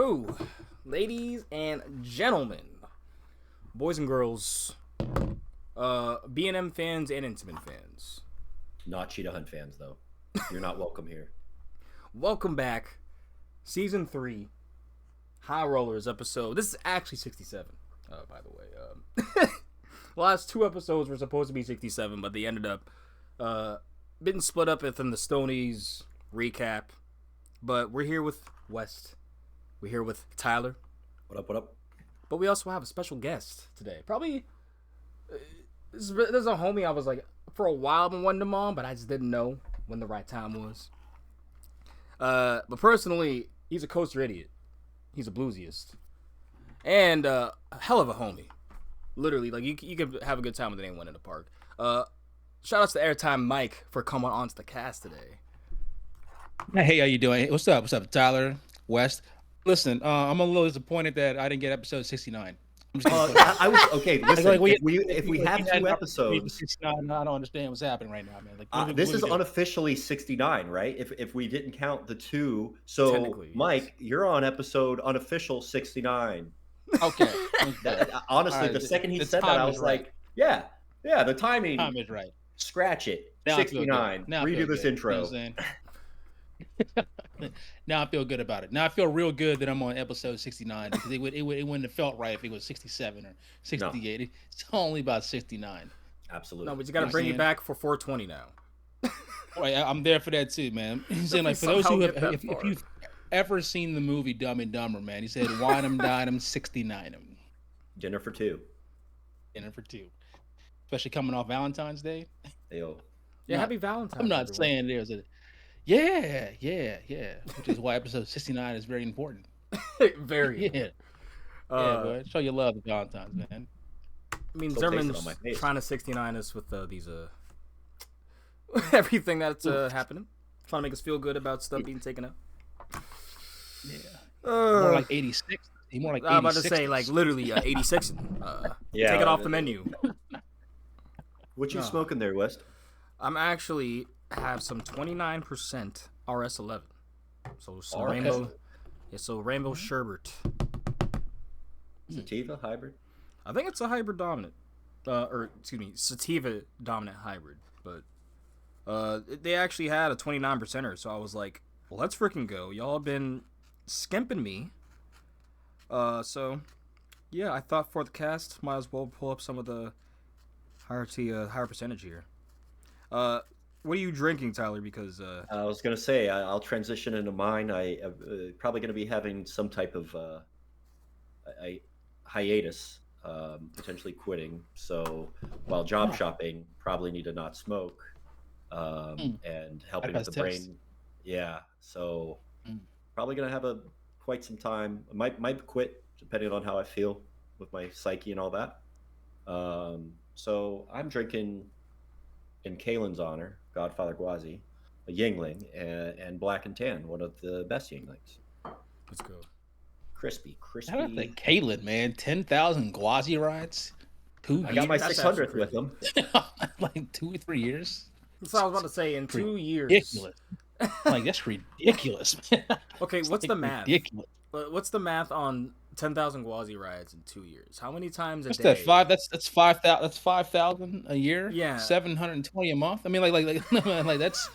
So, ladies and gentlemen, boys and girls, B&M fans and Intamin fans. Not Cheetah Hunt fans, though. You're not welcome here. Welcome back. Season 3, High Rollers episode. This is actually 67, by the way. The last 2 episodes were supposed to be 67, but they ended up being split up within the Stonies recap. But we're here with West. We're here with Tyler. What up, what up? But we also have a special guest today. Probably, there's a homie I was like, for a while I've been wanting him on, but I just didn't know when the right time was. But personally, he's a coaster idiot. He's a bluesiest. And a hell of a homie. Literally, like, you could have a good time with anyone in the park. Shout outs to Airtime Myke for coming onto the cast today. Hey, how you doing? What's up? What's up, Tyler, West? Listen, I'm a little disappointed that I didn't get episode 69. I'm just I was okay. Listen, if we have 2 episodes, 69, I don't understand what's happening right now, man. Like, this is unofficially 69, right? If we didn't count the 2, so Mike, you're on episode unofficial 69. Okay. Honestly, right, the second he said that, I was like, yeah, the timing. Time is right. Scratch it. Now 69. Redo this intro. You know now I feel good about it. Now I feel real good that I'm on episode 69 because it wouldn't have felt right if it was 67 or 68. No. It's only about 69. Absolutely. No, but you got to bring it back for 420 now. Right, I'm there for that too, man. He's saying, like, for those who have, if you've ever seen the movie Dumb and Dumber, man, he said, "Wine 'em, dine 'em, 69 'em." Dinner for 2. Dinner for 2. Especially coming off Valentine's Day. Yo. Yeah, happy Valentine's. I'm not saying there's a. Yeah. Which is why episode 69 is very important. Very. Yeah. Boy. Show your love to Valentine's, man. I mean, Zerman's trying to 69 us with these everything that's happening. Trying to make us feel good about stuff being taken up. Yeah. More like 86. More like 86. I'm about to say, like, literally 86. Yeah. Take it off the menu. What you smoking there, West? I'm actually have some 29% RS11. So some RS. rainbow. Yeah, so rainbow sherbet. Sativa hybrid? I think it's a hybrid dominant. Sativa dominant hybrid. But they actually had a 29%er, so I was like, well, let's freaking go. Y'all have been skimping me. So yeah, I thought for the cast, might as well pull up some of the higher percentage here. What are you drinking, Tyler? Because I was gonna say I'll transition into mine. I'm probably gonna be having some type of a hiatus, potentially quitting. So while job shopping, probably need to not smoke, and helping with the brain. Yeah, so probably gonna have quite some time. Might quit depending on how I feel with my psyche and all that. So I'm drinking, in Kalen's honor, Godfather Gwazi, a Yingling, and Black and Tan, one of the best Yinglings. Let's go. Crispy. Shout out to Kalen, man. 10,000 Gwazi rides. I got my 600th with him. Like 2 or 3 years. That's what I was about to say. In 2 years. Ridiculous. Like, that's ridiculous, man. Okay, what's the math? Ridiculous. What's the math on 10,000 Gwazi rides in 2 years? How many times a day? That 5? That's 5,000. That's 5,000 a year. Yeah. 720 a month. I mean, like that's.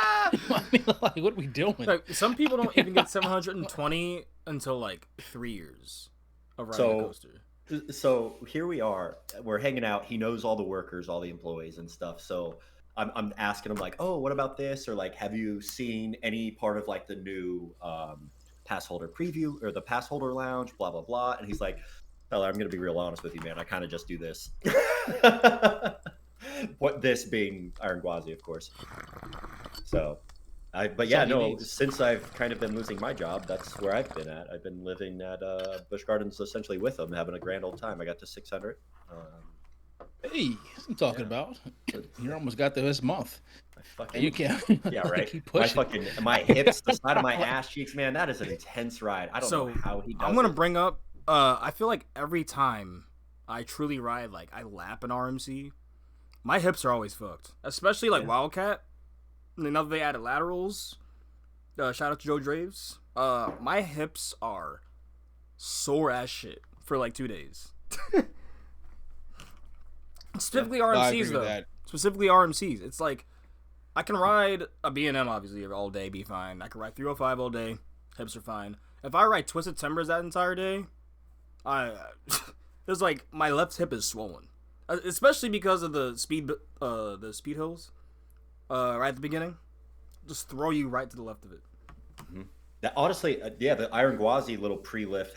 I mean, like, what are we doing? Like, some people don't even get 720 until like 3 years of riding a coaster. So here we are. We're hanging out. He knows all the workers, all the employees and stuff. So I'm asking him, like, oh, what about this? Or, like, have you seen any part of, like, the new pass holder preview or the pass holder lounge, blah, blah, blah. And he's like, Tyler, I'm going to be real honest with you, man. I kind of just do this. What this being Iron Gwazi, of course. So, since I've kind of been losing my job, that's where I've been at. I've been living at Busch Gardens essentially with him, having a grand old time. I got to 600. Hey, I'm talking about. You almost got there this month. You can't. Yeah, right. Keep pushing. My hips, the side of my ass cheeks, man. That is an intense ride. I don't know how he does I'm gonna bring up. I feel like every time I truly ride, like I lap an RMC, my hips are always fucked. Especially like Wildcat. Now that they added laterals, Shout out to Joe Draves. My hips are sore as shit for like 2 days. Specifically RMCs though. That. Specifically RMCs. It's like I can ride a B&M obviously all day, be fine. I can ride 305 all day, hips are fine. If I ride Twisted Timbers that entire day, there's like my left hip is swollen, especially because of the speed hills, right at the beginning, just throw you right to the left of it. Mm-hmm. That honestly, the Iron Gwazi little pre-lift,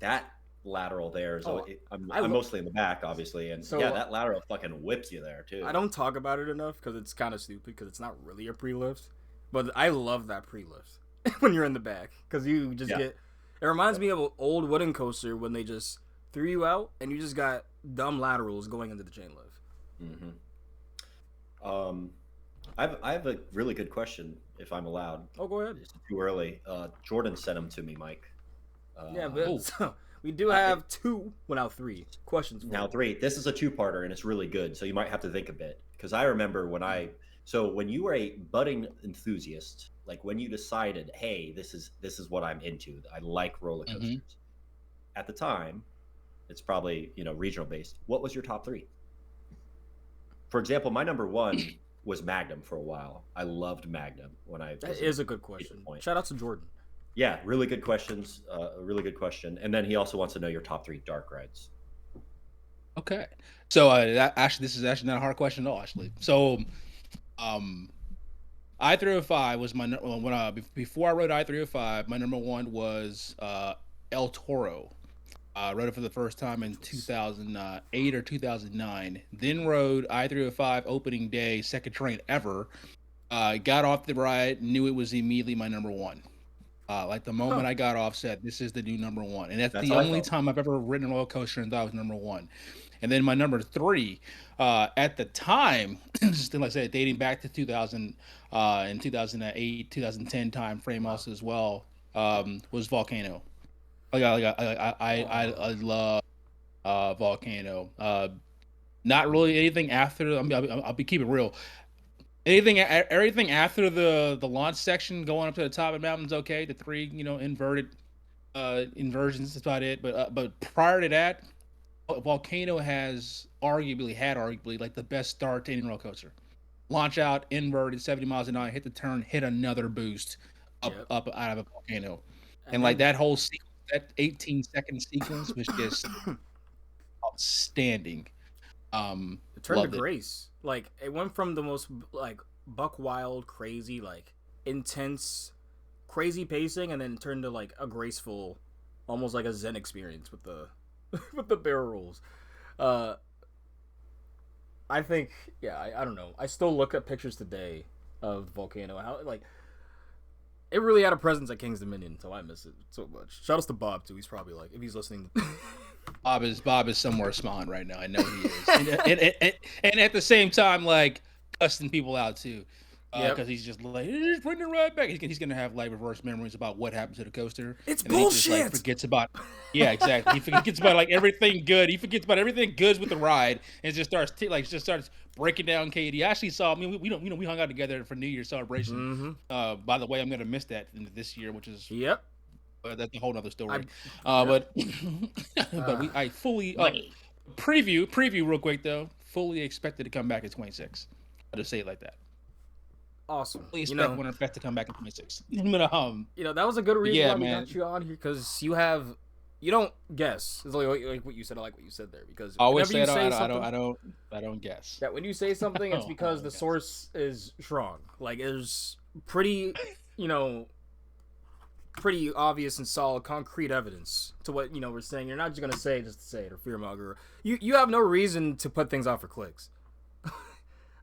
that lateral there is. I'm mostly in the back, obviously, and so, that lateral fucking whips you there too. I don't talk about it enough because it's kind of stupid because it's not really a pre-lift, but I love that pre-lift when you're in the back because you just get. It reminds me of an old wooden coaster when they just threw you out and you just got dumb laterals going into the chain lift. Mm-hmm. I have a really good question, if I'm allowed. Oh, go ahead. It's too early. Jordan sent them to me, Mike. So we do have three questions. Now 3. This is a 2-parter, and it's really good, so you might have to think a bit. Because I remember when you were a budding enthusiast, like when you decided, hey, this is what I'm into. I like roller coasters. Mm-hmm. At the time, it's probably regional based. What was your top 3? For example, my number 1 was Magnum for a while. I loved Magnum when I. That is a good question. Shout out to Jordan. Yeah, really good questions. A really good question. And then he also wants to know your top 3 dark rides. Okay, so this is actually not a hard question at all. Actually, so I-305 was my before I rode I-305. My number 1 was El Toro. I rode it for the first time in 2008 or 2009. Then rode I-305 opening day, second train ever. Got off the ride, knew it was immediately my number 1. Like the moment I got off, said this is the new number 1, and that's the only time I've ever ridden a roller coaster and thought it was number 1. And then my number 3, at the time, still like I said, dating back to 2000 and 2008, 2010 time frame also as well, was Volcano. I love Volcano. Not really anything after. I'll be keeping it real. Everything after the launch section going up to the top of the mountain's okay. The 3 inverted inversions is about it. But prior to that, Volcano had arguably like the best start to any roller coaster. Launch out, inverted, 70 miles an hour, hit the turn, hit another boost up out of a Volcano, and like that whole sequence, that 18-second sequence was just outstanding. It turned to grace. Like it went from the most like buck wild, crazy, like intense, crazy pacing, and then turned to like a graceful, almost like a Zen experience with the with the barrel rolls. I think, I don't know. I still look at pictures today of Volcano. How like it really had a presence at King's Dominion, so I miss it so much. Shout out to Bob too. He's probably like, if he's listening. Bob is somewhere smiling right now. I know he is, and at the same time, like cussing people out too, because he's just like, he's putting it right back. He's gonna have like reverse memories about what happened to the coaster. It's and bullshit. He just, like, forgets about, exactly. He forgets about like everything good. He forgets about everything good with the ride, and just starts breaking down Katie. I actually saw. I mean, we hung out together for New Year's celebration. Mm-hmm. By the way, I'm gonna miss that this year, which is But that's a whole other story. But I fully preview real quick though. Fully expected to come back at 26. I'll just say it like that. Awesome. Fully expect Winter Fest to come back at 26. But that was a good reason why we got you on here, because you don't guess. It's like what you said. I like what you said there, because always say I don't guess. Yeah, when you say something, it's because the source is strong. Like it's pretty, pretty obvious and solid, concrete evidence to what we're saying. You're not just gonna say it just to say it or fearmonger. You have no reason to put things out for clicks.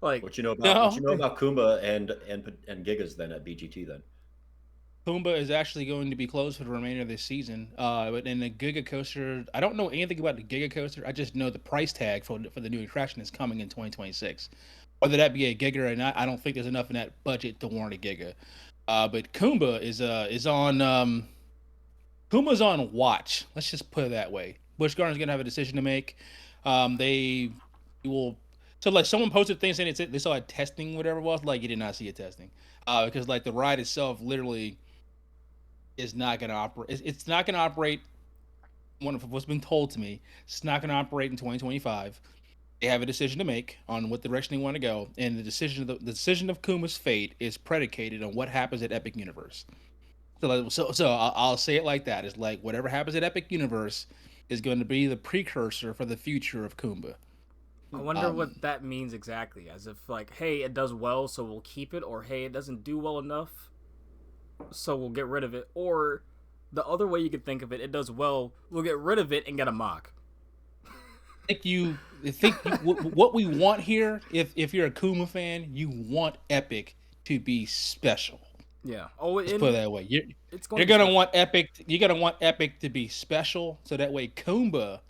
Like what you know about Kumba and Gigas then at BGT then. Kumba is actually going to be closed for the remainder of this season. But in the Giga Coaster, I don't know anything about the Giga Coaster. I just know the price tag for the new attraction is coming in 2026. Whether that be a Giga or not, I don't think there's enough in that budget to warrant a Giga. But Kumba is on Puma's on watch. Let's just put it that way. Busch Gardner's gonna have a decision to make. They will So like someone posted things saying they saw it testing, whatever it was. Like you did not see it testing, because like the ride itself literally is not going to operate. It's not going to operate. One of what's been told to me, it's not going to operate in 2025. They have a decision to make on what direction they want to go, and the decision of Kuma's fate is predicated on what happens at Epic Universe. So I'll say it like that. It's like whatever happens at Epic Universe is going to be the precursor for the future of Kumba. I wonder what that means exactly. As if like, hey, it does well, so we'll keep it, or hey, it doesn't do well enough, so we'll get rid of it. Or the other way you could think of it, it does well, we'll get rid of it and get a mock. What we want here, if you're a Kuma fan, you want Epic to be special. Yeah. Let's put it that way. You're gonna want Epic. You're gonna want Epic to be special, so that way Kumba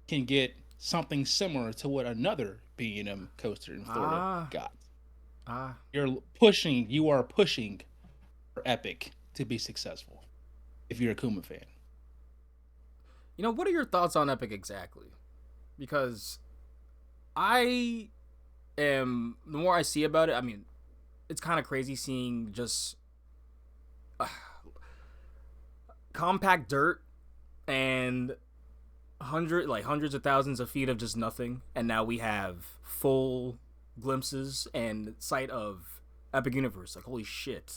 can get something similar to what another B&M coaster in Florida got. You are pushing for Epic to be successful. If you're a Kuma fan, what are your thoughts on Epic exactly? Because the more I see about it, I mean, it's kind of crazy seeing just compact dirt and hundreds of thousands of feet of just nothing, and now we have full glimpses and sight of Epic Universe. Like, holy shit.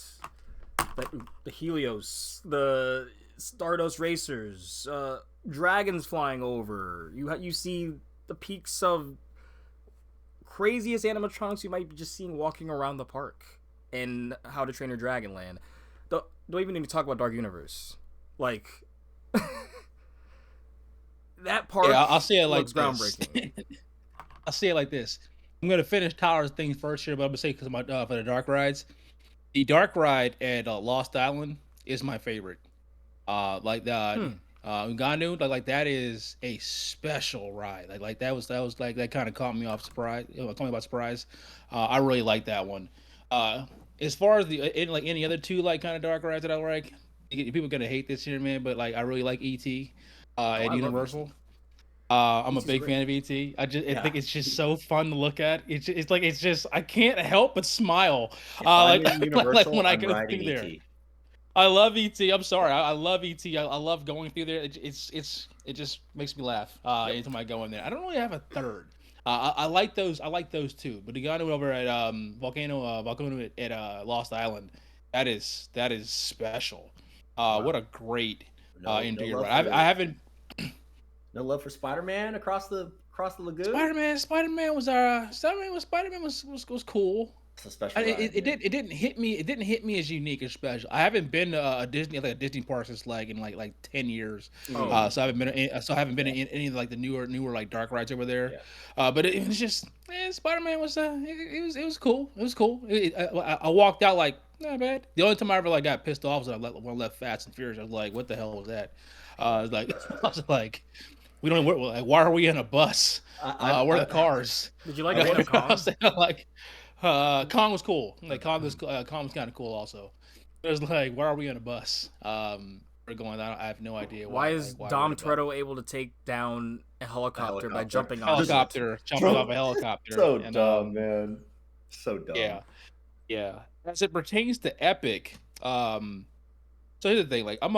The Helios, the Stardust Racers, dragons flying over. You see the peaks of craziest animatronics you might be just seeing walking around the park in How to Train Your Dragon Land. Don't even need to talk about Dark Universe. Like, that park. Yeah, I'll say it like groundbreaking. I'll say it like this. I'm gonna finish Tyler's thing first here, but I'm gonna say because for the dark rides, the dark ride at Lost Island is my favorite. Uganu, like that is a special ride. Like that was like that kind of caught me by surprise. I really like that one. As far as any other two like kind of dark rides that I like, people are gonna hate this here, man, but like I really like ET at Universal. I'm a big fan of ET. I think it's just so fun to look at. It's just I can't help but smile. Like when I go through there. I love ET. I'm sorry. I love ET. I love going through there. It just makes me laugh anytime I go in there. I don't really have a third. I like those. I like those too. But the guy over at Volcano at Lost Island, that is special. Wow. What a great interior. I haven't. No love for Spider-Man across the lagoon. Spider-Man was cool. It's a special ride, it didn't hit me. It didn't hit me as unique or special. I haven't been to a Disney park since like 10 years. So I haven't been in any of like the newer like dark rides over there. Yeah. But it was just Spider-Man was it was cool. It was cool. I walked out like not bad. The only time I ever like got pissed off was when I left Fast and Furious. I was like, what the hell was that? I was like. We don't. Like, why are we in a bus? Where are the cars? Did you like Kong? Like, Kong was cool. Like Kong was kind of cool also. It was like, why are we in a bus? We're going. I have no idea. Why is Dom Toretto able to take down a helicopter by jumping off a helicopter? So dumb, man. So dumb. Yeah. As it pertains to Epic, so here's the thing. Like, I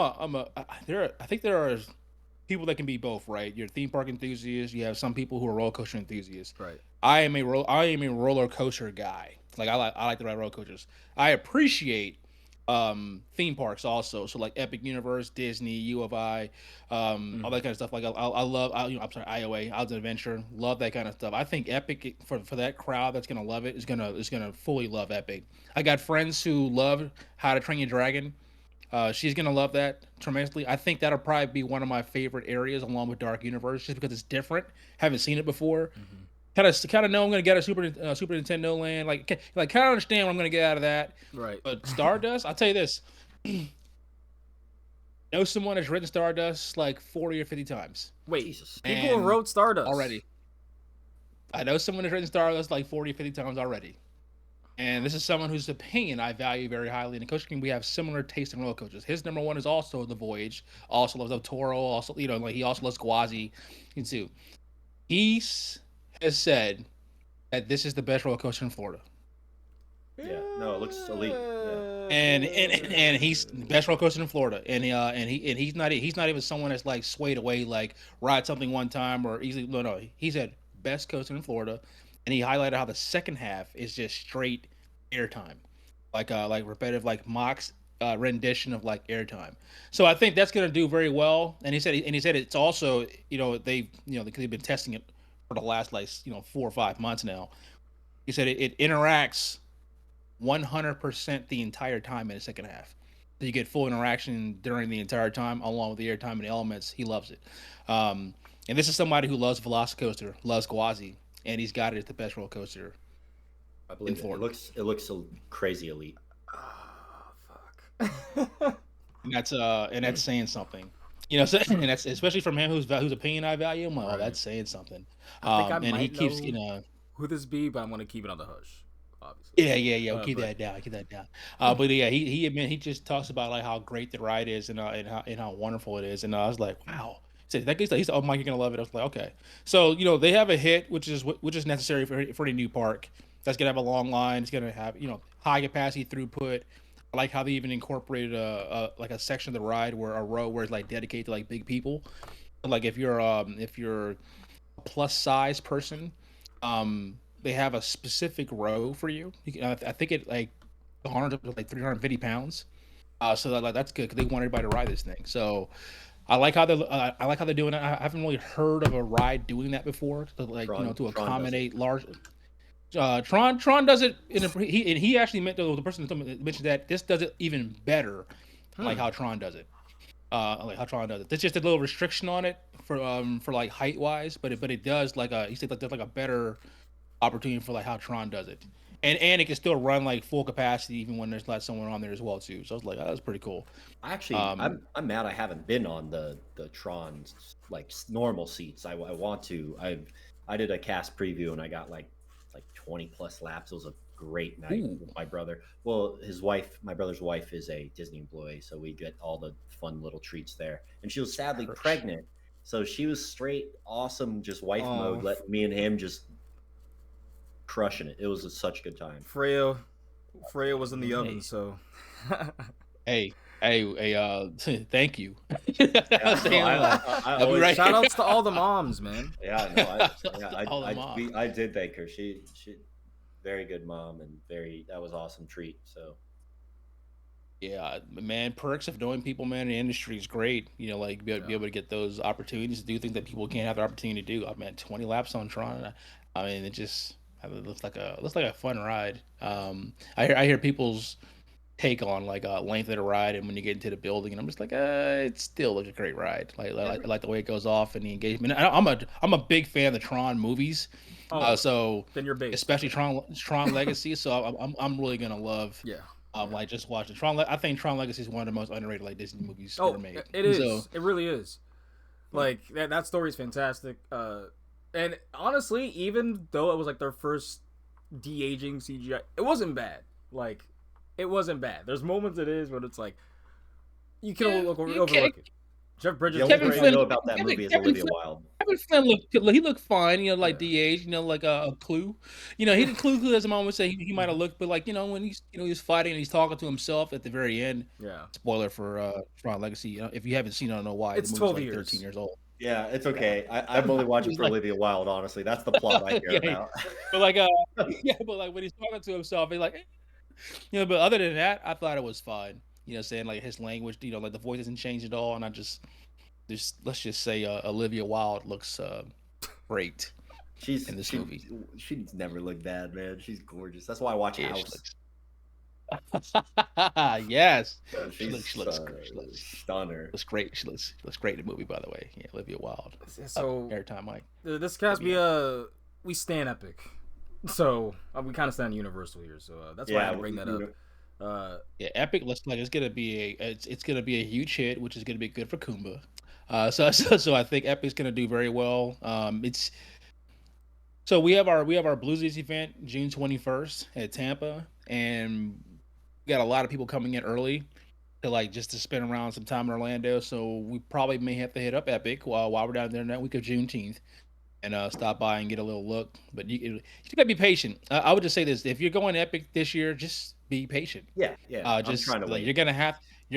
think there are people that can be both, right? You're a theme park enthusiast. You have some people who are roller coaster enthusiasts. Right. I am a roller coaster guy. Like I like to ride roller coasters. I appreciate theme parks also. So like Epic Universe, Disney, U of I, all that kind of stuff. Like I love IOA, Islands of Adventure. Love that kind of stuff. I think Epic for that crowd that's gonna love it is gonna fully love Epic. I got friends who love How to Train Your Dragon. She's gonna love that tremendously. I think that'll probably be one of my favorite areas, along with Dark Universe, just because it's different. Haven't seen it before. Kind of know I'm gonna get a Super Nintendo Land. Like kind of understand what I'm gonna get out of that. Right. But Stardust, I'll tell you this. Know someone that's written Stardust like 40 or 50 times. Wait, people wrote Stardust already. I know someone that's written Stardust like 40 or 50 times already. And this is someone whose opinion I value very highly. In the coaster community, we have similar taste in roller coasters. His number one is also The Voyage. Also loves El Toro. Also, he also loves Gwazi too. He has said that this is the best roller coaster in Florida. Yeah, no, it looks elite. Yeah. And he's the best roller coaster in Florida, and he's not even someone that's like swayed away, like ride something one time or easily. No, he said best coaster in Florida, and he highlighted how the second half is just straight airtime, like repetitive, like Mock's rendition of like airtime. So I think that's gonna do very well. And he said it's also, they've been testing it for the last, like, 4 or 5 months now. He said it interacts 100% the entire time in the second half. So you get full interaction during the entire time, along with the airtime and the elements. He loves it. And this is somebody who loves Velocicoaster, loves Gwazi, and he's got it as the best roller coaster I in believe it. Florida. It looks so crazy elite. Oh, fuck. And that's saying something. And that's especially from him whose opinion I value. I'm like, oh, that's saying something. I think I And he might keeps, know who this be, but I'm gonna keep it on the hush. Obviously. Yeah. We'll keep that down. Keep that down. But yeah, he just talks about like how great the ride is, and how wonderful it is. And I was like, wow. So he said, "Oh, Mike, you're gonna love it." I was like, okay. So they have a hit, which is necessary for any new park. That's gonna have a long line. It's gonna have high capacity throughput. I like how they even incorporated like a section of the ride where a row where it's like dedicated to like big people. Like if you're a plus size person, they have a specific row for you. I think it like 100 to like 350 pounds. So that's good because they want everybody to ride this thing. So I like how they're doing it. I haven't really heard of a ride doing that before. To to accommodate large. Tron does it he actually meant the person that mentioned that this does it even better, like how Tron does it. There's just a little restriction on it for like height wise, but it does like he said like there's like a better opportunity for like how Tron does it, and it can still run like full capacity even when there's not someone on there as well too. So I was like, oh, that's pretty cool. Actually, I'm mad I haven't been on the Tron like normal seats. I want to. I did a cast preview and I got like 20 plus laps. It was a great night with my brother. Well, my brother's wife is a Disney employee, so we get all the fun little treats there. And she was sadly pregnant, so she was straight awesome, just wife mode, letting me and him just crushing it. It was such a good time. Freya was in the oven, so. Hey, thank you. Shout outs to all the moms, man. Yeah, no, I did thank her. She very good mom, and that was awesome treat. So yeah, man, perks of knowing people, man, in the industry is great. Like be able to get those opportunities to do things that people can't have the opportunity to do. I mean, 20 laps on Tron. I mean, it looks like a fun ride. I hear people's take on like length of the ride and when you get into the building, and I'm just like, it still looks a great ride. Like the way it goes off and the engagement. I'm a big fan of the Tron movies. So then you're big, especially Tron Legacy. So I'm really gonna love. Yeah. Like just watching Tron. I think Tron Legacy is one of the most underrated like Disney movies ever made. It is. So, it really is. Like that story is fantastic. And honestly, even though it was like their first de-aging CGI, it wasn't bad. Like, it wasn't bad. There's moments it is, but it's like you can overlook it. Jeff Bridges. Kevin Flynn know about that movie is Olivia Wilde. Kevin Flynn looked fine. Like de-aged. Like a Clue. He didn't Clue as a moment say he might have looked, but like when he's fighting and he's talking to himself at the very end. Yeah. Spoiler for Tron Legacy. If you haven't seen it, I don't know why. It's 12 years. 13 years old. Yeah, it's okay. I'm only watching for Olivia Wilde, honestly. That's the plot I care about. But like, but like when he's talking to himself, he's like, But other than that, I thought it was fine. Saying like his language, like the voice hasn't changed at all, and let's just say Olivia Wilde looks great. In this movie. She's never looked bad, man. She's gorgeous. That's why I watch House. Yes, she looks stunner. Looks great. She looks great in the movie, by the way. Yeah, Olivia Wilde. So Airtime Myke. This cast we stand Epic, so we kind of stand Universal here. So that's why I had to bring that up. Epic looks like it's gonna be a huge hit, which is gonna be good for Kumba. So I think Epic's gonna do very well. So we have our Bluesies event June 21st at Tampa, and we got a lot of people coming in early to spend around some time in Orlando. So we probably may have to hit up Epic while we're down there in that week of Juneteenth. and stop by and get a little look. But you gotta be patient. I would just say this: if you're going Epic this year, just be patient. Yeah, yeah. I'm Just trying to like wait. you're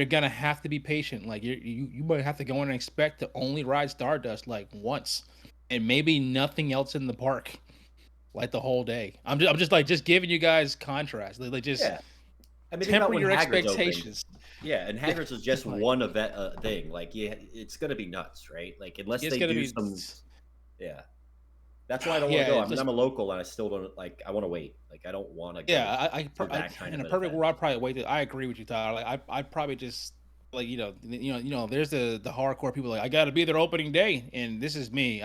gonna have to be patient. Like you might have to go in and expect to only ride Stardust like once, and maybe nothing else in the park, like the whole day. I'm just like just giving you guys contrast. Like just Yeah. I mean, think about temper when your Hagrid's opened. expectations. Yeah, and Yeah, Hagrid's was just like one event thing. Like, yeah, it's gonna be nuts, right? Like, unless it's they gonna do be. some, yeah. That's why I don't want to Yeah, go. I it's mean, just I'm a local, and I still don't like. I want to wait. Like, I don't want to go yeah. to that kind In of a an perfect event. world, I'd probably wait. I agree with you, Tyler. Like I'd probably just like there's the hardcore people like I got to be there opening day, and this is me.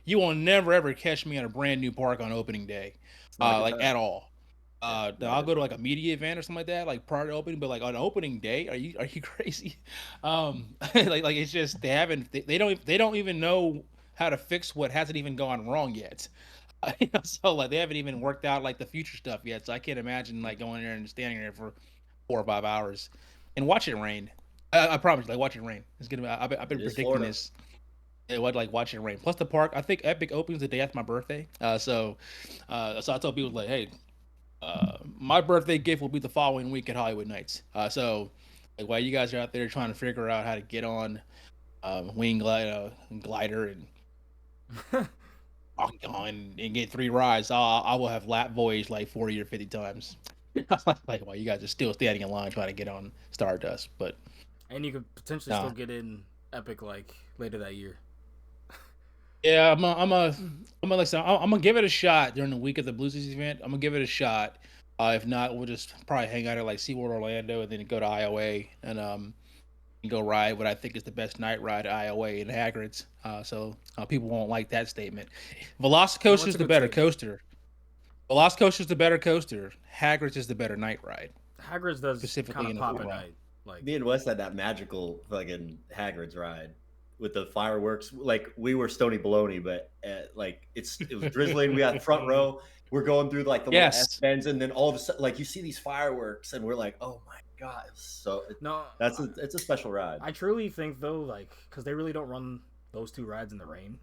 You will never ever catch me at a brand new park on opening day, It's not a good like time. at all. Yeah, not a I'll good go to time. like a media event or something like that, like prior to opening, but like on opening day, are you crazy? Like it's just they don't even know how to fix what hasn't even gone wrong yet. So like they haven't even worked out like the future stuff yet. So I can't imagine like going there and standing there for 4 or 5 hours and watch it rain. I promise, like watch it rain. It's gonna. I've It been is predicting Florida. this. What like watching it rain. Plus the park. I think Epic opens the day after my birthday. So I told people like, hey, my birthday gift will be the following week at Hollywood Nights. So like while you guys are out there trying to figure out how to get on glider and on and get 3 rides, I will have lap voyaged like 40 or 50 times. Like while you guys are still standing in line trying to get on Stardust, but And you could potentially nah. still get in Epic like later that year. Yeah, I'm gonna give it a shot during the week of the Blue Seas event. I'm gonna give it a shot. If not, we'll just probably hang out at like SeaWorld Orlando and then go to IOA and go ride what I think is the best night ride at IOA in Hagrid's. So people won't like that statement. No, Velocicoaster it's is a the good better statement. coaster. Velocicoaster is the better coaster. Hagrid's is the better night ride, Hagrid's does kind specifically of in the pop at football. night. Like, Me and Wes had that magical fucking Hagrid's ride with the fireworks. Like, we were Stony Baloney, but like it was drizzling. We had front row. We're going through like the little S Yes. bends, and then all of a sudden, like you see these fireworks, and we're like, "Oh my god!" no, It's a special ride. I truly think though, like, because they really don't run those two rides in the rain.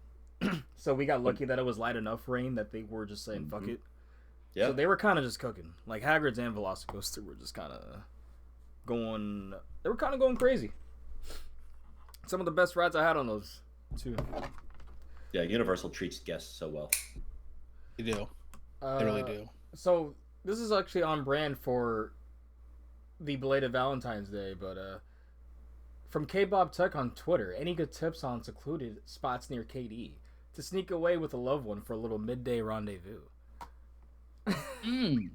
So we got But lucky that it was light enough rain that they were just saying fuck Mhm. it. So yeah, they were kind of just cooking. Like Hagrid's and Velocicoaster were just kind of going. They were kind of going crazy. Some of the best rides I had on those too. yeah. Universal treats guests so well. They do. Uh, They really do. So this is actually on brand for the belated Valentine's Day, but from K-Bob Tech on Twitter, any good tips on secluded spots near KD to sneak away with a loved one for a little midday rendezvous? Mm.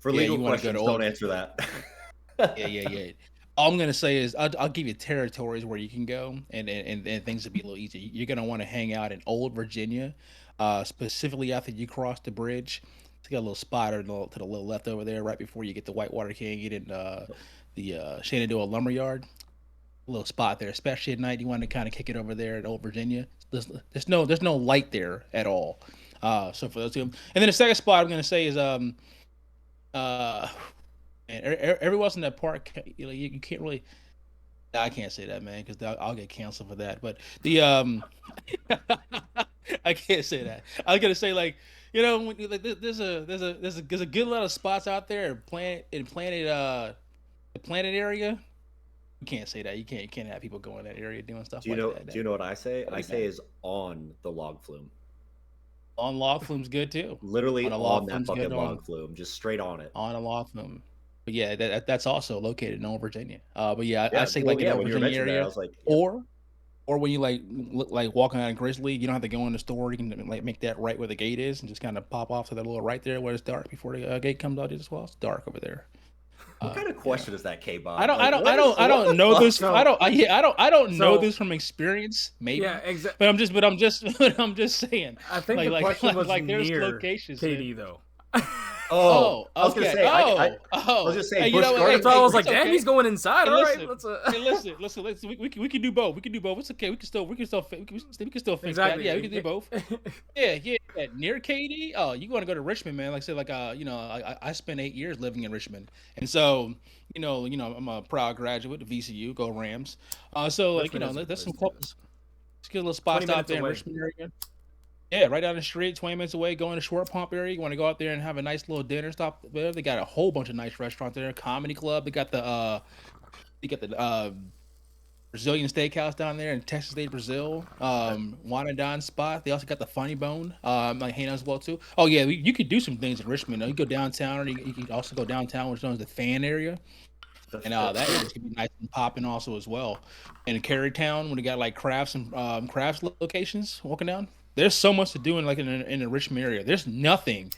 For Yeah, legal you want to go questions, to don't old. answer that. Yeah. All I'm gonna say is I'll give you territories where you can go and things to be a little easier. You're gonna want to hang out in Old Virginia, specifically after you cross the bridge. It's got a little spot to the little left over there, right before you get to Whitewater Canyon and the Shenandoah Lumberyard. A little spot there, especially at night. You want to kind of kick it over there at Old Virginia. There's no light there at all. So for those two, and then the second spot I'm gonna say is uh and every once in that park, you can't really. I can't say that, man, because I'll get canceled for that. But the I can't say that. I was gonna say like, like there's a good lot of spots out there the planet area. You can't say that. You can't have people go in that area doing stuff Do you like know? that. Do you know what I say? I That'd be say bad. is on the log flume. On log flume's good too. Literally On a on log that flume's good fucking log flume, just straight on it. on a log flume. But yeah, that's also located in Old Virginia. But yeah, I Yeah. say Well, like in yeah. Old When you were Virginia mentioning that, I area, was like, yep. or when you like look like walking on Grizzly, you don't have to go in the store. You can like make that right where the gate is and just kind of pop off to that little right there where it's dark before the gate comes out as well. It's dark over there. What kind of Yeah. question is that, K I Bob? don't, I Like, don't, I what is don't, I what don't the know fuck? this. So I don't know so this from experience, yeah, maybe. exactly. But I'm just saying. I think the question was Like there's near locations. KD though. Oh, Oh, I was gonna okay. say, I was Oh. just Hey, saying, you Bush know what? Gardens. That's why I was like, It's damn, okay. he's going inside. Hey, All right, listen. let's. Hey, listen. We can do both. We can do both. It's okay. We can still fix that. Exactly. Yeah, we can do both. Yeah. Near Katy. Oh, you want to go to Richmond, man? Like I said, I spent 8 years living in Richmond, and so I'm a proud graduate of VCU. Go Rams. So like Richmond is a good there's place some to do this. good little 20 spots out minutes there in away. Richmond area. Yeah, right down the street, 20 minutes away, going to Short Pump area. You want to go out there and have a nice little dinner stop there. They got a whole bunch of nice restaurants there. Comedy Club. They got the Brazilian steakhouse down there in Texas State, Brazil. Wine and Dine spot. They also got the Funny Bone, like hanging out as well too. Oh yeah, you could do some things in Richmond. You go downtown, or you could also go downtown, which is known as the Fan area, and that area could be nice and popping also as well. And in Carytown, when they got like crafts locations walking down, there's so much to do in the Richmond area. There's nothing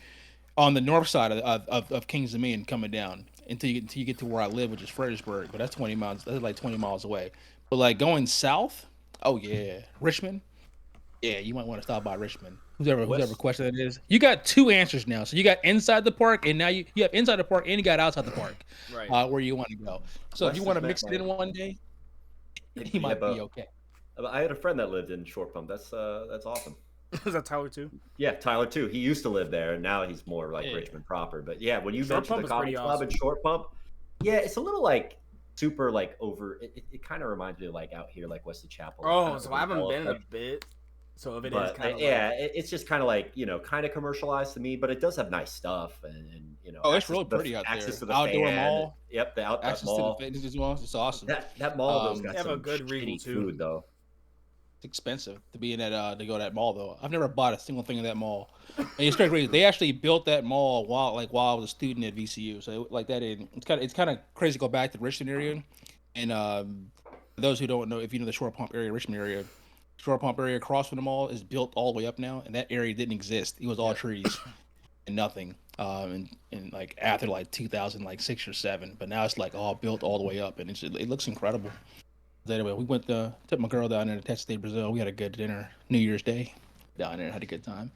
on the north side of Kings Dominion coming down until you get to where I live, which is Fredericksburg. But that's 20 miles. That's like 20 miles away. But like going south, oh yeah, Richmond. Yeah, you might want to stop by Richmond. Whoever question that is, you got two answers now. So you got inside the park, and now you have inside the park, and you got outside the park, Right. where you want to go. So West if you want is to mix it in one day, he might be okay. I had a friend that lived in Short Pump. That's awesome. Is that Tyler too? Yeah, Tyler too. He used to live there, and now he's more like Yeah. Richmond proper. But yeah, when you Short mentioned Pump the is comedy pretty club and awesome. Short Pump, yeah, it's a little like super like over. It kind of reminds me of like out here like Wesley Chapel. Oh, kinda so I haven't been in a overdeveloped, bit. So if it is but kind of yeah, it's just kind of like kind of commercialized to me. But it does have nice stuff, and Oh, it's access really to the pretty out there. access to the Outdoor fan. mall, Yep, that access to the mall. fitness as well. It's awesome. That mall though's Um, got They have a some good Regal, shitty too. food though. It's expensive to be in that to go to that mall though. I've never bought a single thing in that mall. And it's crazy. They actually built that mall while I was a student at VCU. So like that it's kind of crazy to go back to the Richmond area. And those who don't know, if you know the Short Pump area, Richmond area, Short Pump area across from the mall is built all the way up now, and that area didn't exist. It was all trees and nothing. And like after like 2006 or 7, but now it's like all built all the way up, and it looks incredible. Anyway, we took my girl down there to Texas State, Brazil. We had a good dinner New Year's Day down there and had a good time.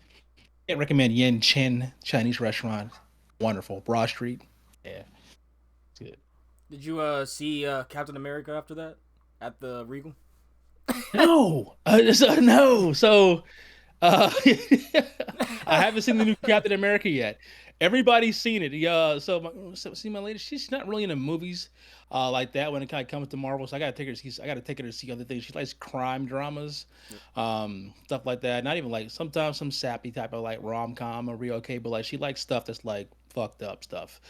Can't recommend Yen Chen Chinese restaurant. Wonderful. Broad Street. Yeah. It's good. Did you see Captain America after that at the Regal? No. No. So I haven't seen the new Captain America yet. Everybody's seen it. Yeah. See my lady. She's not really into movies like that when it kind of comes to Marvel. So I gotta take her to see. I gotta take her to see other things. She likes crime dramas, stuff like that. Not even like sometimes some sappy type of like rom com or real okay, but like she likes stuff that's like fucked up stuff.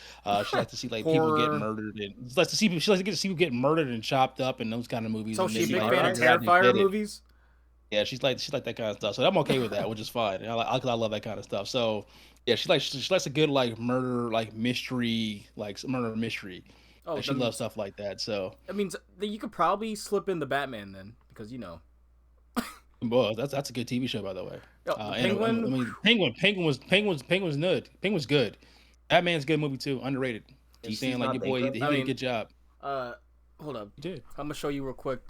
She likes to see like people get Horror. murdered, and she likes to get to see people get murdered and chopped up and those kind of movies. So and she a then, big like, fan of figure out who Terrifier did it. movies? Yeah, she's like that kind of stuff. So I'm okay with that, which is fine. And I love that kind of stuff. So yeah, she likes a good like murder like mystery like murder mystery. Oh, Like she then, loves stuff like that. So I mean, you could probably slip in the Batman then, because well, that's a good TV show by the way. Yo, the And Penguin. I mean Penguin's good. Penguin's good. Batman's a good movie too. Underrated. Just DC's saying like not your boy, he bankrupt? did I a mean- good job. Hold up. He did. I'm gonna show you real quick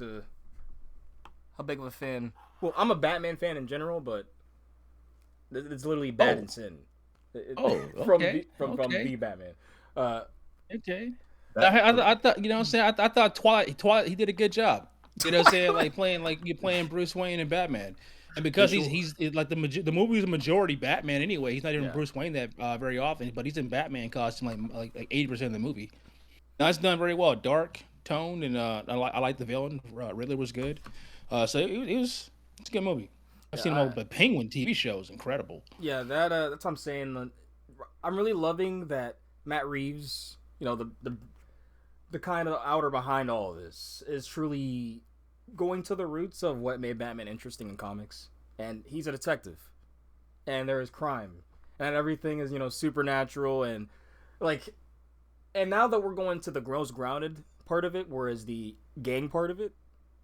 how big of a fan. Well, I'm a Batman fan in general, but it's literally Bat and Sin. Okay. From Okay. the Batman. Okay. That- I thought you know what I'm saying. I thought Twilight he did a good job. You know what I'm saying, like you're playing Bruce Wayne and Batman, and because he's like the movie is a majority Batman anyway. He's not even Yeah. Bruce Wayne that very often, but he's in Batman costume like 80% of the movie. Now it's done very well, dark tone, and I like the villain. Riddler was good, so it's a good movie. I've seen Yeah, him, but Penguin TV show is incredible. Yeah, that's what I'm saying. I'm really loving that Matt Reeves. The kind of outer behind all of this is truly going to the roots of what made Batman interesting in comics. And he's a detective, and there is crime, and everything is supernatural, and like, and now that we're going to the gross grounded part of it, whereas the gang part of it,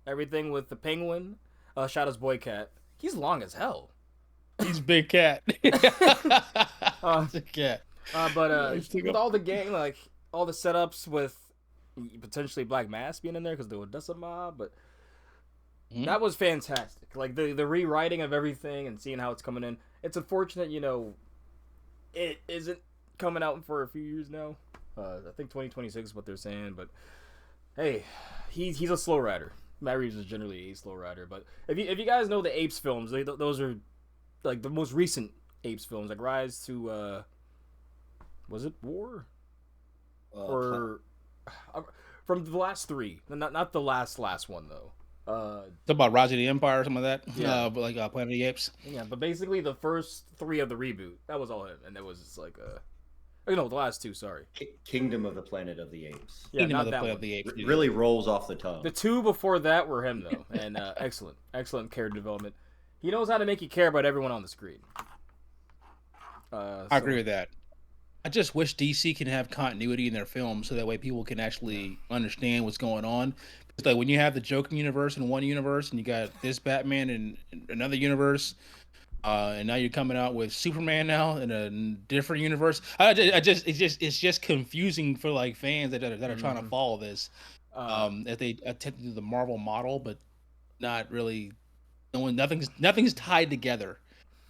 everything with the Penguin, Shadow's Boy Cat, he's long as hell. He's a big cat. Uh, He's a cat. But He's too with good. all the gang, like all the setups with potentially Black Mass being in there because they would Odessa Mob, but Mhm. that was fantastic. Like the rewriting of everything and seeing how it's coming in. It's unfortunate, it isn't coming out for a few years now. I think 2026 is what they're saying, but hey, he's a slow rider. Matt Reeves is generally a slow rider, but if you guys know the Apes films, those are like the most recent Apes films, like Rise to was it War or from the last three? Not the last one though. Talk about Rise of the Empire or something like that. Yeah. But like Planet of the Apes. Yeah, but basically the first 3 of the reboot, that was all him, and it was just like the last 2, sorry. Kingdom of the Planet of the Apes. Yeah, Kingdom not of the that Planet one. of the Apes. Really rolls off the tongue. The 2 before that were him though, and excellent character development. He knows how to make you care about everyone on the screen. I agree with that. I just wish DC can have continuity in their films so that way people can actually understand what's going on. It's like when you have the Joker universe in one universe and you got this Batman in another universe, and now you're coming out with Superman now in a different universe. It's just confusing for like fans that are trying to follow this. That they attempt to do the Marvel model, but not really. Nothing's tied together.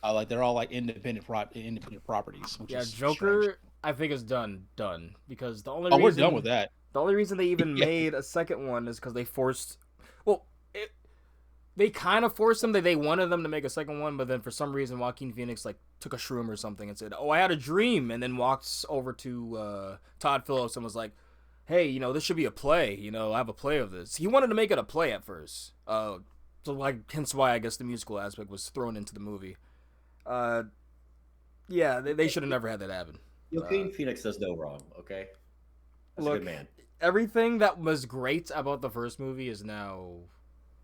Like they're all like independent properties. Which is Joker, strange. I think is done because the only we're done with that. The only reason they even made a second one is because they forced. Well, they kind of forced them that they wanted them to make a second one, but then for some reason Joaquin Phoenix like took a shroom or something and said, "Oh, I had a dream," and then walks over to Todd Phillips and was like, "Hey, this should be a play. I have a play of this." He wanted to make it a play at first. So like hence why I guess the musical aspect was thrown into the movie. Yeah, they should have never had that happen. Joaquin Phoenix does no wrong. Okay, that's a good man. Everything that was great about the first movie is now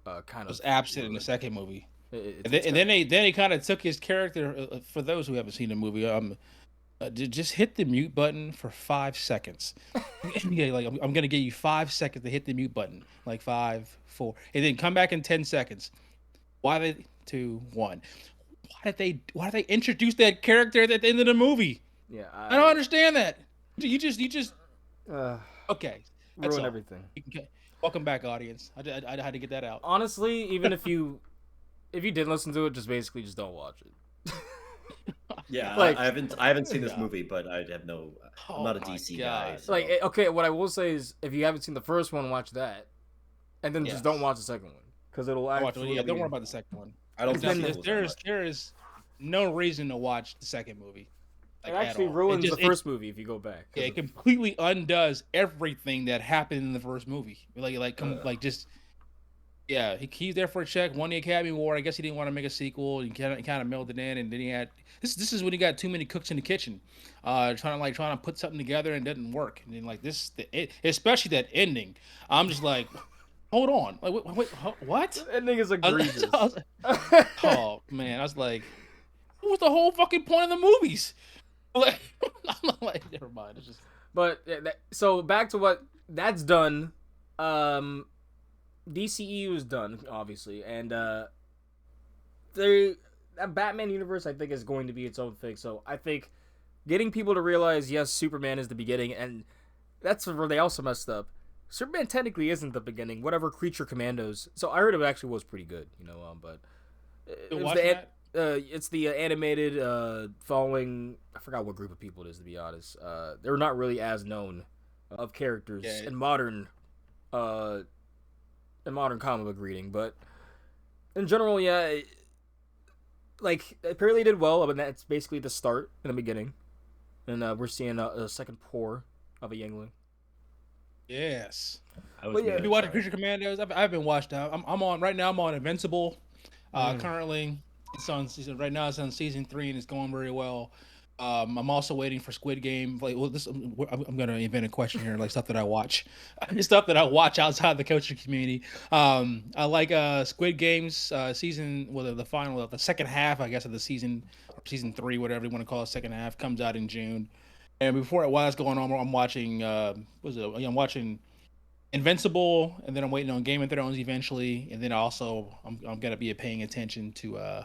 kind of was absent in the second movie. And then they kind of took his character. For those who haven't seen the movie, just hit the mute button for 5 seconds. Yeah, like I'm gonna give you 5 seconds to hit the mute button, like 5, 4, and then come back in 10 seconds. Why they 2, 1? Why did they introduce that character at the end of the movie? Yeah, I don't understand that. You just okay. Ruin everything. Welcome back, audience. I had to get that out. Honestly, even if you did listen to it, just basically just don't watch it. Yeah, like, I haven't seen this movie, but I have no. I'm not a DC guy. So. Like, okay, what I will say is, if you haven't seen the first one, watch that, and then just don't watch the second one because it'll actually. Yeah, don't worry about the second one. I don't think there is no reason to watch the secking movie. Like, it actually ruins the first movie if you go back. Yeah, it completely undoes everything that happened in the first movie. He's there for a check. Won the Academy Award. I guess he didn't want to make a sequel. He kind of melded it in, and then he had this is when he got too many cooks in the kitchen, trying to put something together and it didn't work. And then especially that ending, I'm just like, hold on, like wait what? The ending is egregious. Oh man, I was like, what was the whole fucking point of the movies? I'm like, never mind. It's just. But so back to what that's done. DCEU is done, obviously, and that Batman universe I think is going to be its own thing. So I think getting people to realize yes, Superman is the beginning, and that's where they also messed up. Superman technically isn't the beginning. Whatever Creature Commandos. So I heard it actually was pretty good, but it's the animated following. I forgot what group of people it is, to be honest. They're not really as known of characters in modern comic book reading, but in general, yeah, apparently did well, but that's basically the start in the beginning, and we're seeing a second pour of a Yingling. Yes. Have you watching Creature Commandos? I've been watching. I'm on right now. I'm on Invincible. Currently, it's on season. Right now, it's on season 3, and it's going very well. I'm also waiting for Squid Game. I'm gonna invent a question here, like stuff that I watch, stuff that I watch outside the coaching community. I like Squid Game's season, the second half, I guess, of the season 3, whatever you want to call it. Second half comes out in June. And while that's going on, I'm watching. I'm watching Invincible, and then I'm waiting on Game of Thrones eventually, and then also I'm gonna be paying attention to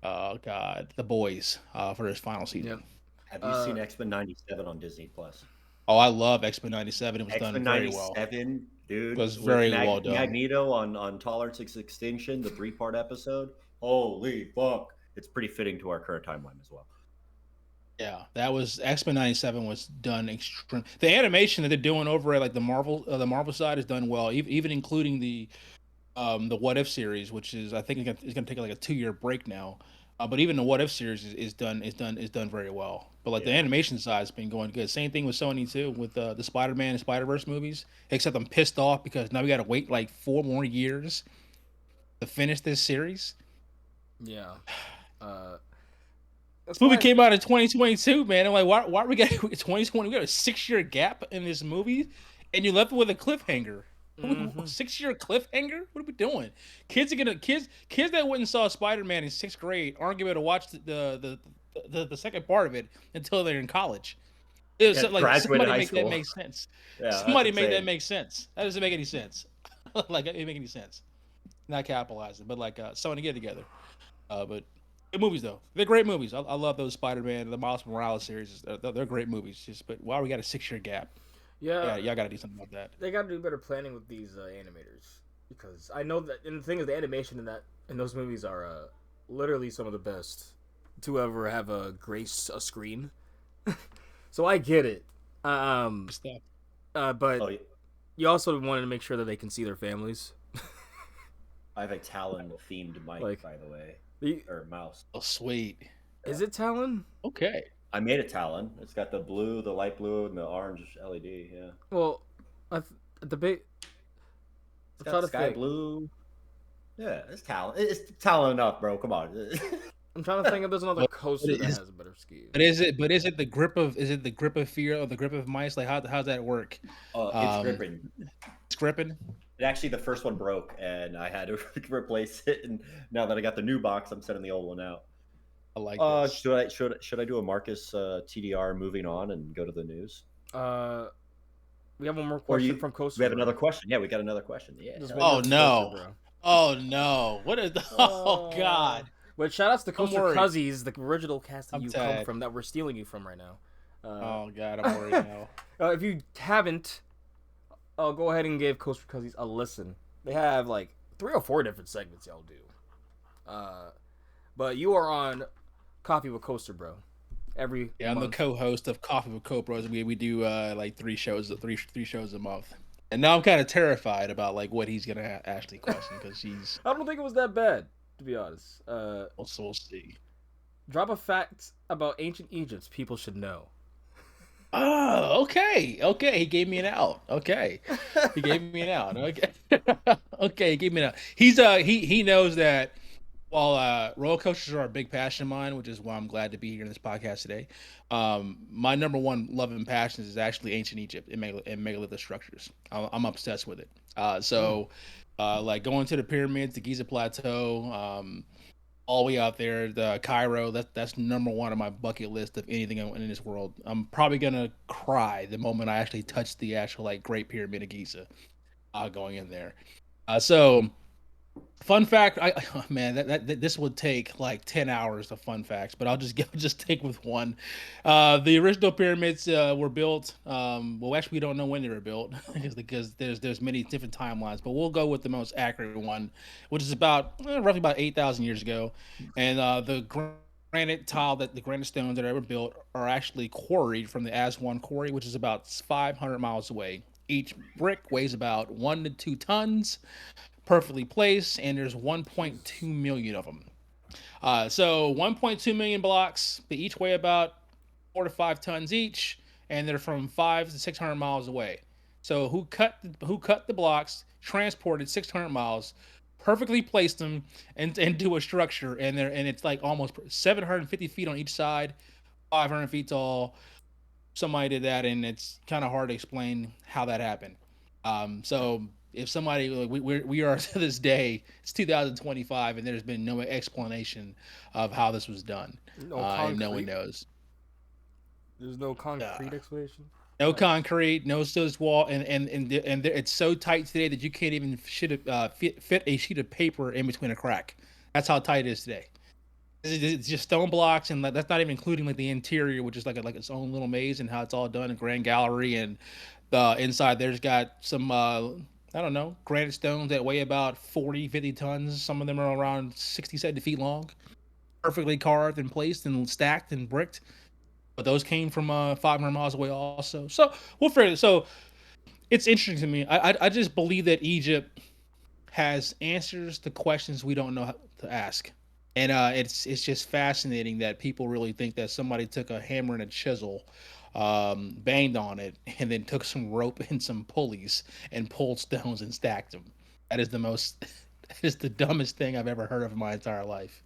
The Boys for this final season. Yep. Have you seen X-Men 97 on Disney Plus? Oh, I love X-Men 97. It was done very well. X-Men 97, dude. It was very well done. Magneto on Tolerance Extinction, the 3-part episode. Holy fuck! It's pretty fitting to our current timeline as well. Yeah, that was X-Men 97 was done extreme. The animation that they're doing over at the Marvel side is done well, even including the What If series, which is I think it's gonna take like a 2-year break now. But even the What If series is done very well. But like the animation side has been going good. Same thing with Sony too, with the Spider-Man and Spider-Verse movies. Except I'm pissed off because now we got to wait like 4 more years to finish this series. Yeah. This movie came out in 2022, man. I'm like, why are we getting 2020? We got a 6-year gap in this movie, and you left it with a cliffhanger. 6-year cliffhanger? What are we doing? Kids that went and saw Spider-Man in 6th grade aren't going to watch the second part of it until they're in college. Like somebody make that make sense. Yeah, somebody make that make sense. That doesn't make any sense. Like it make any sense. Not capitalizing, but like Sony get together. But good movies though. They're great movies. I love those Spider-Man, the Miles Morales series. They're great movies. But why we got a 6-year gap? Yeah, y'all got to do something about that. They got to do better planning with these animators, because I know that. And the thing is, the animation in those movies are literally some of the best to ever have grace a screen. So I get it. But you also wanted to make sure that they can see their families. I have a Talon themed mic, by the way, or mouse. Oh, sweet. Is it Talon? Okay. I made a Talon. It's got the blue, the light blue, and the orange LED. Yeah. Well, the big. It's got sky blue. Yeah, it's Talon. It's Talon enough, bro. Come on. I'm trying to think if there's another coaster that has a better ski. But is it the grip of fear or the grip of mice? Like how's that work? It's gripping. It's gripping. Actually, the first one broke, and I had to replace it. And now that I got the new box, I'm sending the old one out. I like this. Should I do a Marcus TDR moving on and go to the news? We have one more question from Coaster. We have another question. Yeah, we got another question. Yeah. Oh no! Oh no! What is? Oh god! But shout outs to Coaster Cuzzies, the original cast that you come from, that we're stealing you from right now. Oh god, I'm worried now. If you haven't, go ahead and give Coaster Cuzzies a listen. They have like 3 or 4 different segments y'all do. But you are on Coffee with Coaster Bro. I'm the co-host of Coffee with Co Bros. We do like 3 shows a month. And now I'm kind of terrified about like what he's gonna actually question, because he's. I don't think it was that bad, to be honest. We'll see. Drop a fact about ancient Egypt people should know. Oh, okay. He gave me an out. Okay, he gave me an out. Okay, he gave me an out. He knows that while roller coasters are a big passion of mine, which is why I'm glad to be here in this podcast today. My number one love and passion is actually ancient Egypt and megalithic structures. I'm obsessed with it. Like going to the pyramids, the Giza Plateau, all the way out there, the Cairo. That's number one on my bucket list of anything in this world. I'm probably gonna cry the moment I actually touch the actual like Great Pyramid of Giza, going in there. Fun fact, this would take like 10 hours of fun facts, but I'll just take with one. The original pyramids were built. Well, actually, we don't know when they were built because there's many different timelines, but we'll go with the most accurate one, which is roughly about 8,000 years ago. And the granite the granite stones that are built are actually quarried from the Aswan quarry, which is about 500 miles away. Each brick weighs about 1 to 2 tons. Perfectly placed, and there's 1.2 million of them. So 1.2 million blocks. They each weigh about 4 to 5 tons each, and they're from 500 to 600 miles away. So who cut the blocks, transported 600 miles, perfectly placed them into a structure, and it's like almost 750 feet on each side, 500 feet tall. Somebody did that, and it's kind of hard to explain how that happened. If somebody, like we are to this day, it's 2025, and there's been no explanation of how this was done. And no one knows. There's no concrete explanation. No concrete, no stone wall, and it's so tight today that you can't even fit a sheet of paper in between a crack. That's how tight it is today. It's just stone blocks, and that's not even including like the interior, which is like its own little maze, and how it's all done in Grand Gallery, and the inside there's got some. I don't know, granite stones that weigh about 40, 50 tons. Some of them are around 60, 70 feet long, perfectly carved and placed and stacked and bricked. But those came from 500 miles away also. So we'll figure it. So it's interesting to me. I just believe that Egypt has answers to questions we don't know how to ask. And it's just fascinating that people really think that somebody took a hammer and a chisel, banged on it, and then took some rope and some pulleys and pulled stones and stacked them. That is the most, that is the dumbest thing I've ever heard of in my entire life.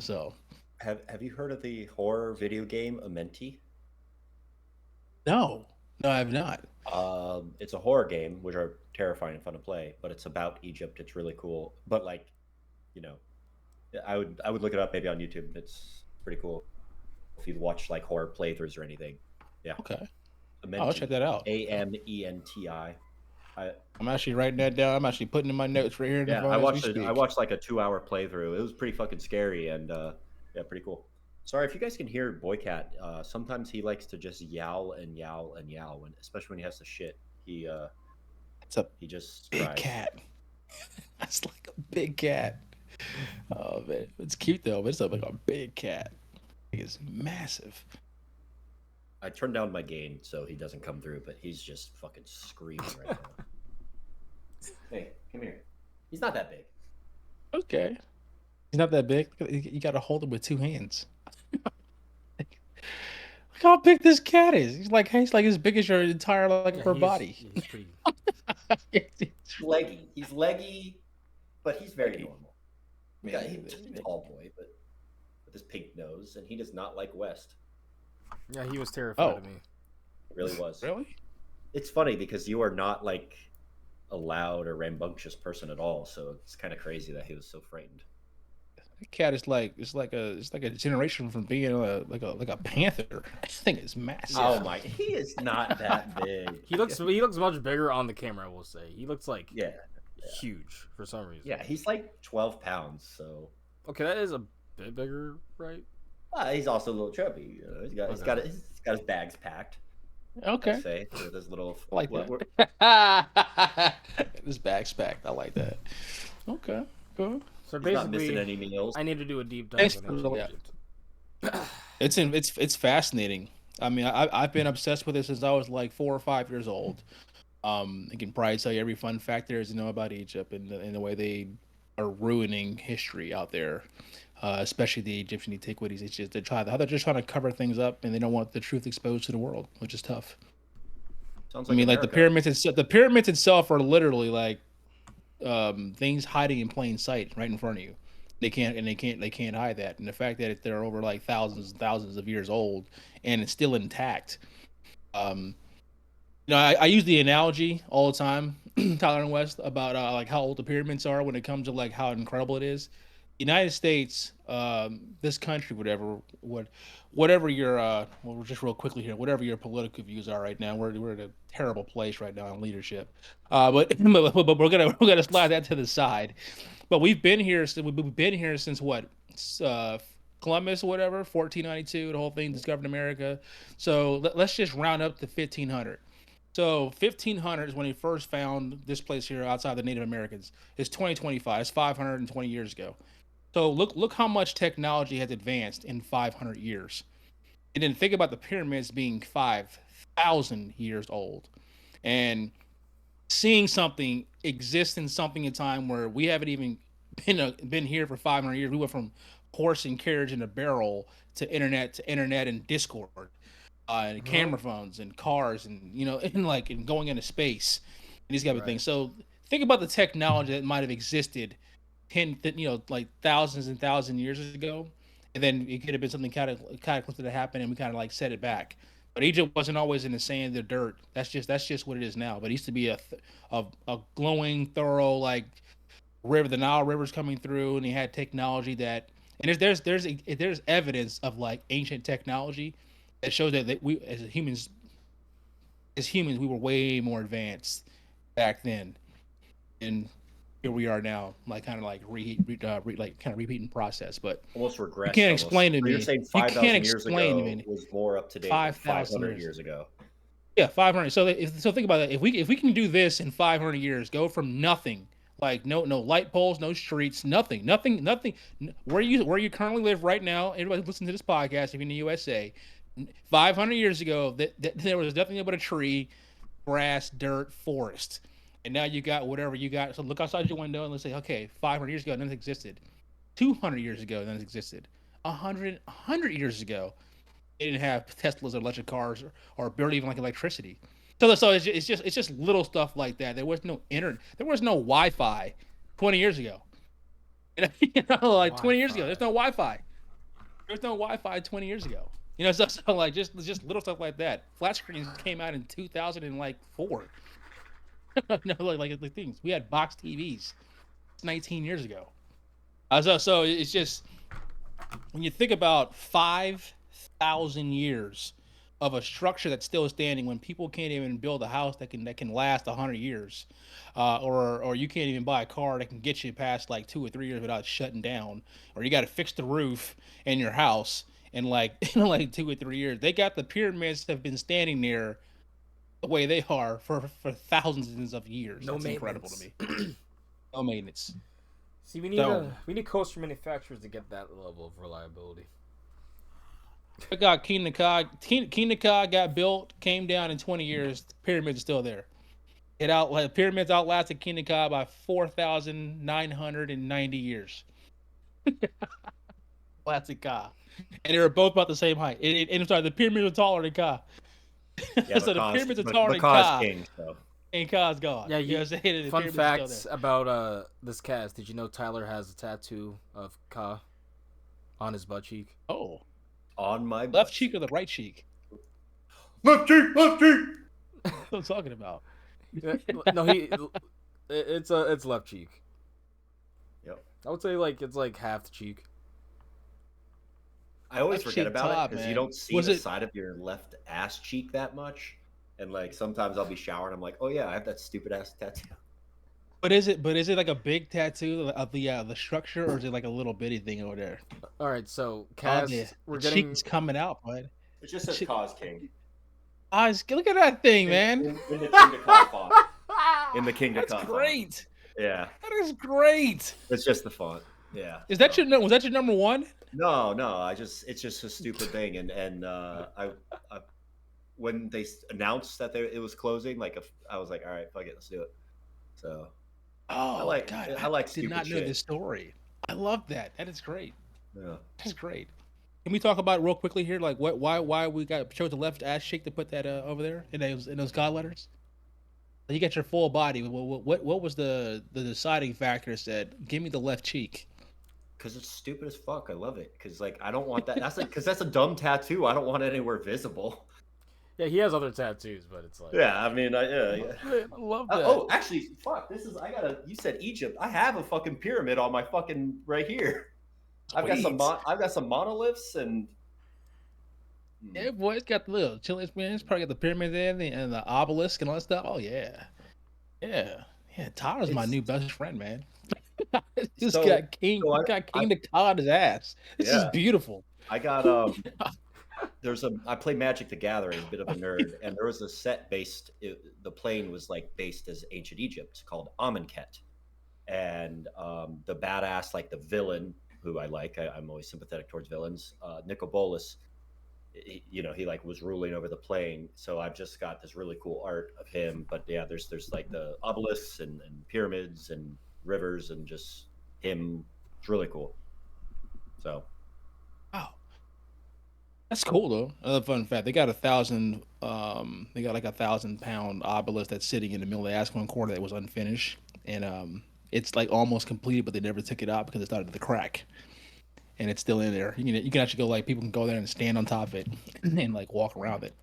So Have you heard of the horror video game Amenti? no, no, I have not. It's a horror game, which are terrifying and fun to play, but it's about Egypt. It's really cool. But like, you know, I would look it up maybe on YouTube. It's pretty cool if you watch like horror playthroughs or anything. Yeah, Okay, I'll check Amenti, that out. Amenti. I I'm actually writing that down. I'm actually putting in my notes right here in the Yeah, phone I as we watched it. I speak. watched like a 2 hour playthrough. It was pretty fucking scary and yeah, pretty cool. Sorry if you guys can hear Boycat. Sometimes he likes to just yowl and yowl and yowl, when especially when he has to shit. It's a He just big cries. cat. That's like a big cat. Oh man, it's cute though. But it's like a big cat. It's massive. I turned down my gain so he doesn't come through, but he's just fucking screaming right now. Hey, come here. He's not that big. Okay, he's not that big. You got to hold him with two hands. Look how big this cat is. He's like as big as your entire like Yeah, upper body. he's pretty. Leggy. He's leggy, but he's very Leggy. normal. Man, He's just a tall boy, but with his pink nose, and he does not like West. Yeah, he was terrified Oh. of me. It really was. really? It's funny because you are not like a loud or rambunctious person at all, so it's kind of crazy that he was so frightened. The cat is like it's like a generation from being like a panther. This thing is massive. Oh my, he is not that big. He looks much bigger on the camera. I will say he looks like Yeah, huge for some reason. yeah, he's like 12 pounds, so Okay, that is a bit bigger, right? he's also a little chubby. You know? He's got his bags packed. I Okay. say with his little. I like what- that. This bag's packed. I like that. Okay. Cool. So He's not missing basically, any meals. I need to do a deep dive Thanks on for ancient the- Egypt. It's fascinating. I mean, I've been obsessed with it since I was like 4 or 5 years old. I can probably tell you every fun fact there is to know about Egypt and the way they are ruining history out there, especially the Egyptian antiquities. It's just they're just trying to cover things up and they don't want the truth exposed to the world, which is tough. Sounds I mean, like America. the pyramids itself are literally like things hiding in plain sight right in front of you. They can't hide that. And the fact that they're over like thousands and thousands of years old and it's still intact. I use the analogy all the time, Tyler and West, about like how old the pyramids are when it comes to like how incredible it is. United States, this country, whatever your well, just real quickly here, whatever your political views are right now, we're in a terrible place right now in leadership. But we're gonna slide that to the side. But we've been here since what? Columbus, whatever, 1492, the whole thing discovered America. So let's just round up to 1500. So 1500 is when he first found this place here outside the Native Americans. It's 2025. It's 520 years ago. So look how much technology has advanced in 500 years. And then think about the pyramids being 5,000 years old. And seeing something exist in something in time where we haven't even been here for 500 years. We went from horse and carriage and a barrel to internet and Discord, and camera phones and cars and and going into space and these type of things. So think about the technology that might have existed like thousands and thousands of years ago, and then it could have been something cataclysmic that happened and we kind of like set it back. But Egypt wasn't always in the sand, the dirt. That's just what it is now. But it used to be a glowing, thorough like river. The Nile River's coming through, and he had technology that. And there's evidence of like ancient technology that shows that we as humans we were way more advanced back then, and here we are now, like kind of like like kind of repeating process. But Almost regressed. you can't explain to So me. you're saying You 5,000 can't years explain to ago me. was more up to date than 5,000 500 years ago. Yeah, 500. So think about it. If we can do this in 500 years, go from nothing, like no light poles, no streets, nothing. Where you currently live right now, everybody listen to this podcast. If you're in the USA, 500 years ago, that there was nothing but a tree, grass, dirt, forest, and now you got whatever you got. So look outside your window and let's say, okay, 500 years ago, nothing existed. 200 years ago than it existed. 100 years ago, they didn't have Teslas or electric cars or barely even like electricity. So it's just little stuff like that. There was no internet. There was no Wi-Fi 20 years ago. Like 20 years ago, there's no Wi-Fi. There's no Wi-Fi 20 years ago. So like just little stuff like that. Flat screens came out in 2004. Like the things we had box TVs 19 years ago. So it's just when you think about 5,000 years of a structure that's still standing, when people can't even build a house that can last 100 years, or you can't even buy a car that can get you past like 2 or 3 years without shutting down, or you got to fix the roof in your house in like like 2 or 3 years. They got the pyramids have been standing there the way they are for thousands of years. No That's incredible to me. No maintenance. See, we need coaster manufacturers to get that level of reliability. I got King Ka got built, came down in 20 years. The pyramids are still there. Pyramids outlasted King Ka by 4,990 years. Classic Ka, and they were both about the same height. And I'm sorry, the pyramids are taller than Ka. Yeah, so the pyramids are taller than Ka. And Ka's gone. Yeah, the fun facts about this cast. Did you know Tyler has a tattoo of Ka on his butt cheek? Oh. On my left cheek or the right cheek? Left cheek. What I'm talking about. No, it's left cheek. Yep. I would say like it's like half the cheek. I always forget about it because you don't see the it... side of your left ass cheek that much, and like sometimes I'll be showering, I'm like, oh yeah, I have that stupid ass tattoo. But is it like a big tattoo of the structure, or is it like a little bitty thing over there? All right, so Kaz, we're getting cheek's coming out, bud. It just says Cause King. Look at that thing, man. In the King to Ka font. In the King to Ka. That's great. Font. Yeah. That is great. It's just the font. Yeah. Was that your number one? No. It's just a stupid thing, and I when they announced that it was closing, like I was like, all right, fuck it, let's do it. So. Oh, I did not know this story. I love that. That is great. Yeah, that's great. Can we talk about it real quickly here, like why we chose the left ass cheek to put that over there in those God letters? You got your full body. What was the deciding factor that said, give me the left cheek? Because it's stupid as fuck. I love it. Because like I don't want that. That's like because that's a dumb tattoo. I don't want it anywhere visible. Yeah, he has other tattoos, but it's like... Yeah, I mean, I love that. Oh, actually, fuck, you said Egypt. I have a fucking pyramid on my fucking right here. I've got some monoliths and... Yeah, boy, it's got the little Chile, man. It's probably got the pyramid there and the obelisk and all that stuff. Oh, yeah. Yeah. Yeah, Tyler's my new best friend, man. Got King to Ka on his ass. This is beautiful. I got... I play Magic the Gathering, a bit of a nerd, and there was a set the plane was like based as ancient Egypt called Amonkhet, and the badass, like the villain who I like, I'm always sympathetic towards villains, Nicobolus, he like was ruling over the plane. So I've just got this really cool art of him, but yeah, there's like the obelisks and pyramids and rivers and just him. It's really cool. So. Wow. That's cool though. Another fun fact: they got 1,000. They got like 1,000-pound obelisk that's sitting in the middle of the Aswan Quarter that was unfinished, and it's like almost completed, but they never took it out because it started to crack, and it's still in there. You can actually go, like, people can go there and stand on top of it and like walk around it.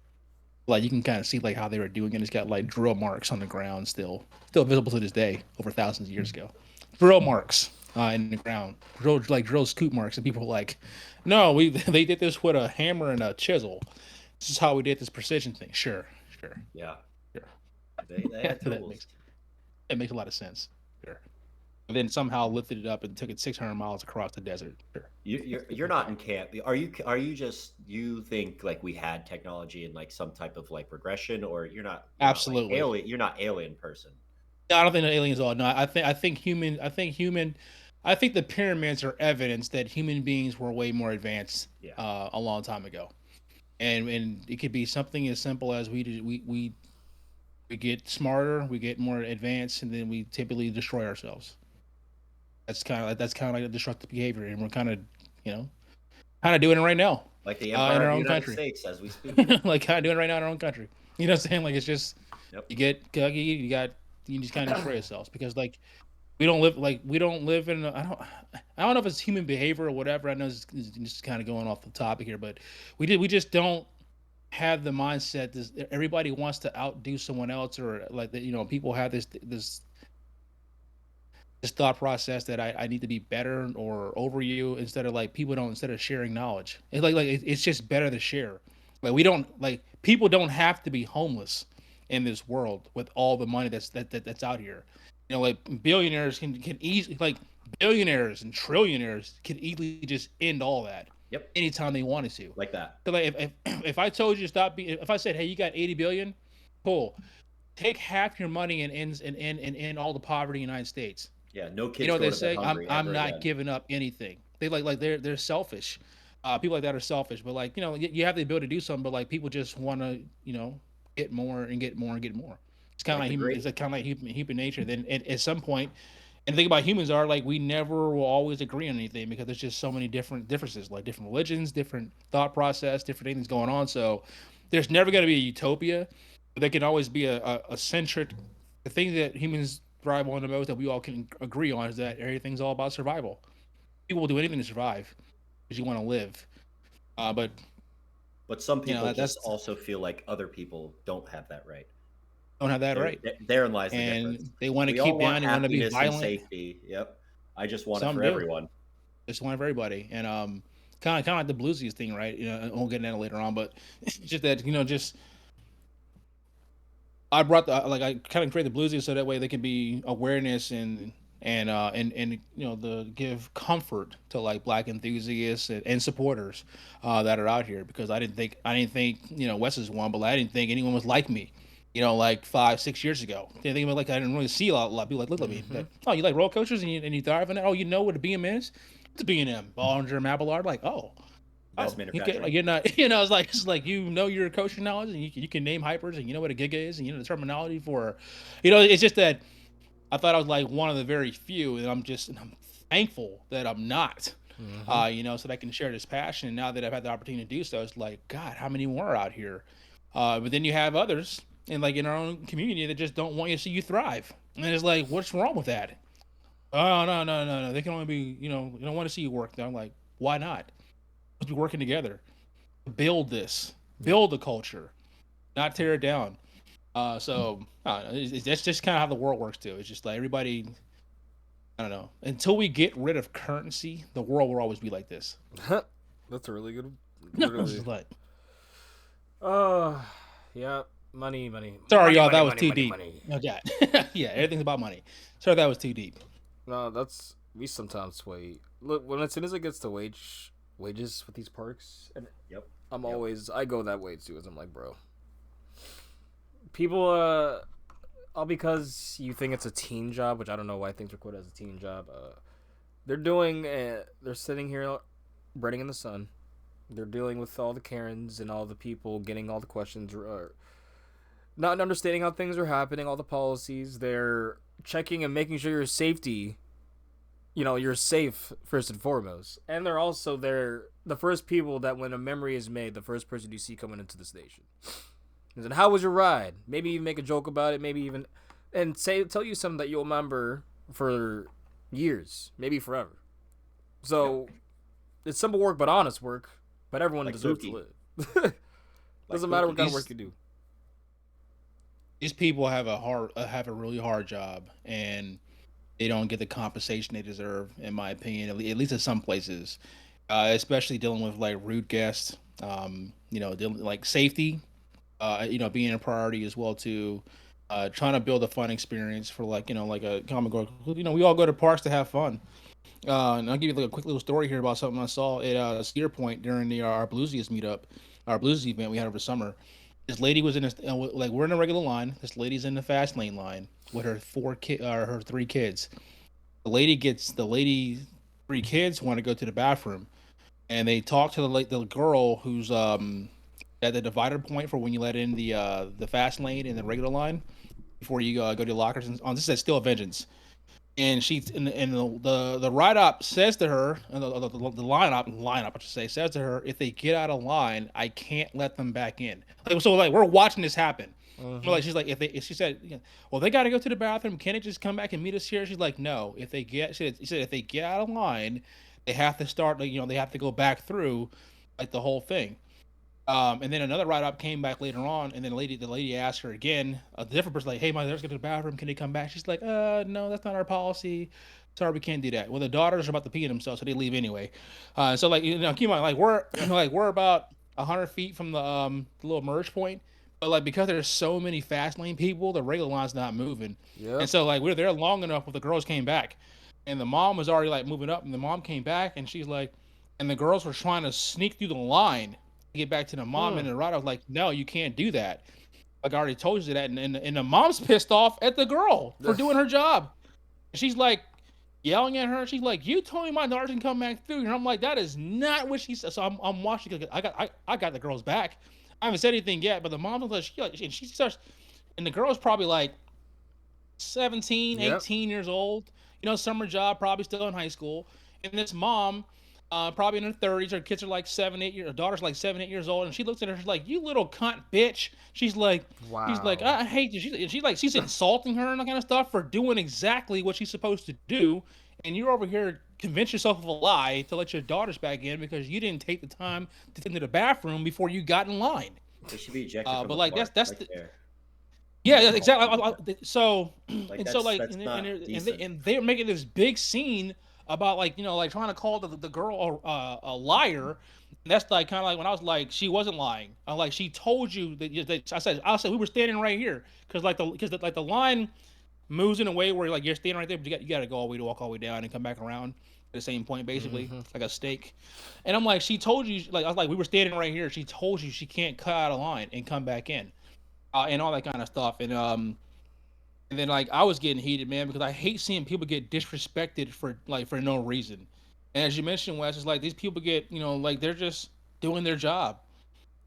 Like you can kind of see like how they were doing it. It's got like drill marks on the ground still visible to this day over thousands of years ago. Drill marks in the ground, drill scoop marks, and people were like, no, they did this with a hammer and a chisel. This is how we did this precision thing. Sure. Yeah. Sure. They had tools. It makes a lot of sense. Sure. And then somehow lifted it up and took it 600 miles across the desert. Sure. You're not in camp. Are you just, you think like we had technology in like some type of like regression, or you're not? Absolutely. You're not alien person. No, I don't think the aliens are. No, I think the pyramids are evidence that human beings were way more advanced a long time ago, and it could be something as simple as we get smarter, we get more advanced, and then we typically destroy ourselves. That's kind of like a destructive behavior, and we're kind of doing it right now. Like the in Empire our of the own United country. States as we speak. Like kind of doing it right now in our own country. You know what I'm saying? Like it's just Yep. you get cocky, you just kind of destroy yourselves because like we don't live in I don't know if it's human behavior or whatever. I know it's just kind of going off the topic here, but we just don't have the mindset that everybody wants to outdo someone else, or like that, people have this thought process that I need to be better or over you, instead of like people don't, instead of sharing knowledge. It's it's just better to share. Like we don't, like, people don't have to be homeless in this world with all the money that's out here. Like billionaires can easily, like billionaires and trillionaires can easily just end all that. Yep. Anytime they wanted to. Like that. So like if I told you to stop being, if I said, hey, you got 80 billion, cool, take half your money and end all the poverty in the United States. Yeah, no kids. You know what go they to say? bed hungry I'm ever not again. giving up anything. They're selfish. People like that are selfish. But like, you have the ability to do something, but like people just want to get more and get more and get more. It's kind of like human. It's kind of like human nature. Then at some point, and the thing about humans are like we never will always agree on anything because there's just so many differences, like different religions, different thought process, different things going on. So there's never going to be a utopia. But there can always be a centric. The thing that humans thrive on the most that we all can agree on is that everything's all about survival. People will do anything to survive because you want to live. But some people just also feel like other people don't have that right. Don't have that right. Therein lies the and difference. They want to keep down. They want to be violent. And safety. Yep. I just want Some it for do. everyone. Just want it for everybody. And kind of like the bluesiest thing, right? We'll get into that later on, but just that just. I brought I kind of created the bluesies so that way they can be awareness and the give comfort to like black enthusiasts and supporters that are out here, because I didn't think Wes is one, but I didn't think anyone was like me. Like 5-6 years ago. I didn't think I didn't really see a lot of people like look at me. Like, oh, you like roller coasters and you thrive on that? Oh, you know what a BM is? It's a B&M, Bollinger Mapillard. Like, you're not, it's like your coaster knowledge and you can name hypers and you know what a giga is and the terminology for, it's just that I thought I was like one of the very few, and I'm thankful that I'm not, so that I can share this passion. And now that I've had the opportunity to do so, it's like, God, how many more are out here? But then you have others, and like in our own community, that just don't want you to see you thrive. And it's like, what's wrong with that? Oh, no. They can only be, they don't want to see you work. And I'm like, why not? Let's be working together. Build the culture, not tear it down. That's just kind of how the world works too. It's just like everybody, I don't know. Until we get rid of currency, the world will always be like this. That's a really good. Like, yeah, money. Sorry, y'all, that was money, too money, deep. money. Okay, yeah, everything's about money. Sorry, that was too deep. No, we sometimes sway. Look, as soon as it gets to wages with these parks, and I go that way too. As I'm like, bro. People, all because you think it's a teen job, which I don't know why things are quoted as a teen job. They're sitting here, breading in the sun. They're dealing with all the Karens and all the people getting all the questions, not understanding how things are happening, all the policies. They're checking and making sure your safety, you're safe first and foremost. And they're the first people that when a memory is made, the first person you see coming into the station. And how was your ride? Maybe even make a joke about it. Maybe even, and tell you something that you'll remember for years, maybe forever. So it's simple work, but honest work. But everyone deserves to live. Doesn't matter what kind of work you do. These people have a really hard job, and they don't get the compensation they deserve, in my opinion. At least in some places, especially dealing with like rude guests. Dealing like safety. Being a priority as well too. Trying to build a fun experience for like a comic book. We all go to parks to have fun. And I'll give you like a quick little story here about something I saw at Cedar Point during our Bluesiest meetup, our Bluesies event we had over the summer. This lady was in we're in a regular line. This lady's in the fast lane line with her her 3 kids. The lady 3 kids want to go to the bathroom, and they talk to the girl who's at the divider point for when you let in the fast lane and the regular line before you go to your lockers. And this is at Still Vengeance. And the ride op says to her, and the line op I should say, says to her, if they get out of line, I can't let them back in. Like, so like we're watching this happen. Like she's like, if she said, well, they got to go to the bathroom. Can it just come back and meet us here? She's like, no. If they get, she said, if they get out of line, they have to start. They have to go back through, like the whole thing. And then another write up came back later on, and then the lady asked her again, a different person, like, "Hey, my daughter's going to the bathroom. Can they come back?" She's like, no, that's not our policy. Sorry, we can't do that." Well, the daughters are about to pee in themselves, so they leave anyway. So like, keep in mind, like we're about 100 feet from the little merge point, but like because there's so many fast lane people, the regular line's not moving. Yeah. And so like we were there long enough when the girls came back, and the mom was already like moving up, and the mom came back, and she's like, and the girls were trying to sneak through the line get back to the mom and the ride. I was like, no, you can't do that. Like I already told you that. And the mom's pissed off at the girl for doing her job. She's like yelling at her. She's like, you told me my daughter can come back through. And I'm like, that is not what she said. So I'm watching. I got the girl's back. I haven't said anything yet, but the mom was like, and she starts, and the girl's probably like 17, 18 years old. Summer job, probably still in high school. And this mom, probably in her 30s. Her kids are like 7, 8 years. Her daughter's like 7, 8 years old, and she looks at her. She's like, "You little cunt, bitch." She's like, Wow. She's like, "I hate you." She's insulting her and that kind of stuff for doing exactly what she's supposed to do, and you're over here convince yourself of a lie to let your daughters back in because you didn't take the time to get into the bathroom before you got in line. They should be ejected from But the like park that's right the. there. Yeah, exactly. So Like and so like that's not decent. and they're making this big scene about like like trying to call the girl a liar. And that's like kind of like when I was like she wasn't lying. I'm like she told you that I said we were standing right here because like the line moves in a way where like you're standing right there, but you got to go all the way to walk all the way down and come back around at the same point basically like a steak. And I'm like she told you like I was like we were standing right here. She told you she can't cut out a line and come back in. And all that kind of stuff. And then like I was getting heated, man, because I hate seeing people get disrespected for no reason. And as you mentioned, Wes, it's like these people get, like they're just doing their job.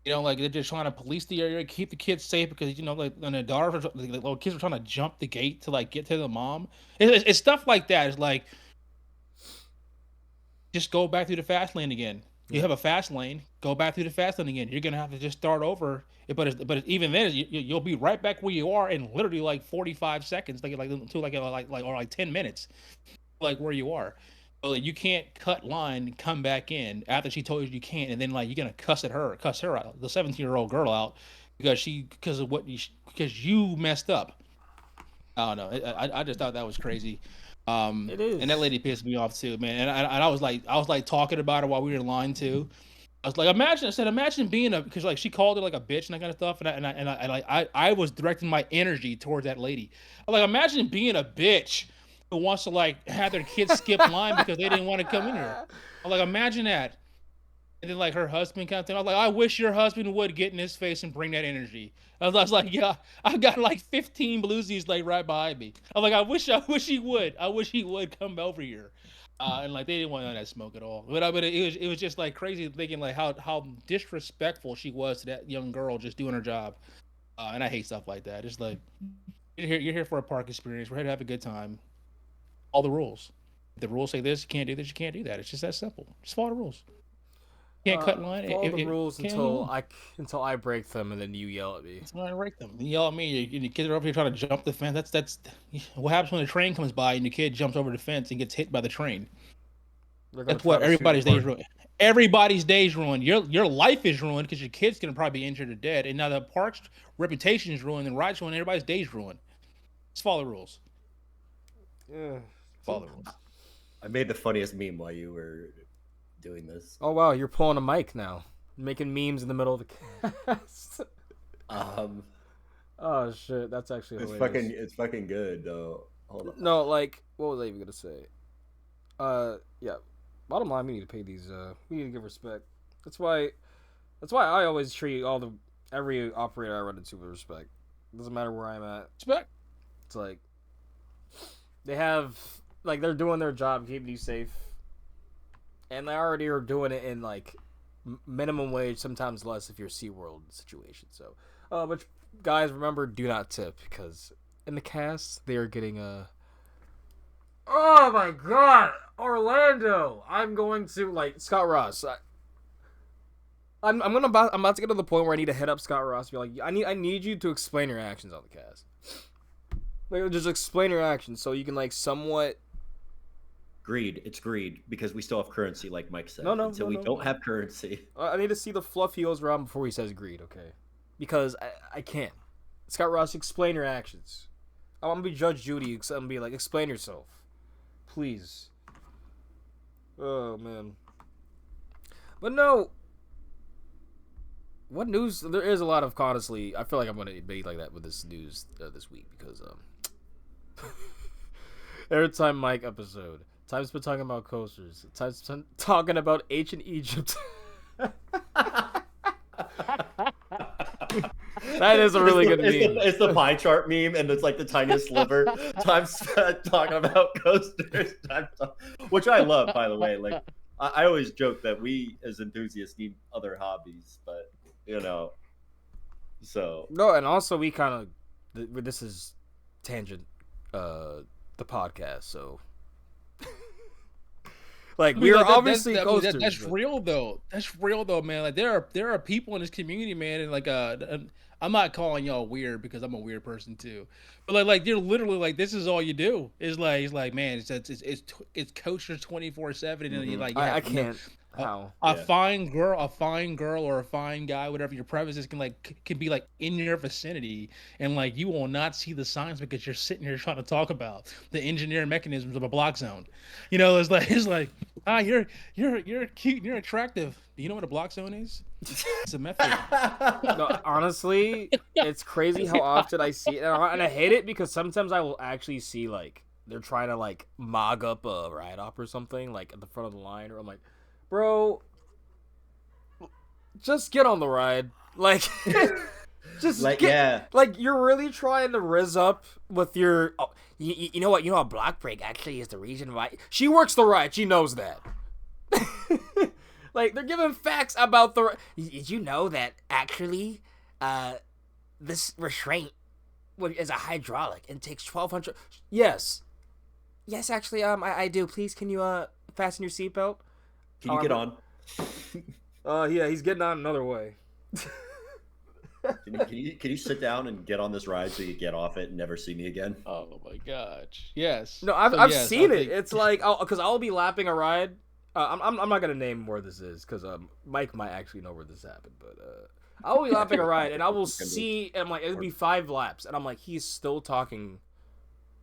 Like they're just trying to police the area, keep the kids safe because like when the daughter, the little kids were trying to jump the gate to like get to the mom. It's stuff like that. It's like just go back through the fast lane again. You have a fast lane. Go back through the fast lane again. You're gonna have to just start over. But even then, you'll be right back where you are in literally like 45 seconds, like 10 minutes, like where you are. So like, you can't cut line and come back in after she told you can't, and then like you're gonna cuss her out, the 17-year-old girl out because you messed up. I don't know. I just thought that was crazy. It is. And that lady pissed me off too, man. And I was like talking about it while we were in line too. I was like, imagine being because like she called her like a bitch and that kind of stuff, and I was directing my energy towards that lady. I was like, imagine being a bitch who wants to like have their kids skip line because they didn't want to come in here. I was like, imagine that. And then like her husband kind of thing. I was like, I wish your husband would get in his face and bring that energy. I was like, yeah, I've got like 15 bluesies like right behind me. I'm like, I wish he would. I wish he would come over here. And like they didn't want none of that smoke at all. But it was just like crazy thinking like how disrespectful she was to that young girl just doing her job. And I hate stuff like that. It's like you're here for a park experience. We're here to have a good time. All the rules. If the rules say this, you can't do this. You can't do that. It's just that simple. Just follow the rules. Can't cut line. Follow the rules until I break them, and then you yell at me. That's when I break them. You yell at me. Your kids are over here trying to jump the fence. That's what happens when the train comes by and the kid jumps over the fence and gets hit by the train. That's what everybody's days ruined. Everybody's days ruined. Your life is ruined because your kid's gonna probably be injured or dead, and now the park's reputation is ruined and rides ruined. Everybody's days ruined. Just follow the rules. Yeah. Follow the rules. I made the funniest meme while you were doing this. Oh wow, you're pulling a mic now, making memes in the middle of the cast. Oh shit, that's actually hilarious. It's fucking good though. Hold on. No, like what was I even gonna say? Yeah. Bottom line, we need to pay these. We need to give respect. That's why I always treat every operator I run into with respect. Doesn't matter where I'm at. Respect. It's like they have they're doing their job, keeping you safe. And they already are doing it in like minimum wage, sometimes less if you're SeaWorld situation. So, but guys, remember, do not tip because in the cast they are getting Oh my god, Orlando! I'm going to like Scott Ross. I'm about to get to the point where I need to hit up Scott Ross. And be like, I need you to explain your actions on the cast. Like, just explain your actions so you can like somewhat. Greed. It's greed because we still have currency, like Mike said. No, we don't have currency. I need to see the fluff he goes around before he says greed, okay? Because I can't. Scott Ross, explain your actions. I'm gonna be Judge Judy. I'm gonna be like, explain yourself, please. Oh man. But no. What news? There is a lot of, honestly. I feel like I'm gonna be like that with this news this week because Airtime Myke episode. Time's been talking about coasters. Time's been talking about ancient Egypt. That is a really good meme. It's the pie chart meme, and it's like the tiniest sliver. Time spent talking about coasters, which I love, by the way. Like I always joke that we as enthusiasts need other hobbies, but you know, so no, and also we kind of this is tangent, the podcast, so. Like, we are obviously coasters. That's real though. That's real though, man. Like there are people in this community, man, and like I'm not calling y'all weird because I'm a weird person too. But like they're literally like, this is all you do. It's like man, it's coasters 24/7, and you're like, I can't. How a fine girl or a fine guy, whatever your preference can be like in your vicinity, and like you will not see the signs because you're sitting here trying to talk about the engineering mechanisms of a block zone. You know, it's like you're cute and you're attractive. Do you know what a block zone is? It's a method. No, honestly, it's crazy how often I see it, and I hate it because sometimes I will actually see like they're trying to like mog up a ride op or something like at the front of the line, or I'm like, bro, just get on the ride. Like, just like like you're really trying to rizz up with your. Oh, you know what? You know a block break actually is the reason why she works the ride. She knows that. Like, they're giving facts about the. Did you know that actually, this restraint is a hydraulic and takes 1,200. Yes, actually, I do. Please, can you fasten your seatbelt? Can you get on? Yeah, he's getting on another way. Can you sit down and get on this ride so you get off it and never see me again? Oh my gosh, yes. No, I've seen it. It's like, because I'll be lapping a ride. I'm not gonna name where this is because Mike might actually know where this happened, but I'll be lapping a ride and I will see, and I'm like, it'll be 5 laps, and I'm like, he's still talking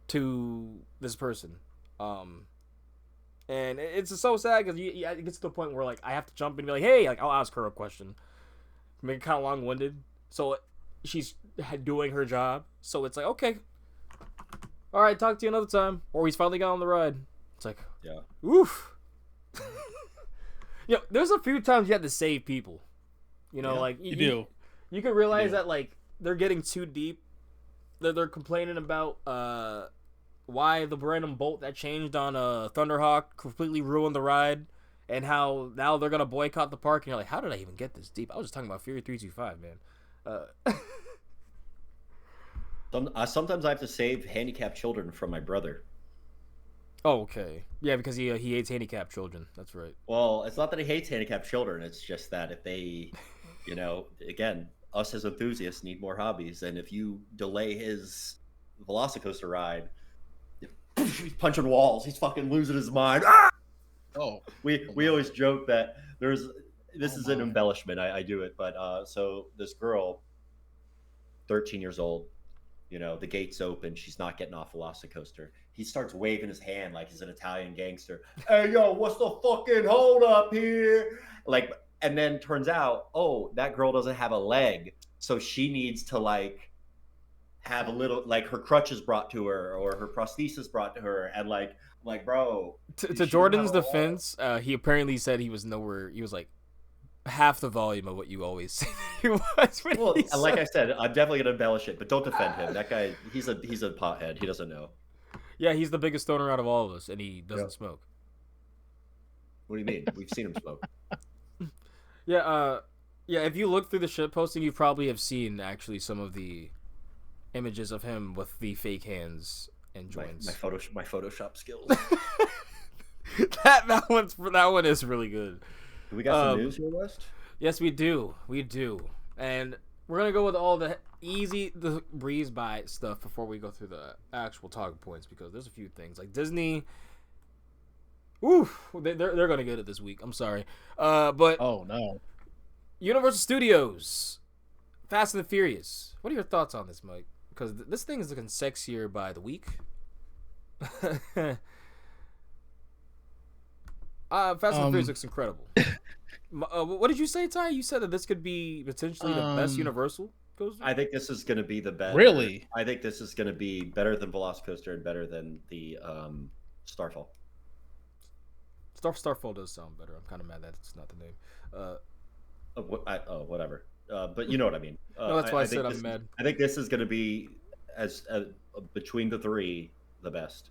to this person, and it's so sad because it gets to the point where like I have to jump in and be like, hey, like I'll ask her a question, make it kind of long-winded, so she's doing her job, so it's like, okay, all right, talk to you another time, or he's finally got on the ride. It's like, yeah, oof. You know, there's a few times you have to save people. You know, like you can realize that like they're getting too deep. They're complaining about why the random bolt that changed on Thunderhawk completely ruined the ride, and how now they're gonna boycott the park. And you're like, how did I even get this deep? I was just talking about Fury 325, man. Sometimes I have to save handicapped children from my brother. Oh, okay. Yeah, because he hates handicapped children. That's right. Well, it's not that he hates handicapped children. It's just that if they, you know, again, us as enthusiasts need more hobbies. And if you delay his Velocicoaster ride, he's punching walls. He's fucking losing his mind. Ah! Oh. We always joke that this is an embellishment. I do it. But so this girl, 13 years old, you know, the gate's open. She's not getting off Velocicoaster. He starts waving his hand like he's an Italian gangster. Hey, yo, what's the fucking hold up here? Like, and then turns out, oh, that girl doesn't have a leg. So she needs to, like, have a little, like, her crutches brought to her or her prosthesis brought to her. And, like, bro. To Jordan's defense, he apparently said he was nowhere. He was, like, half the volume of what you always say he was. Well, like I said, I'm definitely gonna embellish it, but don't defend him. That guy, he's a pothead. He doesn't know. Yeah, he's the biggest stoner out of all of us, and he doesn't smoke. What do you mean? We've seen him smoke. Yeah, if you look through the shit posting, you probably have seen actually some of the images of him with the fake hands and My joins. my Photoshop skills. that one is really good. Do we got some news here, West? Yes, we do. And we're gonna go with all the breeze by stuff before we go through the actual talking points, because there's a few things like Disney. Oof, they're gonna get it this week. I'm sorry, but oh no, Universal Studios, Fast and the Furious. What are your thoughts on this, Mike? Because this thing is looking sexier by the week. Fast and the Furious looks incredible. What did you say, Ty? You said that this could be potentially the best Universal coaster? I think this is going to be the best. Really? I think this is going to be better than Velocicoaster and better than the Starfall. Starfall does sound better. I'm kind of mad that it's not the name. Whatever. But you know what I mean. No, that's why I said I'm mad. I think this is going to be as between the three the best.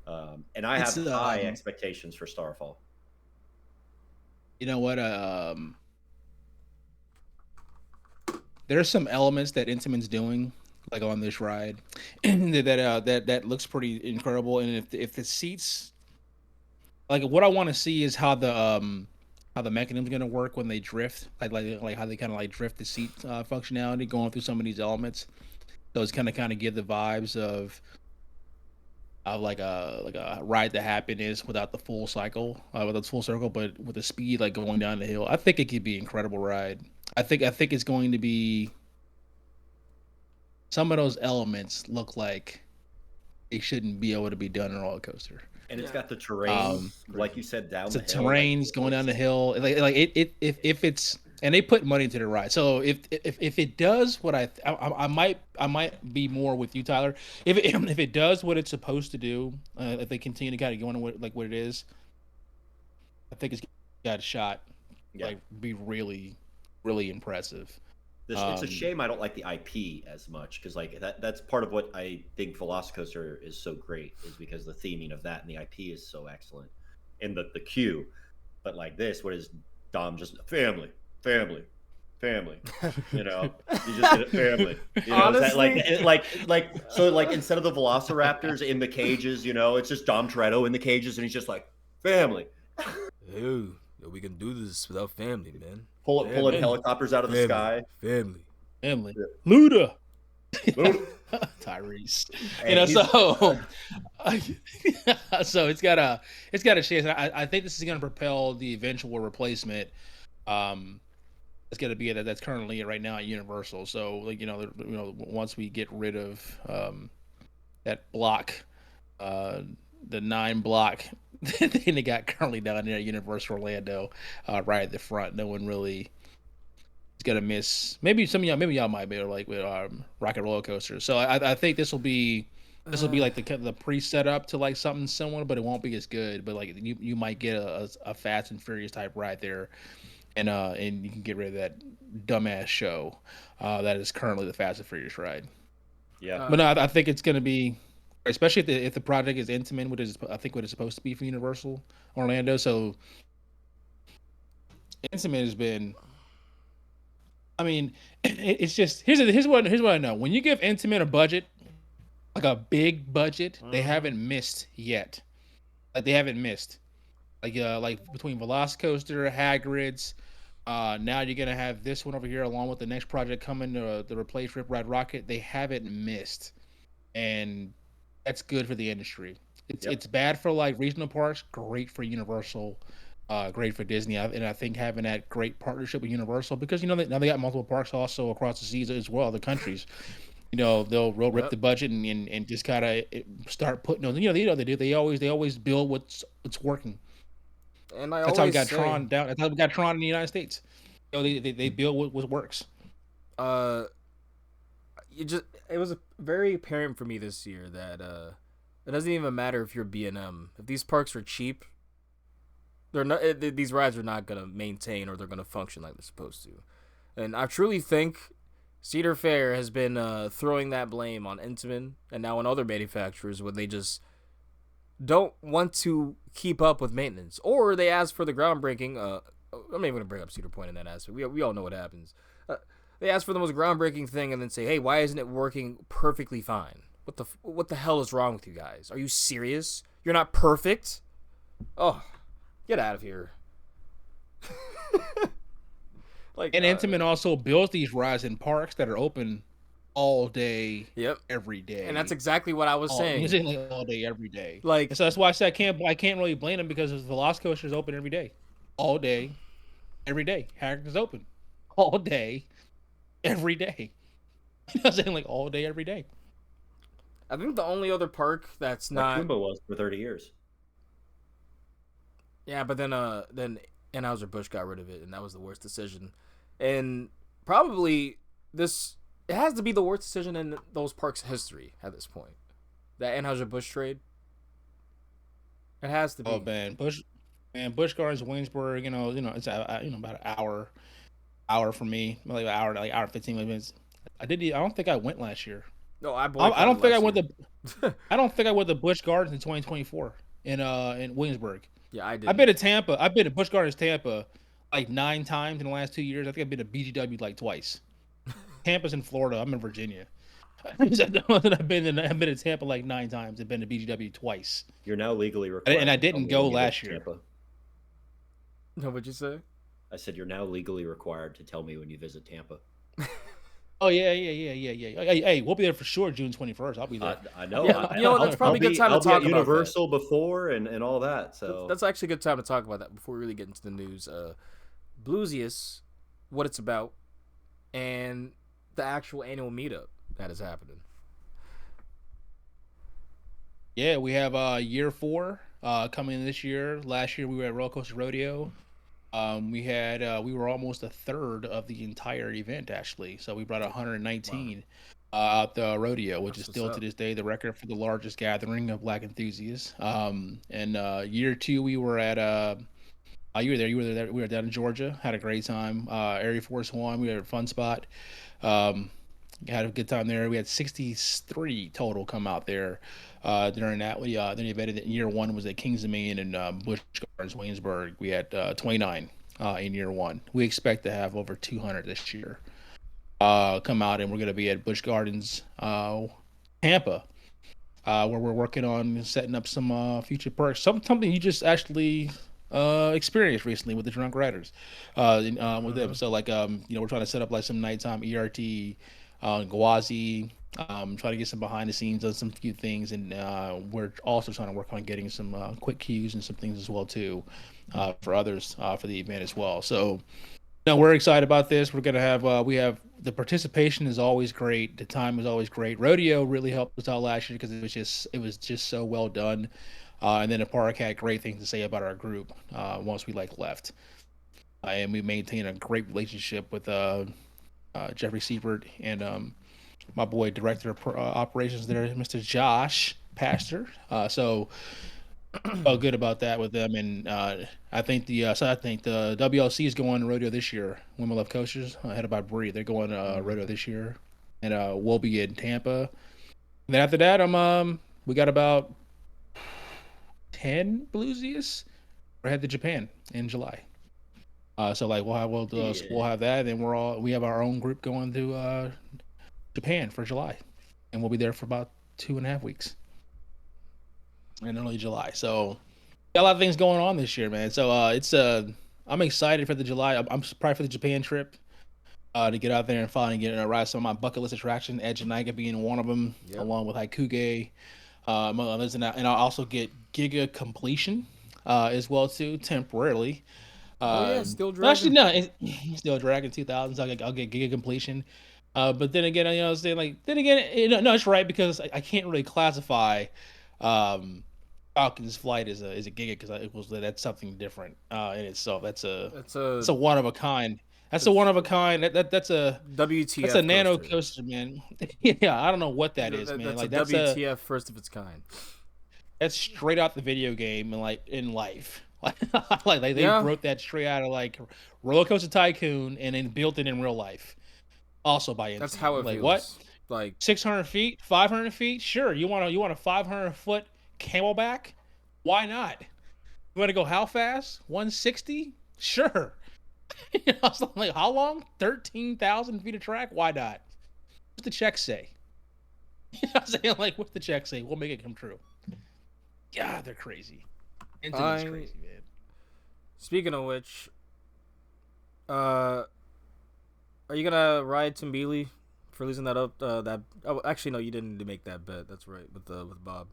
And I have high expectations for Starfall. You know what? There's some elements that Intamin's doing, like on this ride, that looks pretty incredible. And if the seats, like what I want to see is how the mechanism's gonna work when they drift, like how they kind of like drift the seat functionality going through some of these elements. Those kind of give the vibes of like a ride to happiness without the full cycle, without the full circle, but with the speed like going down the hill. I think it could be an incredible ride. I think it's going to be. Some of those elements look like they shouldn't be able to be done in a roller coaster. And it's got the terrain, like you said, down the hill. The terrain's going down the hill. Like if it's, and they put money into the ride. So if it does what I might be more with you, Tyler. If it does what it's supposed to do, if they continue to kind of go into what it is, I think it's got a shot. Yeah. Like be really, really impressive. It's a shame I don't like the IP as much, because like that's part of what I think Velocicoaster is so great, is because the theming of that and the IP is so excellent, and the queue. But like this, what is Dom just family? You know, you just get it family. You know, honestly, so like instead of the Velociraptors in the cages, you know, it's just Dom Toretto in the cages, and he's just like family. Hey, we can do this without family, man. Pulling helicopters out of the sky. Family. Yeah. Luda. Tyrese. You know, so it's got a chance. I think this is going to propel the eventual replacement. It's going to be that's currently right now at Universal. So like you know once we get rid of that block, the 9 block thing they got currently down there at Universal Orlando, right at the front, no one really is gonna miss. Maybe some of y'all might be like with Rocket Roller Coaster. So I think this will be like the pre-setup to like something similar, but it won't be as good. But like you might get a Fast and Furious type ride there, and you can get rid of that dumbass show that is currently the Fast and Furious ride. Yeah, but no, I think it's gonna be. Especially if the project is Intamin, what is I think what it's supposed to be for Universal Orlando. So Intamin has been. I mean, it's just here's what I know. When you give Intamin a budget, like a big budget, they haven't missed yet. Like they haven't missed. Like between Velocicoaster, Hagrid's, now you're gonna have this one over here along with the next project coming to replace Rip Ride Rocket. They haven't missed, and that's good for the industry. It's bad for like regional parks, great for Universal, great for Disney, and I think having that great partnership with Universal, because you know now they got multiple parks also across the seas as well, other countries. You know they'll rip the budget and just kind of start putting those. You know they do. They always build what's working. And that's how we got Tron down. That's how we got Tron in the United States. You know they build what works. It was very apparent for me this year that it doesn't even matter if you're B&M. If these parks are cheap, they're not. These rides are not gonna maintain, or they're gonna function like they're supposed to. And I truly think Cedar Fair has been throwing that blame on Intamin and now on other manufacturers when they just don't want to keep up with maintenance, or they ask for the groundbreaking. I'm not even gonna bring up Cedar Point in that aspect. We all know what happens. They ask for the most groundbreaking thing and then say, hey, why isn't it working perfectly fine? What the hell is wrong with you guys? Are you serious? You're not perfect? Oh, get out of here. And Intamin also built these rides in parks that are open all day, every day. And that's exactly what I was saying. Like all day, every day. Like, and so that's why I said I can't really blame them because the Velocicoaster is open every day, all day, every day. Haggard is open all day, every day. You know what I'm saying? Like all day, every day. I think the only other park that's not Kumba was for 30 years. Yeah, but then Anheuser-Busch got rid of it, and that was the worst decision. And probably it has to be the worst decision in those parks' history at this point. That Anheuser-Busch trade. It has to be. Oh man, Busch Gardens, Williamsburg. You know, it's about an hour for me, like an hour, 15 minutes. I don't think I went last year. No, I don't think I went to. I don't think I went to Busch Gardens in 2024 in Williamsburg. Yeah, I did. I've been to Tampa. I've been to Busch Gardens, Tampa, like 9 times in the last 2 years. I think I've been to BGW like twice. Tampa's in Florida. I'm in Virginia. I've been to Tampa like 9 times. I've been to BGW twice. You're now legally required. And I didn't go last year. Tampa. No, what'd you say? I said you're now legally required to tell me when you visit Tampa. Oh yeah. Hey, we'll be there for sure. June 21st. I'll be there. I know. Yeah, that's probably a good time to talk about Universal before and all that. So that's actually a good time to talk about that before we really get into the news. Bluesius, what it's about, and the actual annual meetup that is happening. Yeah, we have year 4 coming this year. Last year we were at Roller Coaster Rodeo. We were almost a third of the entire event actually. So we brought 119 out the rodeo, which is still to this day the record for the largest gathering of Black enthusiasts. And year 2 we were at you were there. We were down in Georgia, had a great time. Area Force One, we had a fun spot. Had a good time there. We had 63 total come out there during that. The event in year 1 was at Kings Dominion and Busch Gardens, Williamsburg. We had 29 in year 1. We expect to have over 200 this year come out, and we're going to be at Busch Gardens, Tampa, where we're working on setting up some future perks. Something you just actually experienced recently with the Drunk Riders with them. So like we're trying to set up like some nighttime ERT. Gwazi, trying to get some behind the scenes on some few things, and we're also trying to work on getting some quick cues and some things as well too for others for the event as well. So we're excited about this. We're gonna have the participation is always great. The time is always great. Rodeo really helped us out last year because it was just so well done, and then the park had great things to say about our group once we left, and we maintained a great relationship with Jeffrey Siebert and my boy director of operations there, Mr. Josh Pastor. So felt good about that with them, and I think the WLC is going to rodeo this year. Women Love Coasters, headed by Bree. They're going to rodeo this year, and we'll be in Tampa. And then after that, we got about 10 Bluesies. We're headed to Japan in July. So like we'll have that, and we have our own group going to Japan for July, and we'll be there for about 2.5 weeks in early July. So got a lot of things going on this year, man. So I'm excited for the July. I'm probably for the Japan trip to get out there and finally get to ride some of my bucket list attractions. Edge of Niga being one of them, along with Haikuge, among others, and I'll also get Giga Completion as well too temporarily. Still Dragon. Actually, no, Still Dragon 2000s. I'll get Giga Completion. But then again, I'm saying no, it's right because I can't really classify Falcon's Flight as a Giga because that's something different in itself. That's a one of a kind. That's a one of a kind. That's a WTF. That's a nano coaster, man. Yeah, I don't know what that is, man. That's a WTF first of its kind. That's straight out the video game and in life. They wrote that straight out of Roller Coaster Tycoon and then built it in real life. Also by That's how it feels. What? 600 feet, 500 feet? Sure. You want a 500-foot camelback? Why not? You want to go how fast? 160? Sure. How long? 13,000 feet of track? Why not? What's the check say? I'm saying, like, what's the check say? We'll make it come true. God, they're crazy. Internet's crazy, man. Speaking of which, are you gonna ride Timbili for losing that up? Actually, no, you didn't need to make that bet. That's right, with Bob.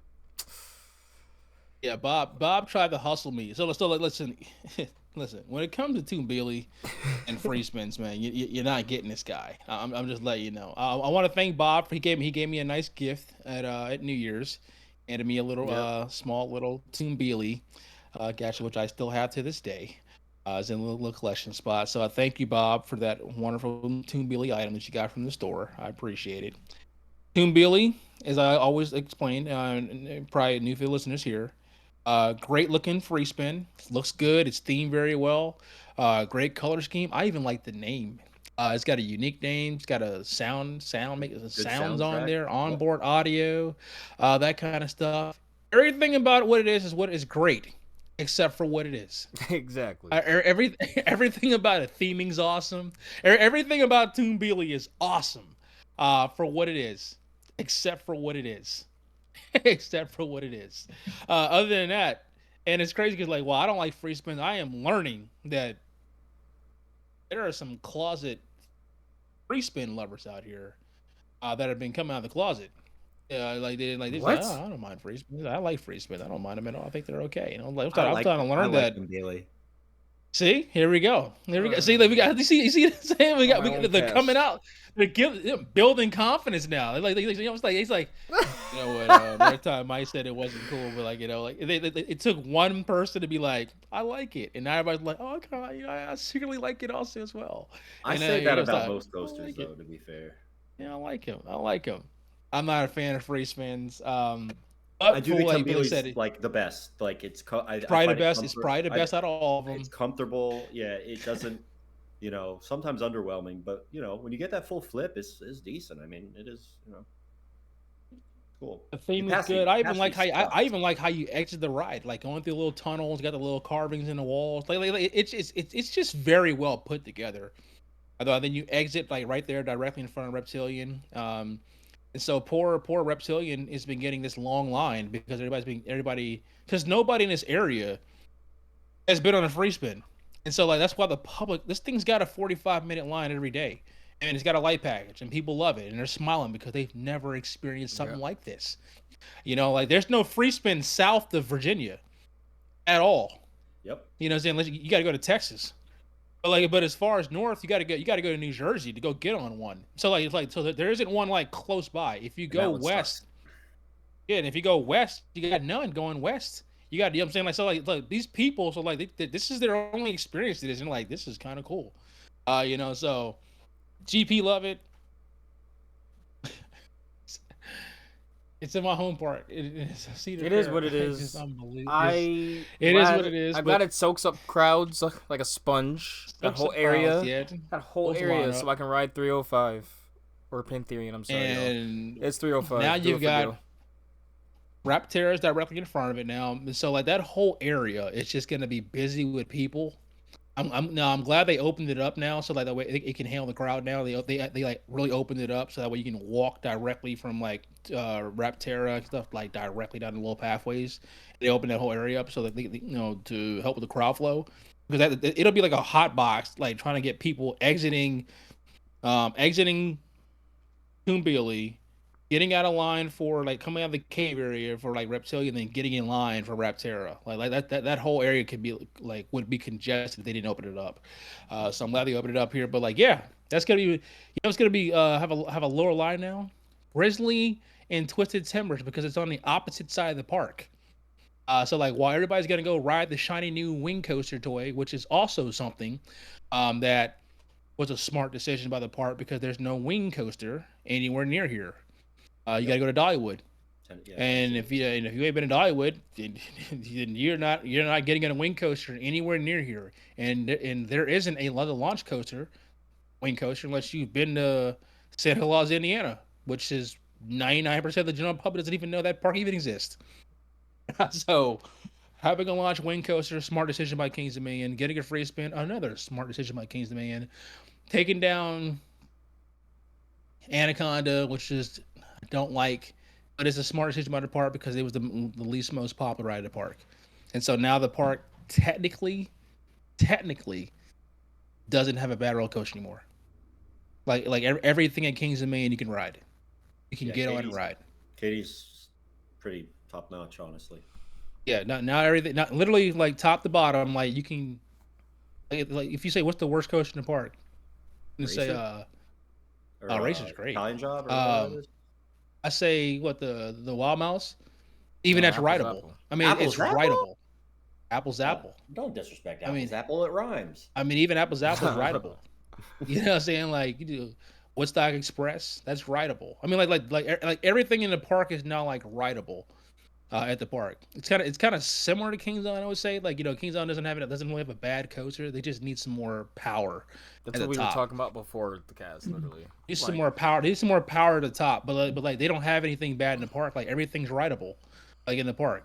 Yeah, Bob tried to hustle me. So like, listen. When it comes to Timbili and free spins, man, you're not getting this guy. I'm just letting you know. I want to thank Bob. He gave me a nice gift at New Year's, handed me a little small little Timbili, gacha, which I still have to this day. It's in a little collection spot. So I thank you, Bob, for that wonderful Timbili item that you got from the store. I appreciate it. Timbili, as I always explain, and probably new for the listeners here. Great looking free spin. Looks good. It's themed very well. Great color scheme. I even like the name. It's got a unique name. It's got a sounds on there, onboard audio, that kind of stuff. Everything about what it is what is great, except for what it is. Exactly. Everything about it. Theming's awesome. Everything about Timbili is awesome. For what it is, except for what it is. Except for what it is. Other than that, and it's crazy because, like, well, I don't like free spins. I am learning that there are some closet free spin lovers out here that have been coming out of the closet. They What? like, oh, I don't mind free spins. I like free spins. I don't mind them at all. I think they're okay. I'm I starting to learn that. Timbili. See, here we go. See, like, we got. You see what I'm saying? They're coming out. They're building confidence now. He's like, you know what? Airtime Myke said it wasn't cool, but, like, you know, like it took one person to be like, I like it, and now everybody's like, oh, okay, I secretly like it also as well. I say that about most coasters, though. To be fair. Yeah, I like him. I'm not a fan of free spins. I do think Timbili's like the best. Like, it's probably the best. It's probably the best out of all of them. It's comfortable. Yeah, it doesn't, sometimes underwhelming, but when you get that full flip, it's decent. I mean, it is, cool. The theme is good. I even like how you exit the ride, like going through the little tunnels, got the little carvings in the walls. Like it's just very well put together. Although then you exit like right there, directly in front of Reptilian. And so poor Reptilian has been getting this long line because because nobody in this area has been on a free spin. And so, like, that's why this thing's got a 45-minute line every day. And it's got a light package, and people love it, and they're smiling because they've never experienced something like this. Like, there's no free spin south of Virginia at all. Yep. You know what I'm saying? You got to go to Texas. But as far as north, you got to go to New Jersey to go get on one. So there isn't one like close by. If you go west, and if you go west, you got none going west. You got, I'm saying, like these people, so like this is their only experience to this, and like this is kind of cool, So GP love it. It's in my home part. It is what it is. It's unbelievable. It is what it is. I'm glad it soaks up crowds like a sponge. That whole area. That whole area, so I can ride 305 or Pantherian. I'm sorry. And it's 305. Now you've got Raptera's directly in front of it now. So like that whole area, it's just gonna be busy with people. I'm glad they opened it up now, so like that way it can handle the crowd now. They like really opened it up so that way you can walk directly from like Raptera and stuff, like directly down the little pathways. They opened that whole area up so that they to help with the crowd flow, because it'll be like a hot box, like trying to get people exiting Timbili, getting out of line for like coming out of the cave area for like Reptilian, then getting in line for Raptera. Like that whole area could be like would be congested if they didn't open it up. So I'm glad they opened it up here. But like, yeah, that's gonna be it's gonna be have a lower line now. Grizzly and Twisted Timbers, because it's on the opposite side of the park. So like while everybody's gonna go ride the shiny new Wing Coaster toy, which is also something that was a smart decision by the park, because there's no Wing Coaster anywhere near here. You got to go to Dollywood, and if you ain't been to Dollywood, then you're not getting on a Wing Coaster anywhere near here. And there isn't another launch coaster, Wing Coaster, unless you've been to Santa Claus, Indiana, which is 99% of the general public doesn't even know that park even exists. So, having a launch Wing Coaster, smart decision by Kings Dominion. Getting a free spin, another smart decision by Kings Dominion. Taking down Anaconda, which is don't like, but it's a smart decision by the park because it was the least most popular ride at the park, and so now the park technically doesn't have a bad roller coaster anymore. Like everything at Kings Dominion you can ride, you can get on and ride. Katie's pretty top notch, honestly. Yeah, now everything, not literally like top to bottom. Like you can, like if you say what's the worst coaster in the park, you say Racer's great. Italian Job. Or I say what the Wild Mouse, even that's rideable. Apple. I mean, Apple's it's rideable. Apple's Apple. Don't disrespect Apple's Apple. It rhymes. I mean, even Apple's Apple is rideable. You know what I'm saying? Like you do Woodstock Express, that's rideable. I mean, like everything in the park is now like rideable. At the park, it's kind of similar to Kings Island, I would say. Like Kings Island doesn't really have a bad coaster. They just need some more power. That's what we were talking about before the cast, literally. Need some more power. They need some more power at the top, but they don't have anything bad in the park. Like everything's rideable, like in the park.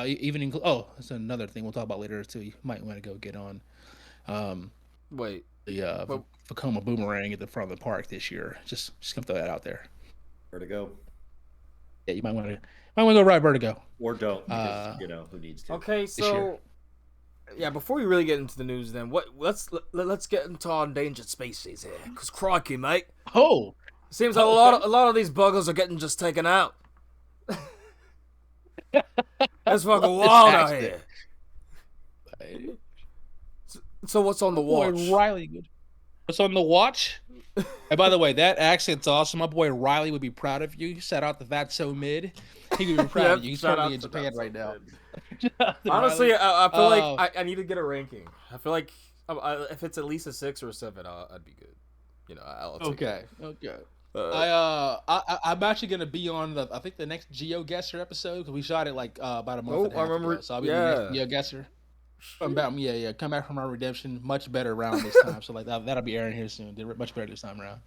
Even that's another thing we'll talk about later too. You might want to go get on. Wait. The Vekoma Boomerang at the front of the park this year. Just gonna throw that out there. Where to go? Yeah, you might want to go ride Vertigo. Or don't, because who needs to. Okay, so yeah, before we really get into the news, then let's get into our endangered species here, cause crikey, mate. Oh, seems like a lot of these buggers are getting just taken out. That's fucking wild out here. So what's on the watch? Boy, Riley, good. What's on the watch? And by the way, that accent's awesome. My boy Riley would be proud of you. Shout out to Fatso Mid. He would be proud of you. He's probably in Japan right now. Honestly, I feel like I need to get a ranking. I feel like if it's at least a 6 or a 7, I'd be good. I'll take it. Okay. I'm actually gonna be on the next Geo Guesser episode because we shot it like about a month and a half ago. So I'll be the next Geo Guesser. Come back from our redemption, much better round this time. So like that'll be airing here soon. They're much better this time around.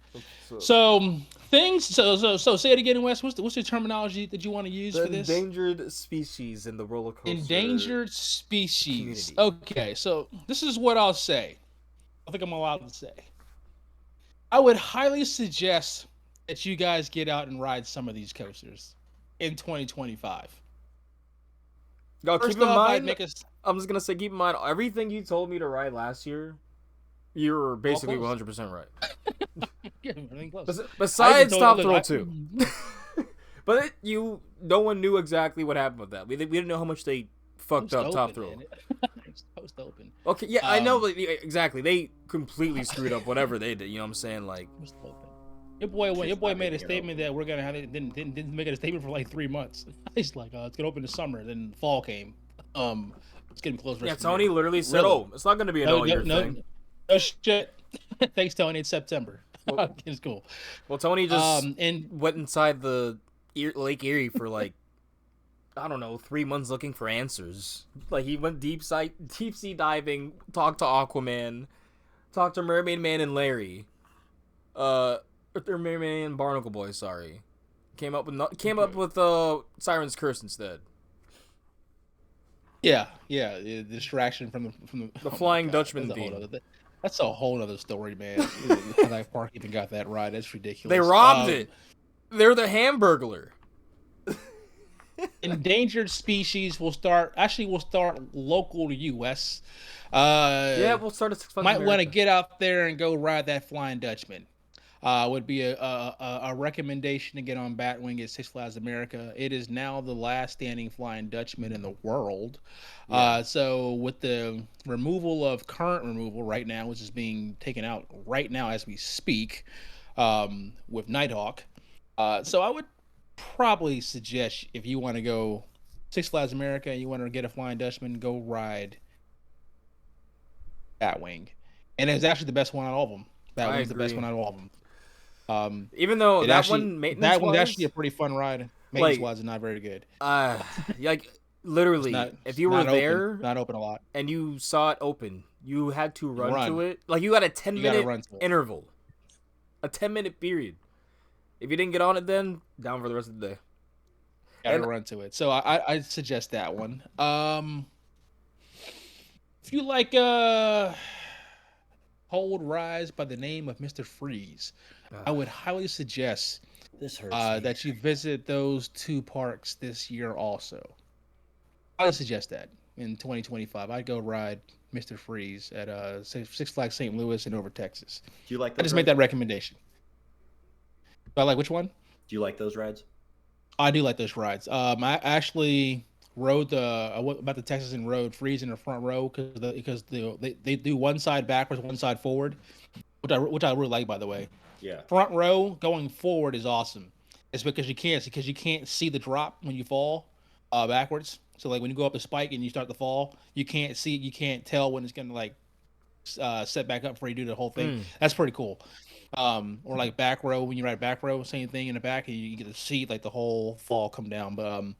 So say it again, Wes. What's the terminology that you want to use for this? Endangered species in the roller coaster. Endangered species. Community. Okay, so this is what I'll say. I think I'm allowed to say. I would highly suggest that you guys get out and ride some of these coasters in 2025. Yo, keep in mind, I'm just gonna say, keep in mind, everything you told me to ride last year, you were basically 100% right. Besides Top Thrill 2. But no one knew exactly what happened with that. We didn't know how much they fucked up Top Thrill. Post open. Okay, yeah, I know, exactly. They completely screwed up whatever they did. You know what I'm saying? Like, your boy made a statement that we're gonna have it. Didn't make a statement for like 3 months. He's like, it's gonna open this summer. Then fall came. It's getting closer. Yeah, Tony literally said, really? It's not gonna be an all-year thing. No shit. Thanks, Tony. It's September. It's cool. Well, Tony just went inside the Lake Erie for like, I don't know, 3 months looking for answers. Like, he went deep sea diving, talked to Aquaman, talked to Mermaid Man and Larry, Mermaid Man and Barnacle Boy. Sorry, came up with Siren's Curse instead. Yeah, the distraction from the Flying Dutchman theme. That's a whole other story, man. How that park even got that right? That's ridiculous. They robbed it. They're the Hamburglar. Endangered species will start local to U.S. We'll start at Six Flags Might want to get out there and go ride that Flying Dutchman. Would be a recommendation to get on Batwing at Six Flags America. It is now the last standing Flying Dutchman in the world. Yeah. So with the current removal right now, which is being taken out right now as we speak, with Nighthawk. So I would probably suggest, if you want to go Six Flags America and you want to get a Flying Dutchman, go ride Batwing. And it's actually the best one out of all of them. Batwing's the best one out of all of them. Even though that one's actually a pretty fun ride. Maintenance wise is not very good. Like literally, if you were there, not open a lot, and you saw it open, you had to run to it. Like you had a 10-minute interval, a 10-minute period. If you didn't get on it, then down for the rest of the day. Gotta run to it. So I suggest that one. If you like Hold Rise by the name of Mr. Freeze, I would highly suggest This hurts me. that you visit those 2 parks this year also. I would suggest that in 2025, I'd go ride Mr. Freeze at Six Flags St. Louis and over Texas. Do you like I those just rides? made that recommendation. I like which one? Do you like those rides? I do like those rides. I actually rode I went about to Texas and rode Freeze in the front row because they do one side backwards, one side forward, which I really like, by the way. Yeah. Front row going forward is awesome. It's because you can't see the drop when you fall backwards. So like when you go up a spike and you start to fall, you can't tell when it's gonna like set back up before you do the whole thing. That's pretty cool. Or like back row, when you ride back row, same thing in the back, and you get to see like the whole fall come down. But in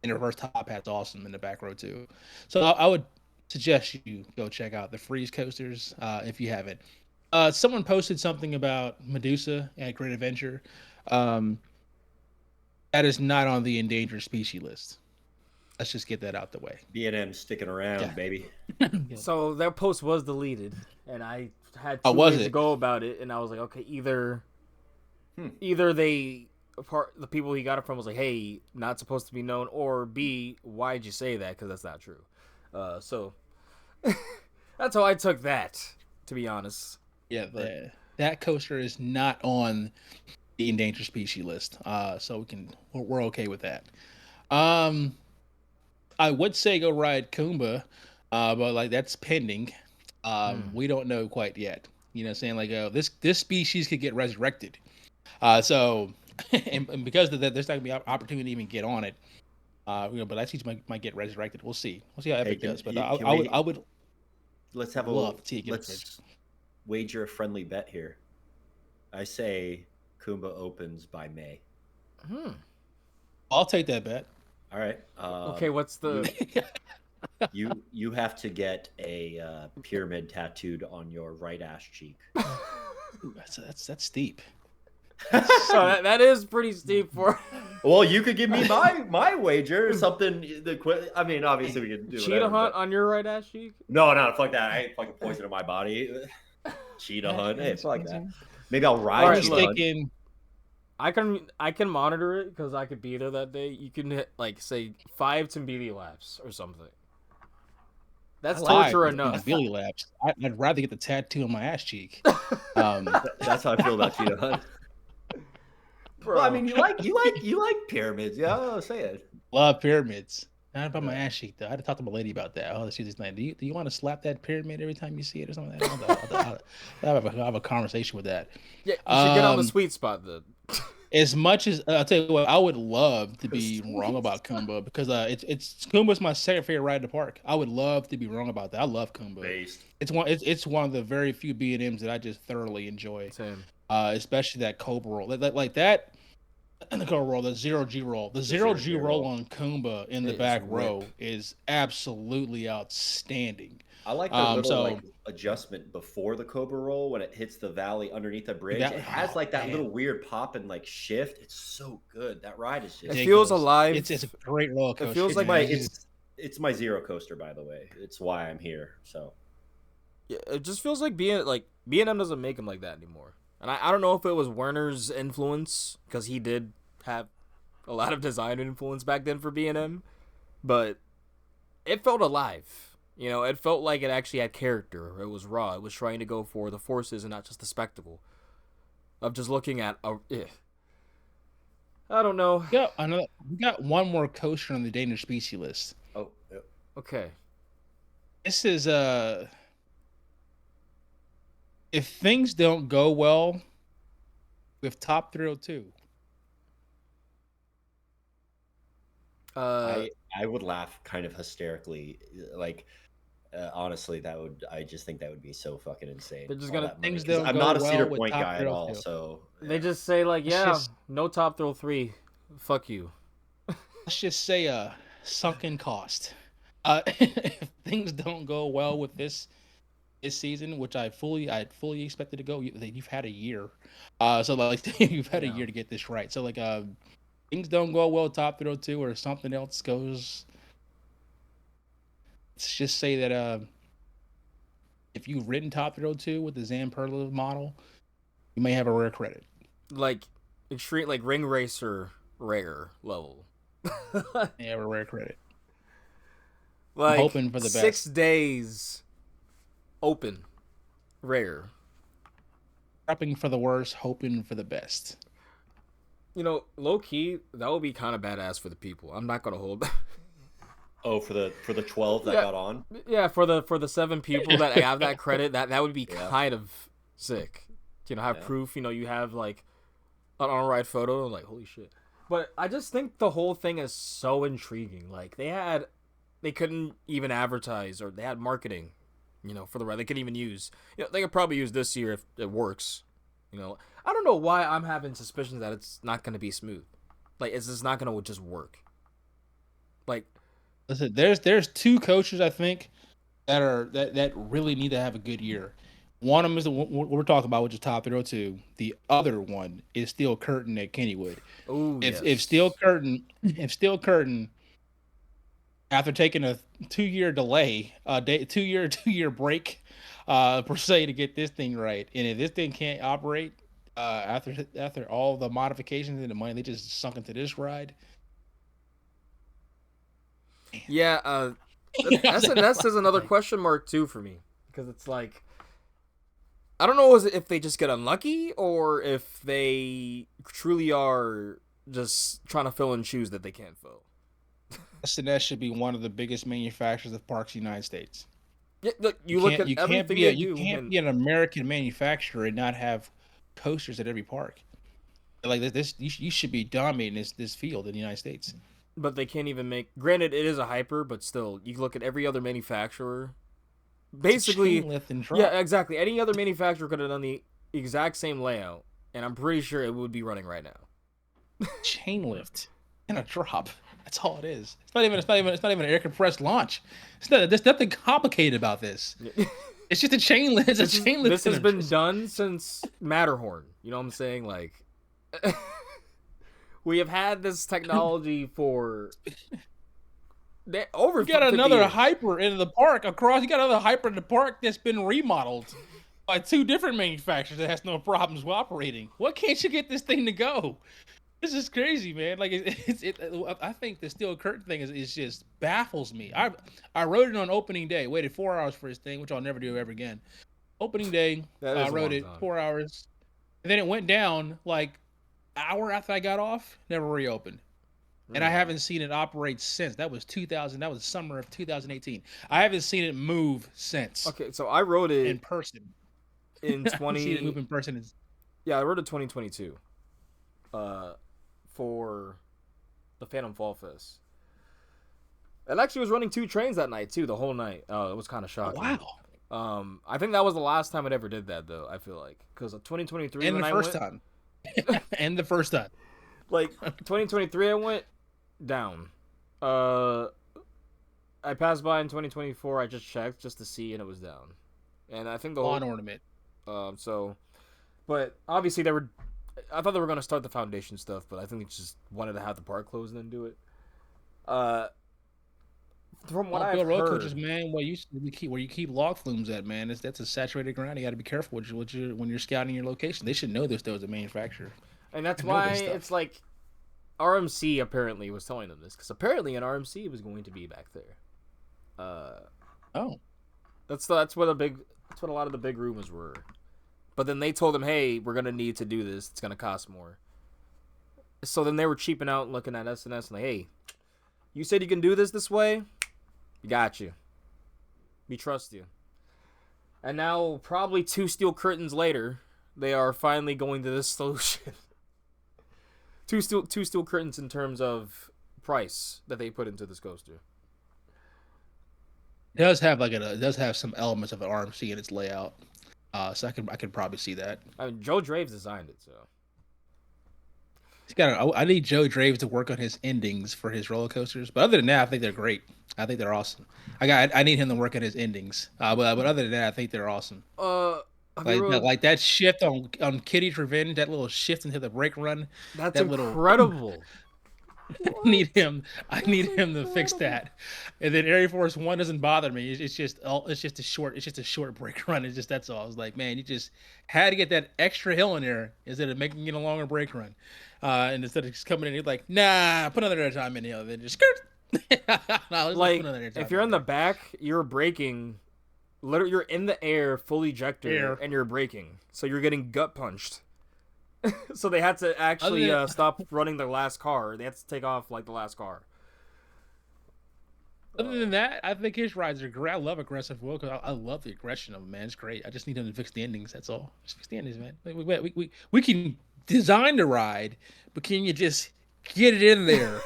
the reverse top hat's awesome in the back row too. So I would suggest you go check out the Freeze coasters if you haven't. Someone posted something about Medusa at Great Adventure. That is not on the endangered species list. Let's just get that out the way. B&M sticking around, baby. So that post was deleted, and I had Oh, two was ways to it? go about it, and I was like, okay, either the people he got it from was like, hey, not supposed to be known, or B, why'd you say that? Because that's not true. So that's how I took that, to be honest. Yeah, that coaster is not on the endangered species list. So we're okay with that. I would say go ride Kumba, but like that's pending. We don't know quite yet. You know what I'm saying? Like this species could get resurrected. So and because of that, there's not gonna be an opportunity to even get on it. But that species might get resurrected. We'll see. We'll see how Epic does. But I would Let's have love to see it get let's wager a friendly bet here. I say Kumba opens by May. I'll take that bet. All right. Okay, what's the... You have to get a pyramid tattooed on your right ass cheek. Ooh, that's steep. So that is pretty steep for... Well, you could give me my wager or something. I mean, obviously we could do Cheetah whatever, hunt but... on your right ass cheek? No, fuck that. I ain't fucking poison in my body. Cheetah hunt. Hey, fuck that. Maybe I'll ride Alright, cheetah hunt. Thinking, I can monitor it because I could be there that day. You can hit, like, say 5 Timbili laps or something. That's torture enough. Billy laps. I'd rather get the tattoo on my ass cheek. That's how I feel about cheetah hunt. Bro. Well, I mean, you like pyramids, yeah. I'll say it. Love pyramids. Not about my ass cheek though. I had to talk to my lady about that. Oh, she's this night. Do you want to slap that pyramid every time you see it or something like that? I'll have a conversation with that. Yeah, you should get on the sweet spot then. As much as I'll tell you what, I would love to be wrong about Kumba because it's Kumba's my second favorite ride in the park. I would love to be wrong about that. I love Kumba. Based. It's one of the very few B&Ms that I just thoroughly enjoy. Same. Especially that Cobra roll, like that. And the Cobra roll, the 0G roll, the 0G roll on Kumba in the back row is absolutely outstanding. I like the little adjustment before the Cobra roll when it hits the valley underneath the bridge. It has like that little weird pop and like shift. It's so good. That ride is just. It feels alive. It's a great roller coaster. It feels like it's my zero coaster, by the way. It's why I'm here. So. Yeah, it just feels like B&M doesn't make them like that anymore. And I don't know if it was Werner's influence, because he did have a lot of design influence back then for B&M, but it felt alive. You know, it felt like it actually had character. It was raw. It was trying to go for the forces and not just the spectacle of just looking at I don't know. We got one more coaster on the endangered species list. Oh, yeah. Okay. This is if things don't go well with Top Thrill 2. I would laugh kind of hysterically. Like, honestly, I just think that would be so fucking insane. They're just gonna things don't I'm go not a well Cedar with Point Top guy at Thrill all, 2. so They just say like, no Top Thrill 3. Fuck you. Let's just say sunken cost. If things don't go well with this season, which I fully expected to go, you've had a year. So like you've had a year to get this right. So like things don't go well with Top Thrill 2 or something else goes. Let's just say that if you've ridden Top Thrill 2 with the Zamperla model, you may have a rare credit. Like, extreme, like ring racer rare level. Yeah, we're rare credit. Like, I'm hoping for the 6 best. days open rare. Prepping for the worst, hoping for the best. You know, low key, that would be kind of badass for the people. I'm not gonna hold. Oh, for the 12 that got on. Yeah, for the 7 people that have that credit, that would be Yeah. kind of sick. You know, have proof. You know, you have like an on-ride photo. Like, holy shit. But I just think the whole thing is so intriguing. Like, they couldn't even advertise, or they had marketing, you know, for the ride. They couldn't even use. You know, they could probably use this year if it works. You know, I don't know why I'm having suspicions that it's not going to be smooth. Like, it's just not going to just work. Like, Listen, there's 2 coaches I think that really need to have a good year. One of them is the one we're talking about, which is Top 302. The other one is Steel Curtain at Kennywood. oh, If Steel Curtain, after taking a 2-year delay, 2-year break, per se, to get this thing right, and if this thing can't operate after all the modifications and the money they just sunk into this ride. Yeah, SNS is another question mark too for me, because it's like, I don't know if they just get unlucky or if they truly are just trying to fill in shoes that they can't fill. SNS should be one of the biggest manufacturers of parks in the United States. Yeah, look, you look at everything they do. You can't be an American manufacturer and not have coasters at every park. Like this, you should be dominating this field in the United States. But they can't even make. Granted, it is a hyper, but still, you look at every other manufacturer. Basically, lift and drop. yeah, exactly. Any other manufacturer could have done the exact same layout, and I'm pretty sure it would be running right now. Chain lift and a drop. That's all it is. It's not even an air compressed launch. There's nothing complicated about this. It's just a chain lift. It's a chain lift. This has been done since Matterhorn. You know what I'm saying? Like, we have had this technology for over. You got 50 another years. hyper in the park across. You got another hyper in the park that's been remodeled by 2 different manufacturers that has no problems with operating. What can't you get this thing to go? This is crazy, man. Like I think the Steel Curtain thing is just baffles me. I rode it on opening day. Waited 4 hours for this thing, which I'll never do ever again. Opening day, I rode it 4 hours, and then it went down like an hour after I got off. Never reopened, and I haven't seen it operate since. That was 2000. That was summer of 2018. I haven't seen it move since. Okay, so I rode it in person. In 20. See it move in person. Yeah, I rode it 2022. For the Phantom Fall Fest. It actually was running 2 trains that night too, the whole night. It was kind of shocking. Wow. I think that was the last time it ever did that though. I feel like, because 2023 and when the I first went, time, and the first time, like 2023 I went down. I passed by in 2024. I just checked just to see, and it was down. And I think the lawn ornament. So, but obviously they were. I thought they were going to start the foundation stuff, but I think they just wanted to have the park closed and then do it. From what I've road heard, coaches, man, where you keep log flumes at, man, that's a saturated ground. You got to be careful when you're scouting your location. They should know this though as a manufacturer, and that's why it's like RMC apparently was telling them this, because apparently an RMC was going to be back there. That's what a lot of the big rumors were. But then they told them, hey, we're going to need to do this. It's going to cost more. So then they were cheaping out and looking at SNS and like, hey, you said you can do this way? We got you. We trust you. And now, probably 2 Steel Curtains later, they are finally going to this solution. two steel curtains in terms of price that they put into this coaster. It does have some elements of an RMC in its layout. So I can probably see that. I mean, Joe Draves designed it, so I need Joe Draves to work on his endings for his roller coasters. But other than that, I think they're great. I think they're awesome. I need him to work on his endings. But other than that, I think they're awesome. Like that shift on Kitty's Revenge, that little shift into the brake run. That's incredible. I need him to fix that. And then Air Force One doesn't bother me. It's just a short break run. It's just that's all. I was like, man, you just had to get that extra hill in there instead of making it a longer break run. And instead of just coming in, you're like, nah, put another time in here. Then just skirt. No, like if you're in the back, you're braking. Literally, you're in the air, full ejector, and you're braking. So you're getting gut punched. So they had to actually stop running their last car. They had to take off like the last car. Other than that, I think his rides are great. I love aggressive Will because I love the aggression of him, man. It's great. I just need him to fix the endings. That's all. Just fix the endings, man. We can design the ride, but can you just get it in there?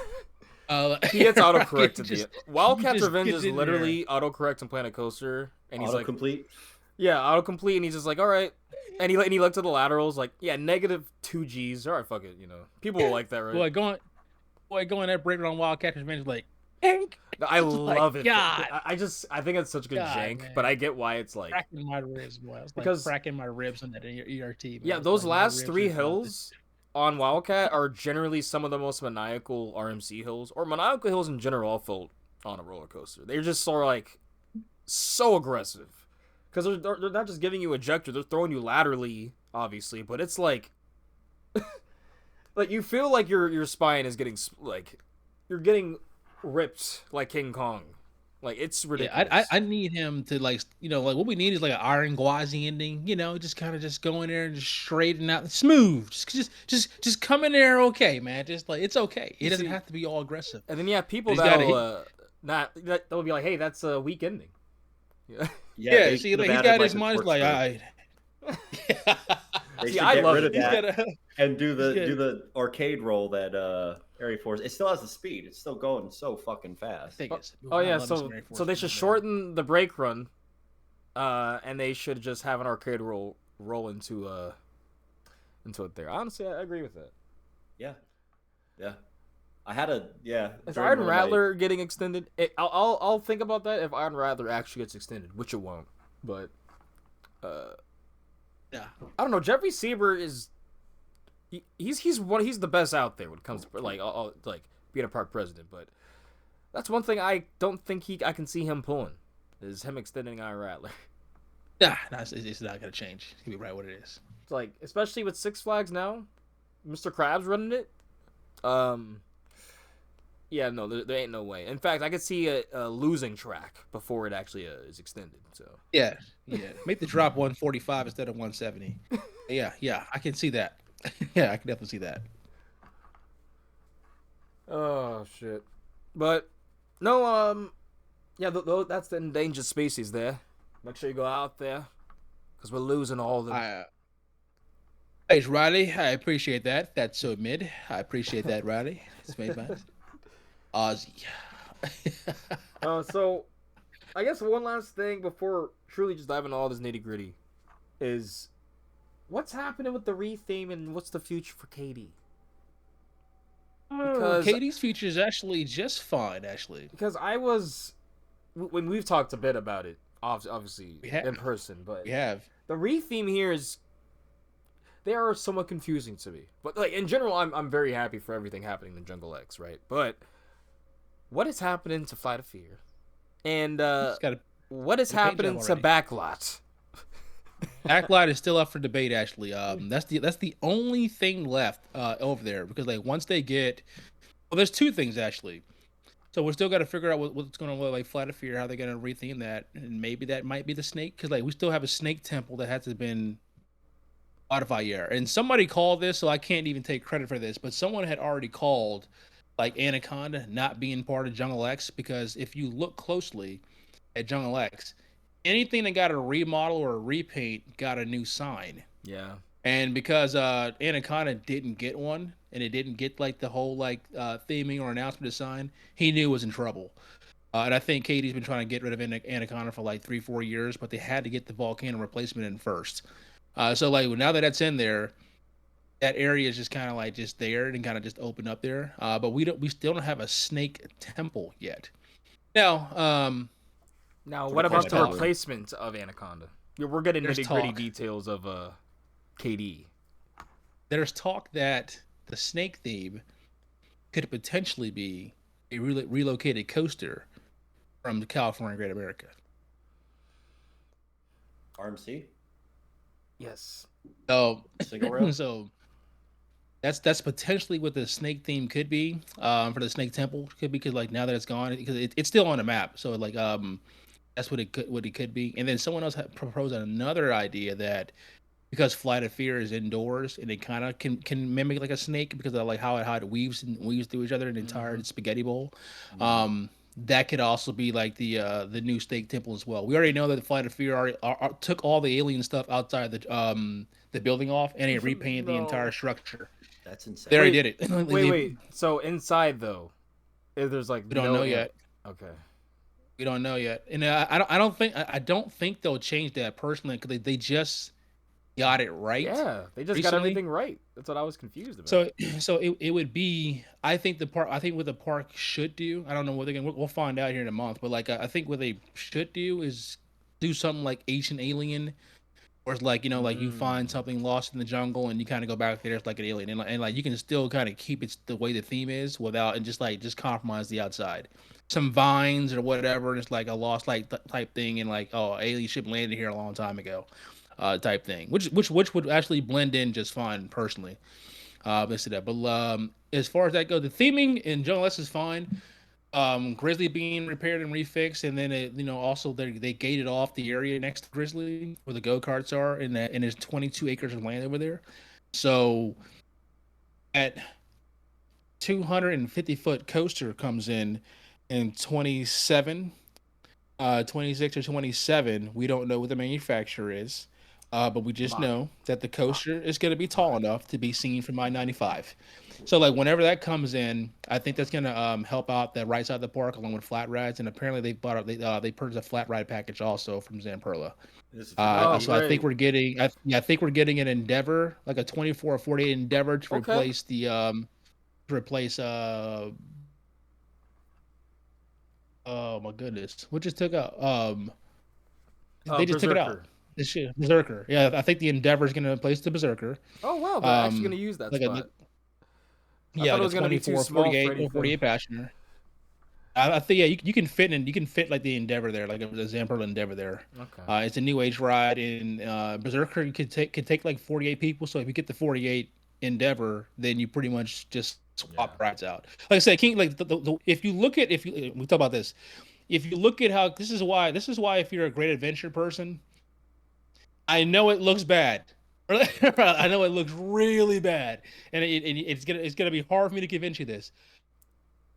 He gets autocorrect. Wildcat's Revenge is literally autocorrect and Planet Coaster, and he's autocomplete. Like, yeah, autocomplete, and he's just like, all right, and he looked at the laterals, like, yeah, -2 Gs. All right, fuck it, people will like that, right? Going that break on Wildcat's Revenge, like, I love it. God, I think it's such good jank, man. But I get why it's like cracking my ribs, boy. I was because cracking my ribs on that ERT. Man. Yeah, those last 3 hills on Wildcat are generally some of the most maniacal RMC hills, or maniacal hills in general. Felt on a roller coaster. They're just sort of like so aggressive because they're not just giving you ejector; they're throwing you laterally, obviously. But it's like, like you feel like your spine is getting like you're getting ripped like King Kong. Like it's ridiculous. Yeah, I need him to like what we need is like an Iron Gwazi ending. Just kind of just go in there and just straighten out smooth. Just come in there, okay, man. Just like it's okay. It doesn't have to be all aggressive. And then you have people that'll that'll be like, hey, that's a weak ending. Yeah. See, like, he got his mind like, all right. They should get rid of that and do the arcade roll that Air Force. It still has the speed. It's still going so fucking fast. So they should shorten the brake run, and they should just have an arcade roll into it there. Honestly, I agree with that. Yeah. Is Iron Rattler getting extended? I'll think about that if Iron Rattler actually gets extended, which it won't. But yeah, I don't know. Jeffrey Sieber is he's the best out there when it comes to like being a park president. But that's one thing I don't think I can see him pulling is him extending Iron Rattler. Nah, it's not gonna change. It's gonna be right what it is. It's like especially with Six Flags now, Mr. Krabs running it. Yeah, no, there ain't no way. In fact, I could see a losing track before it actually is extended. So yeah, make the drop 145 instead of 170. Yeah, I can see that. Yeah, I can definitely see that. Oh shit, but no, yeah, that's the endangered species there. Make sure you go out there because we're losing all the. Thanks, Riley. I appreciate that. That's so mid. I appreciate that, Riley. It's made by Ozzy. So, I guess one last thing before truly just diving into all this nitty gritty is what's happening with the re-theme and what's the future for Katie? Because Katie's future is actually just fine, actually. Because when we've talked a bit about it, obviously in person, but we have the re-theme here is. They are somewhat confusing to me, but like in general, I'm very happy for everything happening in Jungle X, right? But what is happening to Flight of Fear, and what is happening to Backlot? Backlot is still up for debate. Actually, that's the only thing left over there because like once they get, there's two things actually. So we're still got to figure out what's going on with like Flight of Fear, how they're going to retheme that, and maybe that might be the snake because like we still have a snake temple that has to been. Spotify, and somebody called this, so I can't even take credit for this, but someone had already called like Anaconda not being part of Jungle X because if you look closely at Jungle X, anything that got a remodel or a repaint got a new sign. Yeah. And because Anaconda didn't get one and it didn't get like the whole like theming or announcement sign, he knew it was in trouble. And I think Katie's been trying to get rid of Anaconda for like 3-4 years, but they had to get the Volcano replacement in first. So like now that that's in there, that area is just kind of like just there and kind of just open up there. But we still don't have a snake temple yet. Now, what about the replacement of Anaconda? We're getting nitty gritty details of KD. There's talk that the snake theme could potentially be a relocated coaster from California, Great America. RMC. Yes. So, Single rail. so that's potentially what the snake theme could be. For the snake temple could be, because like now that it's gone, because it's still on the map. So like that's what it could be. And then someone else had proposed another idea that, because Flight of Fear is indoors and it kind of can mimic like a snake because of like how it weaves through each other in an entire spaghetti bowl. That could also be like the new snake temple as well. We already know that the Flight of Fear already took all the alien stuff outside the building off, and it repainted the entire structure. That's insane. They already did it. Wait. So inside though, there's like We don't know yet. Okay. We don't know yet, and I don't think they'll change that personally, because they just got it right. Yeah, they just got everything right. That's what I was confused about. So it would be, I think what the park should do, I don't know what they're gonna, we'll find out here in a month, but like I think what they should do is do something like Ancient Alien, where it's like, like you find something lost in the jungle and you kind of go back there, it's like an alien, and like you can still kind of keep it the way the theme is without, and just compromise the outside, some vines or whatever, and it's like a lost like type thing, and like, oh, alien ship landed here a long time ago. Type thing, which would actually blend in just fine personally. Instead of that, but as far as that goes, the theming in Jungle S is fine. Grizzly being repaired and refixed, and then also they gated off the area next to Grizzly where the go-karts are, and there's 22 acres of land over there. So at 250-foot coaster comes in 26 or 27. We don't know what the manufacturer is. But we just know that the coaster is going to be tall enough to be seen from I-95. So like whenever that comes in, I think that's going to help out that right side of the park along with flat rides. And apparently they purchased a flat ride package also from Zamperla. So I think we're getting an Endeavor, like a 24 or 48 Endeavor to replace the oh my goodness, what just took out they just took it out. This shit, Berserker. Yeah, I think the Endeavor is going to replace the Berserker. Oh wow, they're actually going to use that spot. I thought it was going to be too small 48 passenger. I think you can fit like the Endeavor there, like a Zamperla Endeavor there. Okay. It's a new age ride, and Berserker could take like 48 people. So if you get the 48 Endeavor, then you pretty much just swap rides out. Like I said, if we talk about this, if you look at how this is why if you're a great adventure person. I know it looks bad. I know it looks really bad, and it's gonna be hard for me to convince you this.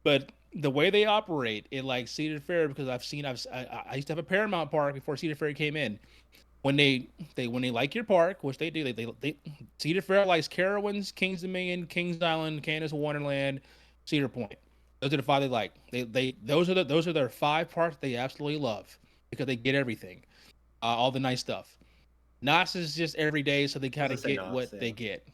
But the way they operate in like Cedar Fair, because I used to have a Paramount Park before Cedar Fair came in. When they like your park, which they do, they Cedar Fair likes Carowinds, Kings Dominion, Kings Island, Canada's Wonderland, Cedar Point. Those are the 5 they like. Those are their 5 parks they absolutely love because they get everything, all the nice stuff. Knott's is just every day, so they kind of get what they get.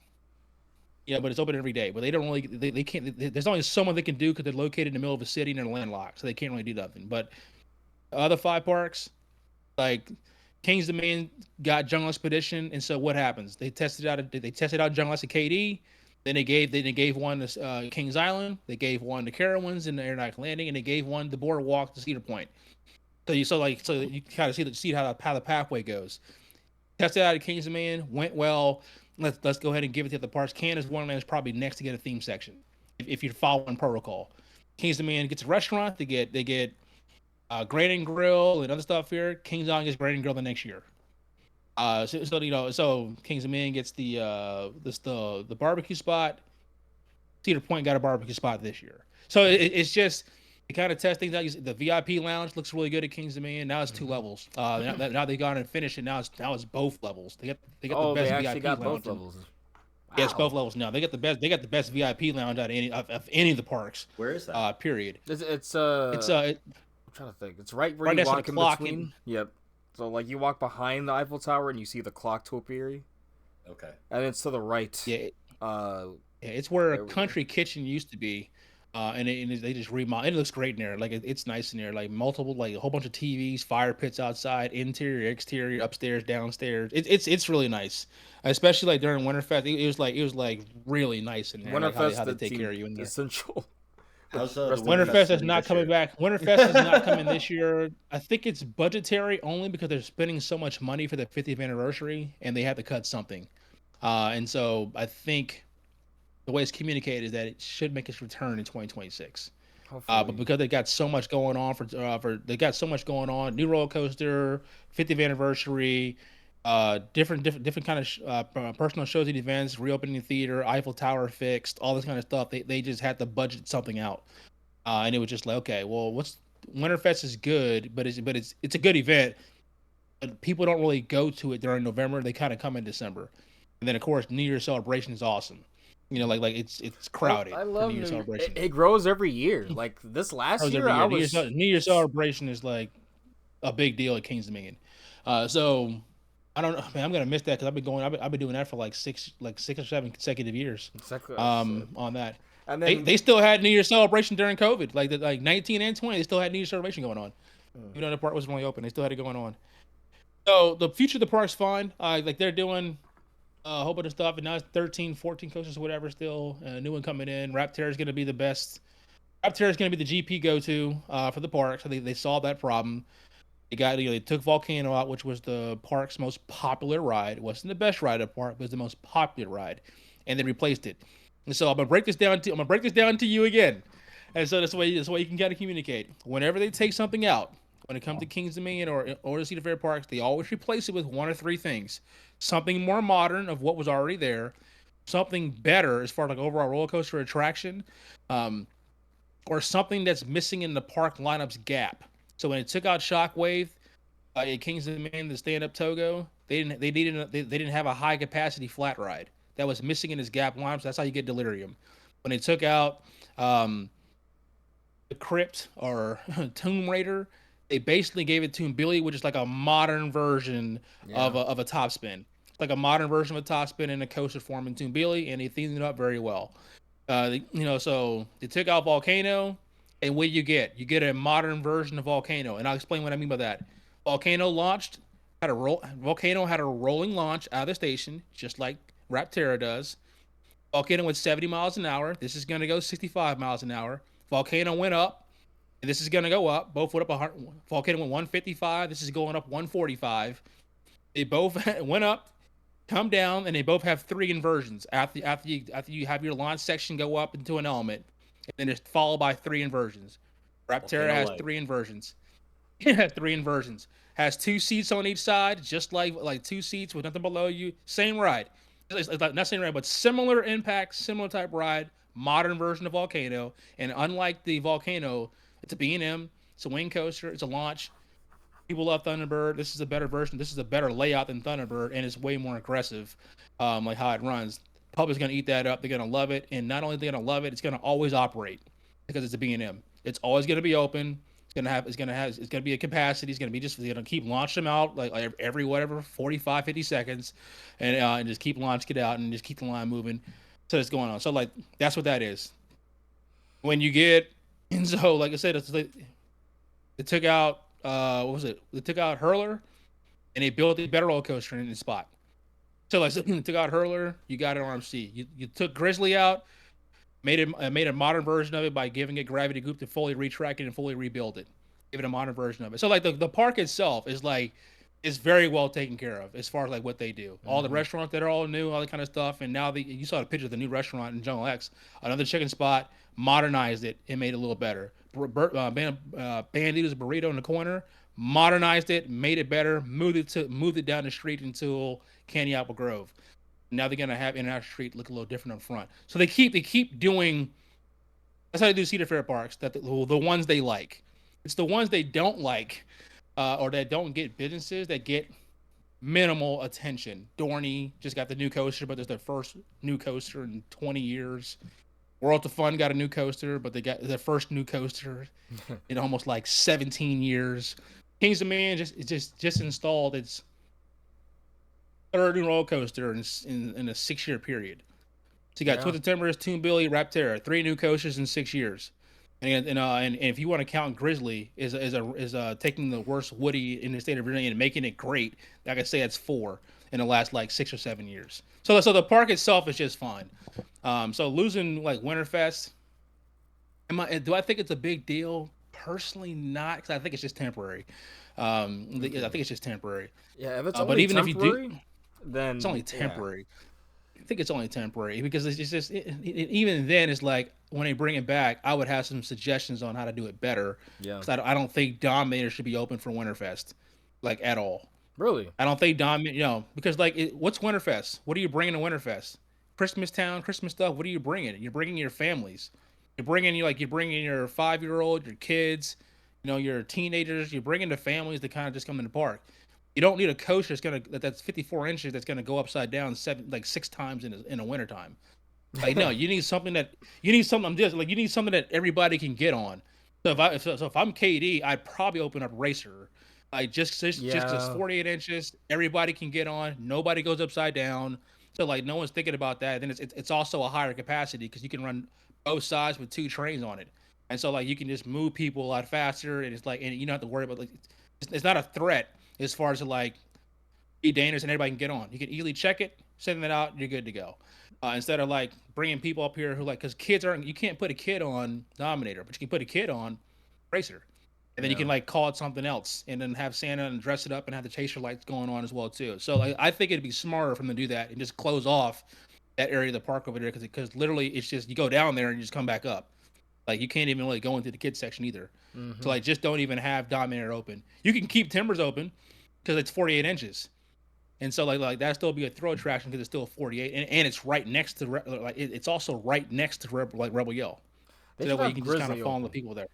Yeah, but it's open every day. But they don't really, they can't. There's only so much they can do because they're located in the middle of a city and they're landlocked, so they can't really do nothing. But the other 5 parks, like King's Dominion, got Jungle Expedition, and so what happens? They tested out Jungle at KD. Then they gave one to Kings Island. They gave one to Carowinds and the Aeronautic Landing, and they gave one the Boardwalk to Cedar Point. So you kind of see how the pathway goes. Tested out at Kings Dominion, went well. Let's go ahead and give it to the parks. Canada's Wonderland is probably next to get a theme section if you're following protocol. Kings Dominion gets a restaurant. They get Grain and Grill and other stuff here. Kings Island gets Grain and Grill the next year. So Kings Dominion gets the barbecue spot. Cedar Point got a barbecue spot this year. So it's just. They kind of test things out. The VIP lounge looks really good at Kings Dominion. Now it's 2 levels. Now they've gone and finished it. Now it's both levels. They got the best VIP lounge. Both levels. Wow. Yeah, it's both levels now. They got the best VIP lounge out of any of the parks. Where is that? Period. It's I'm trying to think. It's right where you walk in between. Yep. So like you walk behind the Eiffel Tower and you see the clock topiary. Okay. And it's to the right. Yeah. It's where a country kitchen used to be. They just remodel. It looks great in there. Like it's nice in there. Like multiple, like a whole bunch of TVs, fire pits outside, interior, exterior, upstairs, downstairs. It's really nice, especially like during Winterfest. It was like really nice in there. Like how they take care of you in there. Essential. How's the Winterfest is not this coming year? back. Winterfest is not coming this year. I think it's budgetary only because they're spending so much money for the 50th anniversary and they had to cut something. And so I think the way it's communicated is that it should make its return in 2026. But because they got so much going on they got so much going on, new roller coaster, 50th anniversary, different kind of personal shows and events, reopening the theater, Eiffel Tower fixed, all this kind of stuff. They just had to budget something out, and it was just like, okay, well, what's Winterfest is good, but it's a good event, but people don't really go to it during November. They kind of come in December, and then of course New Year's celebration is awesome. Like it's crowded. I love New Year's celebration. It grows every year. Like this last year, I was New Year's celebration is like a big deal at Kings Dominion. So I don't know, man. I'm gonna miss that because I've been doing that for like six or seven consecutive years. Exactly. On that. And then They still had New Year's celebration during COVID. Like 19 and 20, they still had New Year's celebration going on. Even though the park wasn't really open, they still had it going on. So the future of the park's fine. Like they're doing a whole bunch of stuff, and now it's 13, 14 coasters, whatever. Still, a new one coming in. Raptor is going to be the best. Raptor is going to be the GP go-to for the park. So they solved that problem. They took Volcano out, which was the park's most popular ride. It wasn't the best ride of the park, but it was the most popular ride, and they replaced it. And so I'm gonna break this down to you again. And so that's the way you can kind of communicate. Whenever they take something out, when it comes to Kings Dominion or the Cedar Fair parks, they always replace it with one or three things: something more modern of what was already there, something better as far as like overall roller coaster attraction, or something that's missing in the park lineup's gap. So when it took out Shockwave at Kings Dominion, the stand-up Togo, they didn't have a high capacity flat ride that was missing in his gap lineup. So that's how you get Delirium. When they took out the Crypt or Tomb Raider, they basically gave it to Billy, which is like a modern version of a top spin. It's like a modern version of a top spin in a coaster form in Tomb Billy, and they themed it up very well. So they took out Volcano, and what you get? You get a modern version of Volcano, and I'll explain what I mean by that. Volcano had a rolling launch out of the station, just like Rapterra does. Volcano went 70 miles an hour. This is going to go 65 miles an hour. Volcano went up. And this is going to go up. Both went up 100. Volcano went 155. This is going up 145. They both went up, come down, and they both have three inversions. After you have your launch section go up into an element, and then it's followed by three inversions. Rapterra has three inversions. It has three inversions. Has two seats on each side, just like two seats with nothing below you. Same ride. It's like, not same ride, but similar impact, similar type ride. Modern version of Volcano, and unlike the Volcano, it's a B&M, it's a wing coaster, it's a launch. People love Thunderbird. This is a better version. This is a better layout than Thunderbird, and it's way more aggressive, like how it runs. Public's gonna eat that up. They're gonna love it, and not only they're gonna love it, it's gonna always operate because it's a B&M. It's always gonna be open. It's gonna be a capacity. It's gonna keep launching them out like every 45, 50 seconds, and just keep launching it out and just keep the line moving. So it's going on. So like that's what that is. When you get and so, like I said, they took out what was it? They took out Hurler, and they built a better roller coaster in the spot. So like, they took out Hurler, you got an RMC. You took Grizzly out, made a modern version of it by giving it Gravity Group to fully retrack it and fully rebuild it, give it a modern version of it. So like the park itself is very well taken care of as far as like what they do. All the restaurants that are all new, all that kind of stuff, and now you saw the picture of the new restaurant in Jungle X, another chicken spot. Modernized it and made it a little better. Bandito's Burrito in the corner, modernized it, made it better, moved it down the street until Candy Apple Grove. Now they're gonna have International Street look a little different up front. So they keep doing. That's how they do Cedar Fair parks. That the ones they like. It's the ones they don't like, or that don't get businesses that get minimal attention. Dorney just got the new coaster, but it's their first new coaster in 20 years. World of Fun got a new coaster, but they got their first new coaster in almost like 17 years. Kings Dominion just installed its third new roller coaster in a 6-year period. So you got Yeah. Twisted Timbers, Toon Billy, Rapterra, 3 new coasters in 6 years. And if you want to count Grizzly is taking the worst Woody in the state of Virginia and making it great, like I say, that's 4 in the last like 6 or 7 years. So the park itself is just fine. So losing like Winterfest, do I think it's a big deal? Personally, not, because I think it's just temporary. I think it's just temporary. Yeah, if it's But only even temporary, if you do, then it's only yeah. temporary. I think it's only temporary because it's just even then it's like when they bring it back, I would have some suggestions on how to do it better. Yeah. Because I don't think Dominator should be open for Winterfest, like at all. Really? I don't think Dominator, because like what's Winterfest? What are you bringing to Winterfest? Christmas town, Christmas stuff. What are you bringing? You're bringing your families. You're bringing your 5-year-old, your kids, your teenagers. You're bringing the families to kind of just come in the park. You don't need a coaster that's 54 inches that's gonna go upside down 6 times in a wintertime. Like no, you need something that you need something that everybody can get on. So if I'm KD, I'd probably open up Racer, like just 'cause it's 48 inches, everybody can get on, nobody goes upside down. So like no one's thinking about that. Then it's also a higher capacity because you can run both sides with 2 trains on it, and so like you can just move people a lot faster, and you don't have to worry about like it's not a threat as far as like be dangerous and everybody can get on. You can easily check it, send it out, you're good to go. Instead of like bringing people up here who like, because you can't put a kid on Dominator, but you can put a kid on Racer, and then you can like call it something else, and then have Santa and dress it up and have the chaser lights going on as well too. So like, I think it'd be smarter for them to do that and just close off that area of the park over there because literally it's just you go down there and you just come back up. Like you can't even really go into the kids section either. Mm-hmm. So like just don't even have Dominator open. You can keep Timbers open because it's 48 inches, and so like that still be a throw attraction because it's still 48, and it's right next to it's also right next to Rebel Yell. So that way you can just kind of follow the people there.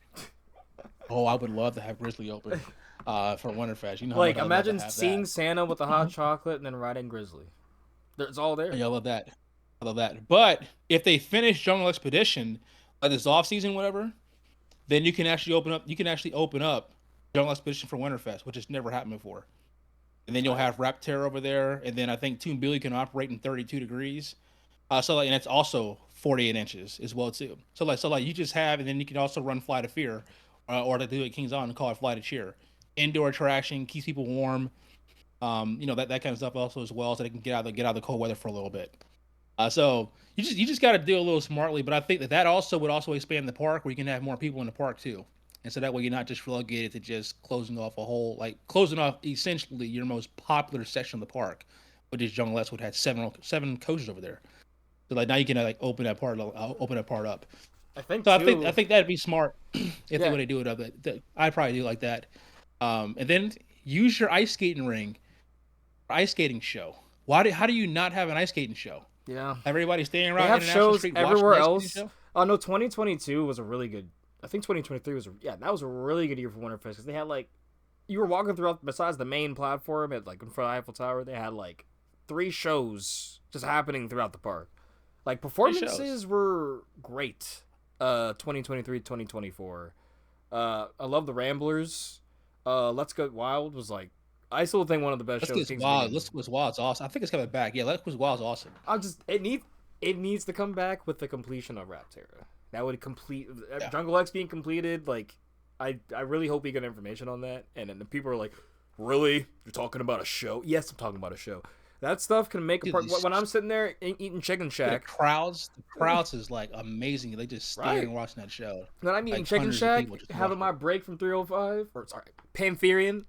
Oh, I would love to have Grizzly open for Winterfest. You know, like imagine seeing Santa with the hot chocolate and then riding Grizzly. It's all there. Yeah, I love that. But if they finish Jungle Expedition like this off season, whatever, then you can actually open up Jungle Expedition for Winterfest, which has never happened before. And then you'll have Rapterra over there, and then I think Toon Billy can operate in 32 degrees. And it's also 48 inches as well too. So like you just have, and then you can also run Flight of Fear, or to do it King's On and call it Flight of Cheer. Indoor attraction, keeps people warm. That kind of stuff also as well, so they can get out of the cold weather for a little bit. So you just got to do a little smartly, but I think that also would also expand the park where you can have more people in the park too. And so that way you're not just relegated to just closing off essentially your most popular section of the park, which is Jungle West, which had 7 coasters over there. So like now you can like open that part up. I think that'd be smart if they would do it. I'd probably do like that. And then use your ice skating ring, ice skating show. How do you not have an ice skating show? Yeah, everybody staying around. They have shows Street everywhere else. Oh no, 2022 was a really good. I think 2023 that was a really good year for Winterfest because they had like, you were walking throughout besides the main platform at like in front of Eiffel Tower, they had like 3 shows just happening throughout the park. Like performances were great. 2023, 2024. I love the Ramblers. Let's Go Wild was like, I still think one of the best shows. Let's Go Wild's awesome. I think it's coming back. Yeah, Let's Go Wild's awesome. It needs to come back with the completion of Rapterra. That would complete Jungle X being completed. Like, I really hope we get information on that. And then the people are like, "Really? You're talking about a show?" Yes, I'm talking about a show. That stuff can make a part. When I'm sitting there eating Chicken Shack, the crowds is like amazing. They just stay and watching that show. When I'm eating Chicken Shack, having my break from 305 or Pantherian,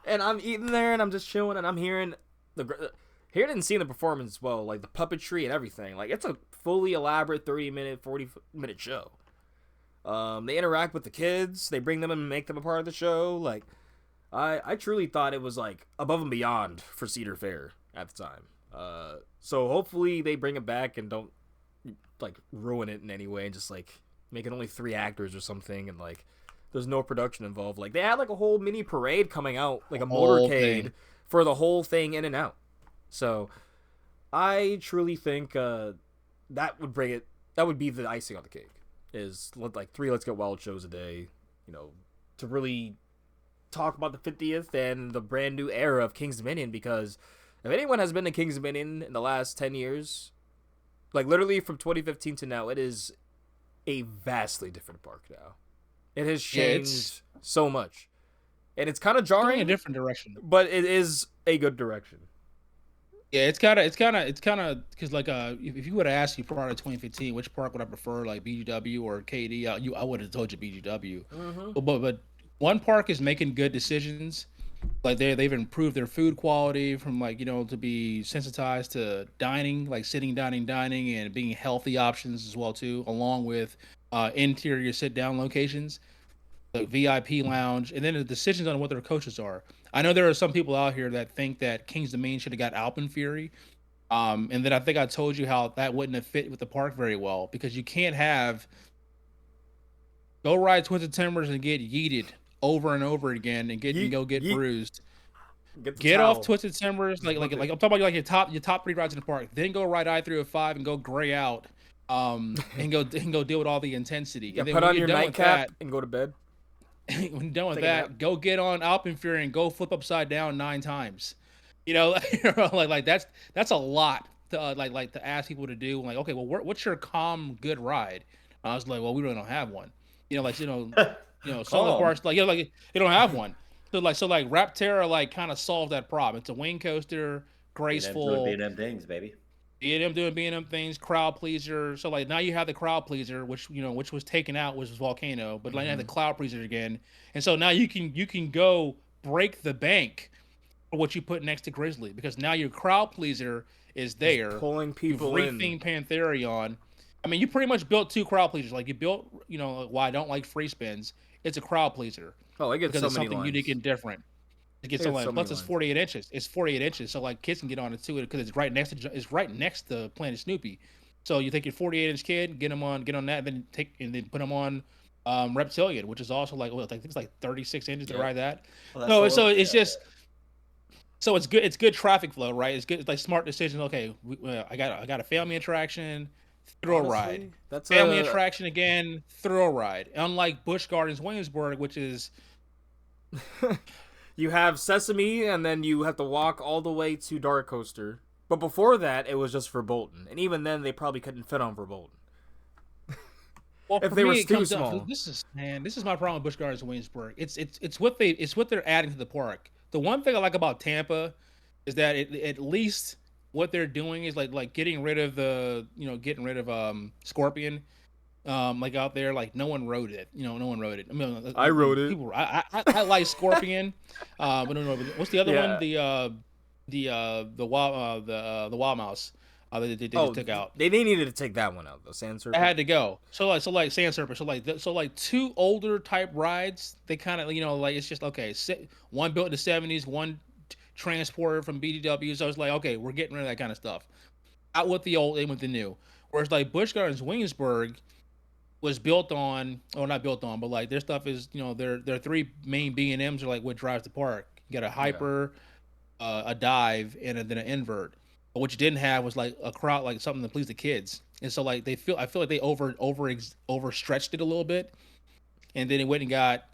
and I'm eating there and I'm just chilling and I'm hearing and seeing the performance as well, like the puppetry and everything. Like it's a fully elaborate 30-minute, 40-minute show. They interact with the kids. They bring them and make them a part of the show. Like, I truly thought it was like above and beyond for Cedar Fair at the time. So hopefully they bring it back and don't like ruin it in any way and just like make it only 3 actors or something and like there's no production involved. Like they had like a whole mini parade coming out, like a motorcade for the whole thing in and out. So I truly think that would bring it. That would be the icing on the cake. Is like 3 Let's Get Wild shows a day, to really talk about the 50th and the brand new era of King's Dominion. Because if anyone has been to King's Dominion in the last 10 years, Like literally from 2015 to now, it is a vastly different park now. It has changed so much, and it's kind of jarring. Going a different direction, but it is a good direction. Yeah, it's kind of because like if you would have asked me prior to 2015, which park would I prefer, like BGW or KD, I would have told you BGW. Mm-hmm. But one park is making good decisions. Like they've improved their food quality from like to be sensitized to dining, like sitting, dining, and being healthy options as well too, along with interior sit down locations, like VIP lounge, and then the decisions on what their coaches are. I know there are some people out here that think that Kings Dominion should have got Alpenfury. And then I think I told you how that wouldn't have fit with the park very well, because you can't have go ride Twisted Timbers and get yeeted over and over again and get bruised. Get off Twisted Timbers, like I'm talking about like your top 3 rides in the park. Then go ride I-305 and go gray out, and go deal with all the intensity. Yeah, and then put on your nightcap and go to bed. When you're done with that, go get on Alpenfury and go flip upside down 9 times. Like that's a lot to like to ask people to do. Like, okay, well, what's your calm good ride? I was like, well, we really don't have one. Some of the parts like they don't have one. So like Rapterra like kind of solved that problem. It's a wing coaster, graceful. B&M things, baby. B&M doing B&M things, crowd pleaser. So like now you have the crowd pleaser, which was taken out, which was Volcano, but like you have the cloud pleaser again, and so now you can go break the bank for what you put next to Grizzly, because now your crowd pleaser is there, pulling people in. You've rethemed Pantherion. I mean, you pretty much built 2 crowd pleasers. Like you built, why I don't like free spins. It's a crowd pleaser. Oh, it gets because so it's many something lines. unique and different. It gets so much. Plus, it's 48 inches. It's 48 inches, so like kids can get on it too, because it's right next to Planet Snoopy. So you take your 48-inch kid, get on that, and then put them on Reptilian, which is also like I think it's like 36 inches to ride that. Well, so it's just. So it's good. It's good traffic flow, right? It's good. It's like smart decisions. Okay, I got a family attraction, thrill ride. That's family attraction again, thrill ride. Unlike Busch Gardens Williamsburg, which is you have Sesame, and then you have to walk all the way to Dark Coaster. But before that, it was just for Bolton, and even then, they probably couldn't fit on for Bolton. Well, if they were too small. This is my problem with Busch Gardens Williamsburg. It's what they're adding to the park. The one thing I like about Tampa is that at least what they're doing is like getting rid of Scorpion, like out there, like no one rode it. No one rode it. I mean, I rode it. I like Scorpion, but no. What's the other one? The Wild Mouse. They took out. They needed to take that one out. The Sand Serpent. I had to go. So like Sand Serpent. So like 2 older type rides. They kind of like it's just okay. One built in the 70s, one transported from BDW. So it's like okay, we're getting rid of that kind of stuff. Out with the old, in with the new. Whereas like Busch Gardens Williamsburg was built on, or not built on, but like their stuff is their 3 main B&Ms are like what drives the park. You got a hyper, a dive, and then an invert. But what you didn't have was like a crowd, like something to please the kids. And so like I feel like they overstretched it a little bit. And then it went and got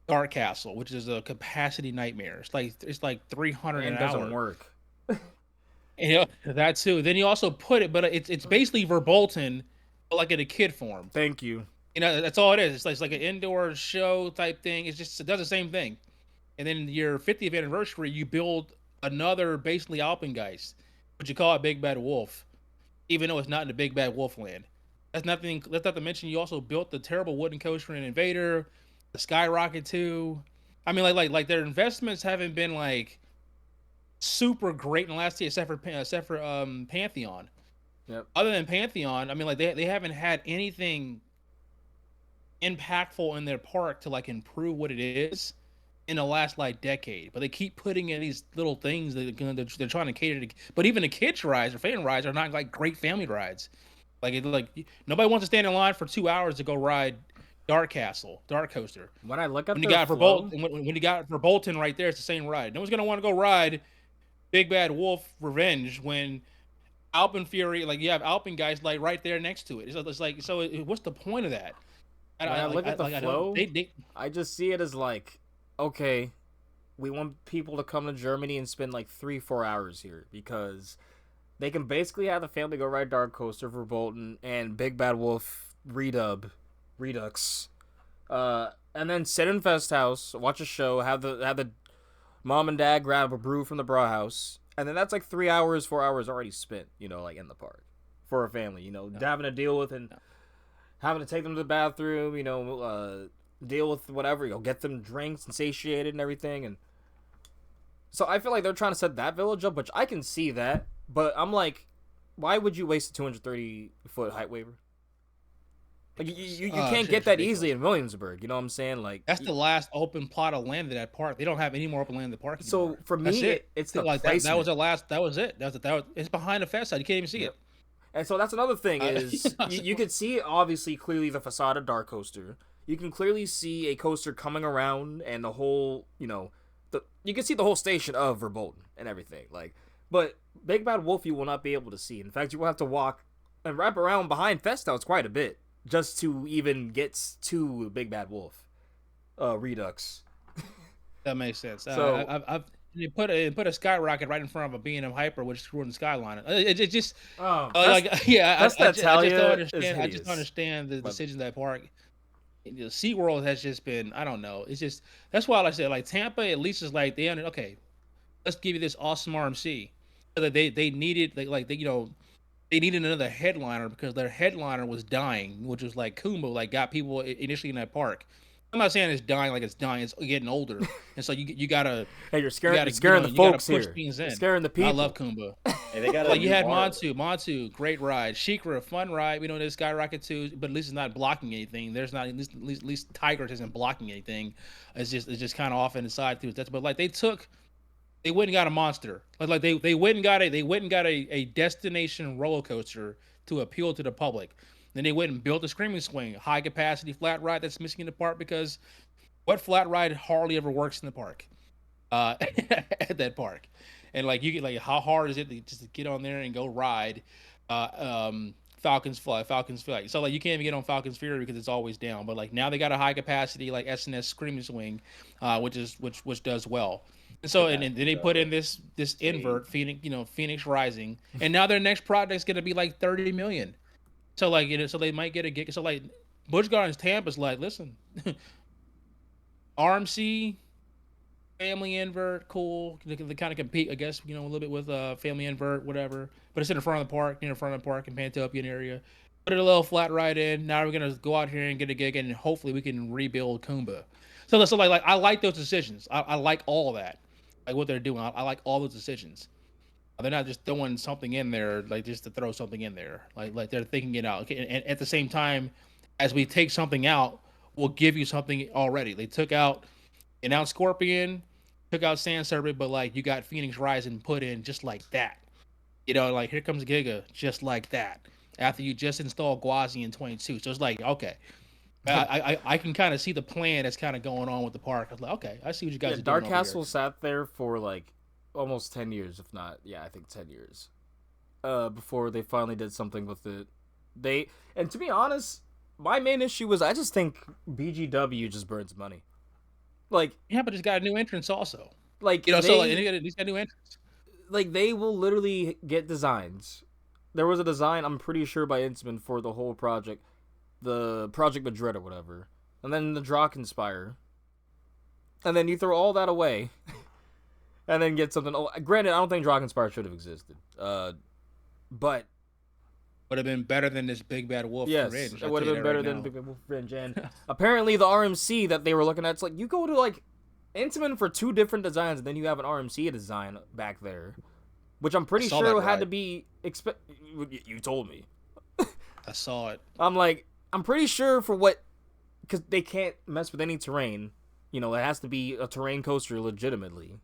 Dark Castle, which is a capacity nightmare. It's like 300 an hour. It doesn't work. That too. Then you also put it, but it's basically Verbolten, but like in a kid form. Thank you. That's all it is. It's like an indoor show type thing. It does the same thing. And then your 50th anniversary, you build another basically Alpengeist. But you call it Big Bad Wolf, even though it's not in the Big Bad Wolf land. That's not to mention you also built the terrible wooden coaster in Invader, the Skyrocket 2. I mean, like their investments haven't been like super great in the last year, except for Pantheon. Yep. Other than Pantheon, I mean, like they haven't had anything impactful in their park to like improve what it is in the last like decade, but they keep putting in these little things that they're trying to cater to. But even the kids' rides or fan rides are not like great family rides. Like nobody wants to stand in line for 2 hours to go ride Dark Coaster. When I look at when you got for Bolton right there, it's the same ride. No one's gonna want to go ride Big Bad Wolf Revenge when Alpenfury, like you have Alpengeist like right there next to it. It's like what's the point of that? When I look at the flow, I just see it as like, okay, we want people to come to Germany and spend like 3-4 hours here because they can basically have the family go ride Dark Coaster for Bolton and Big Bad Wolf Redux, and then sit in Fest House, watch a show, have the mom and dad grab a brew from the bra house, and then that's like 3 hours, 4 hours already spent, like in the park for a family, having to deal with and having to take them to the bathroom, deal with whatever, get them drinks and satiated and everything. And so I feel like they're trying to set that village up, which I can see that, but I'm like, why would you waste a 230-foot height waiver? Like you can't get that easily in Williamsburg. You know what I'm saying? Like that's the last open plot of land in that park. They don't have any more open land in the park anymore. So for me, it's the like placement. That was the last. That was it. It's behind the fence side. You can't even see it. And so that's another thing is you could see obviously clearly the facade of Dark Coaster. You can clearly see a coaster coming around and the whole you can see the whole station of Verbolten and everything. Like, but Big Bad Wolf you will not be able to see. In fact, you will have to walk and wrap around behind Fest House quite a bit just to even get to Big Bad Wolf Redux. That makes sense. So I've put a skyrocket right in front of a B&M Hyper, which is ruined the skyline. It just I just don't understand the decision of that park. SeaWorld has just been, I don't know. It's just, that's why I said, like, Tampa at least is like, okay, let's give you this awesome RMC. They needed, they needed another headliner because their headliner was dying, which was like Kumbo, like got people initially in that park. I'm not saying it's dying like it's dying, it's getting older. And so you gotta, hey, you're scaring the folks here. You're scaring the people. I love Kumba. Hey, they got like you had Montu, great ride. Shikra, fun ride. We know there's Skyrocket too, but at least it's not blocking anything. There's not at least Tigers isn't blocking anything. It's just kind of off in the side too. But like they went and got a monster. Like they went and got a destination roller coaster to appeal to the public. Then they went and built a Screaming Swing, high capacity flat ride that's missing in the park because what flat ride hardly ever works in the park, at that park. And like you get like how hard is it just to get on there and go ride Falcon's Flight. So like you can't even get on Falcon's Fury because it's always down. But like now they got a high capacity like SNS Screaming Swing, which does well. And so and then they put in this invert Phoenix Rising, and now their next project is gonna be like 30 million. So like so they might get a gig. So like Busch Gardens Tampa's like, listen, RMC, family invert, cool. They kind of compete, I guess, a little bit with family invert, whatever. But it's in the front of the park, in Pantopian area. Put a little flat ride in. Now we're gonna go out here and get a gig, and hopefully we can rebuild Kumba. So like I like those decisions. I like all that, like what they're doing. I like all those decisions. They're not just throwing something in there, like just to throw something in there. Like they're thinking it out. Okay, and at the same time, as we take something out, we'll give you something already. They took out Scorpion, took out Sand Serpent, but like you got Phoenix Rising put in just like that. Like here comes Giga, just like that. After you just installed Gwazi in 22. So it's like, okay. I can kind of see the plan that's kind of going on with the park. I was like, okay, I see what you guys are doing. Dark Castle sat there for like almost 10 years, if not, I think 10 years, before they finally did something with it. And to be honest, my main issue was I just think BGW just burns money. Like, yeah, but it's got a new entrance also. Like, so he's got a new entrance. Like, they will literally get designs. There was a design, I'm pretty sure, by Intamin for the whole project, the Project Madrid or whatever, and then the Drakenspeyer, and then you throw all that away. And then get something. Oh, granted, I don't think Drakenspeyer should have existed. But would have been better than this Big Bad Wolf Revenge. It would have been better than Big Bad Wolf Revenge. And apparently, the RMC that they were looking at, it's like you go to like Intamin for 2 different designs, and then you have an RMC design back there, which I'm pretty sure had to be You told me. I saw it. I'm pretty sure for what, because they can't mess with any terrain. It has to be a terrain coaster legitimately.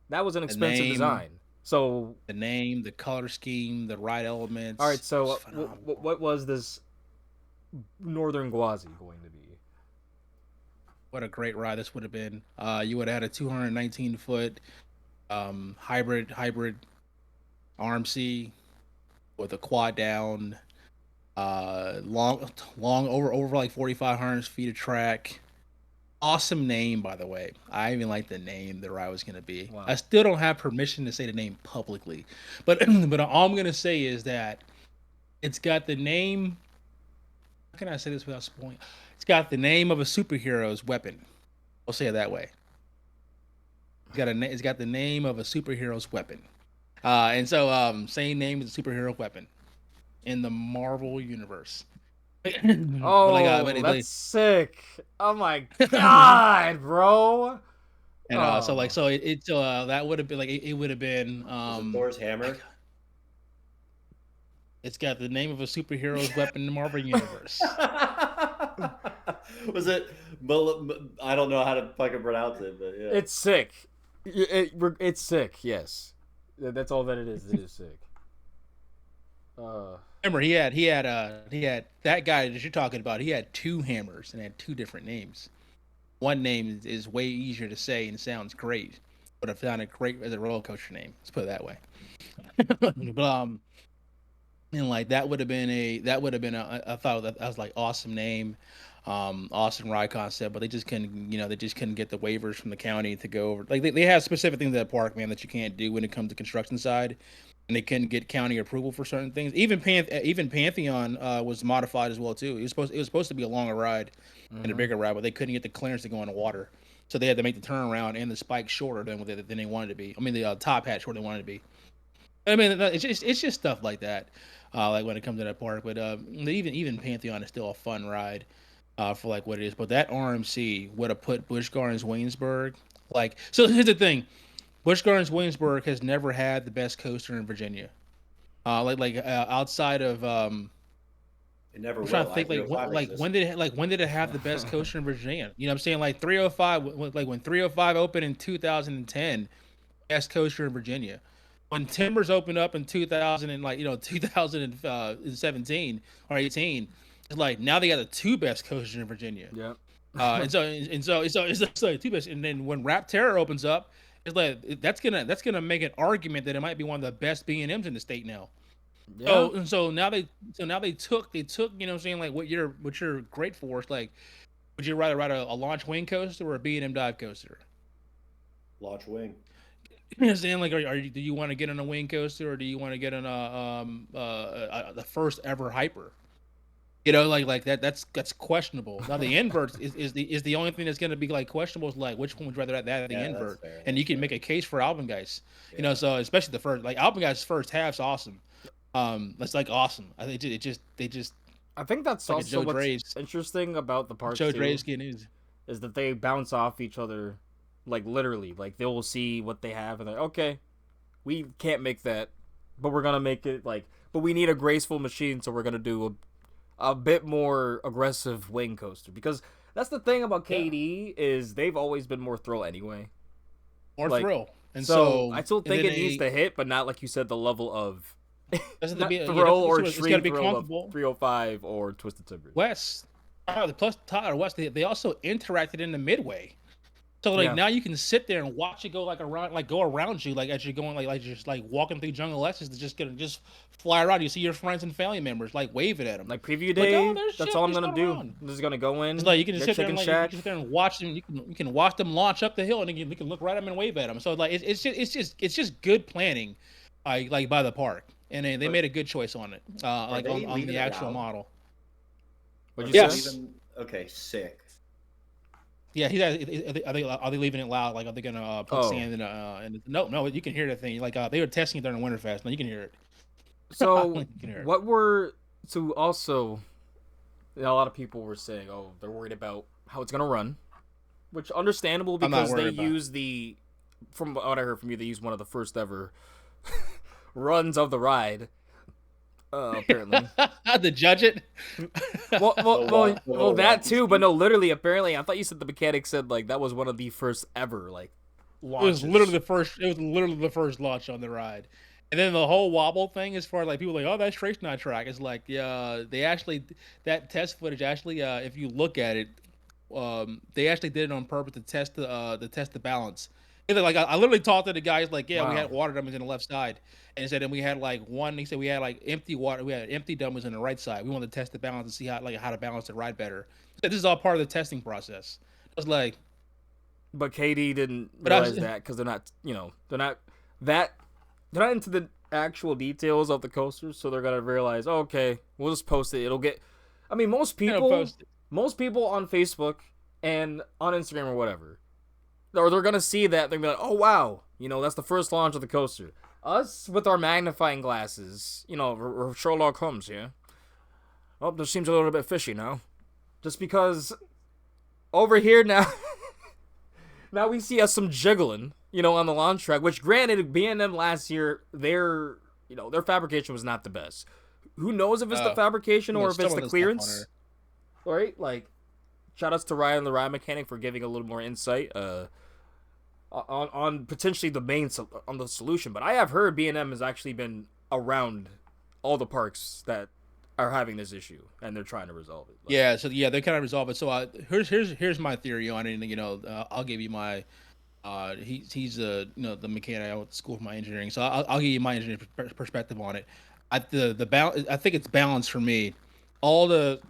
That was an expensive design. So the name, the color scheme, the ride elements. All right, so what was this Northern Gwazi going to be? What a great ride this would have been. You would have had a 219-foot hybrid RMC with a quad down, long over like 4,500 feet of track. Awesome name, by the way. I even like the name the ride was gonna be. Wow. I still don't have permission to say the name publicly, but but all I'm gonna say is that it's got the name. How can I say this without spoiling? It's got the name of a superhero's weapon. I'll say it that way. It's got the name of a superhero's weapon, and so same name as a superhero weapon in the Marvel universe. Oh, that's sick. Oh my god, bro. And so that would have been like it would have been Is it Thor's hammer? It's got the name of a superhero's weapon in the Marvel universe. Was it? I don't know how to fucking pronounce it, but yeah. It's sick. It's sick. Yes, that's all that it is. It is sick. Remember, he had that guy that you're talking about. He had 2 hammers and had 2 different names. One name is way easier to say and sounds great, but I found it great as a roller coaster name. Let's put it that way. But and like that would have been I thought that was like awesome name, awesome ride concept, but they just couldn't get the waivers from the county to go over. Like they have specific things at the park, man, that you can't do when it comes to construction side. And they couldn't get county approval for certain things. Even Pantheon was modified as well too. It was supposed to be a longer ride and a bigger ride, but they couldn't get the clearance to go in the water, so they had to make the turnaround and the spike shorter than they wanted to be. I mean, the top hat shorter than they wanted to be. I mean, it's just stuff like that, like when it comes to that park. But even Pantheon is still a fun ride for like what it is. But that RMC would have put Busch Gardens Waynesburg like. So here's the thing. Busch Gardens Williamsburg has never had the best coaster in Virginia. Outside of it never will. I'm trying to think when did it have the best coaster in Virginia? You know what I'm saying? Like 305, like when 305 opened in 2010, best coaster in Virginia. When Timbers opened up in 2017 or 18, it's like now they got the 2 best coasters in Virginia. Yeah. And so it's like 2 best. And then when Rap Terror opens up, it's like that's gonna make an argument that it might be one of the best B&Ms in the state now. Yeah. So now they took you know what I'm saying, like what you're great for is like, would you rather ride a launch wing coaster or a B&M dive coaster? Launch wing. You know what I'm saying, like do you want to get on a wing coaster or do you want to get on the first ever hyper? You know, like that's questionable. Now the invert is the only thing that's going to be like questionable. Is like which one would you rather have, that or the invert? And you can make a case for Alpengeist. Yeah. You know, so especially the first, like Alpengeist's first half's awesome. That's like awesome. I think they just. I think that's like also what's interesting about the park. Joe Dre's getting is that they bounce off each other, like literally. Like they will see what they have and they're okay. We can't make that, but we're gonna make it like. But we need a graceful machine, so we're gonna do a bit more aggressive wing coaster, because that's the thing about KD is they've always been more thrill anyway. More thrill. And so I still think it needs to hit, but not like you said, the level of thrill or extreme thrill of 305 or Twisted Timbers. West, plus Tyler West, they also interacted in the midway. So like now you can sit there and watch it go go around you, like as you're going like just like walking through Jungle X's to just fly around. You see your friends and family members like waving at them. Like preview day, that's all I'm gonna do. I'm just gonna go in. It's like you can just sit there and you can sit there and watch them. You can watch them launch up the hill and you can look right at them and wave at them. So like it's just good planning, like by the park, and they made a good choice on it, like on the actual model. What'd you say? Okay, sick. Yeah, are they leaving it loud? Like, are they gonna put sand in? No, you can hear the thing. Like, they were testing it during Winterfest. No, you can hear it. So, also, a lot of people were saying, oh, they're worried about how it's gonna run, which understandable because they use from what I heard from you, they used one of the first ever runs of the ride. Apparently. To judge it? well, that too, but no, literally, apparently, I thought you said the mechanic said, like, that was one of the first ever, like, launches. It was literally the first launch on the ride. And then the whole wobble thing, as far as, like, people are like, oh, that's race night track. It's like, yeah, that test footage, actually, if you look at it, they actually did it on purpose to test the balance. Like, I literally talked to the guys, like, yeah, we had water dummies on the left side. And he said, and we had he said we had like empty water, we had empty dummies on the right side. We wanted to test the balance and see how to balance the ride better. He said, this is all part of the testing process. was like, but KD didn't But I was- realize that because they're not, they're not into the actual details of the coasters, so they're gonna realize, oh, okay, we'll just post it. It'll get. I mean, most people on Facebook and on Instagram or whatever, or they're gonna see that they're gonna be like, oh wow, that's the first launch of the coaster. Us with our magnifying glasses, we're Sherlock Holmes here. Oh, this seems a little bit fishy now, just because over here now. Now we see some jiggling, on the launch track, which granted, B&M last year, their fabrication was not the best. Who knows if it's the fabrication or if it's the clearance? Right? Like, shout outs to Ryan, the ride mechanic, for giving a little more insight on potentially on the solution. But I have heard B&M has actually been around all the parks that are having this issue, and they're trying to resolve it. They're kind of resolve it. So here's my theory on it, and I'll give you my he's the mechanic. I went to school for my engineering, so I'll give you my engineering perspective on it. I think it's balanced for me. All the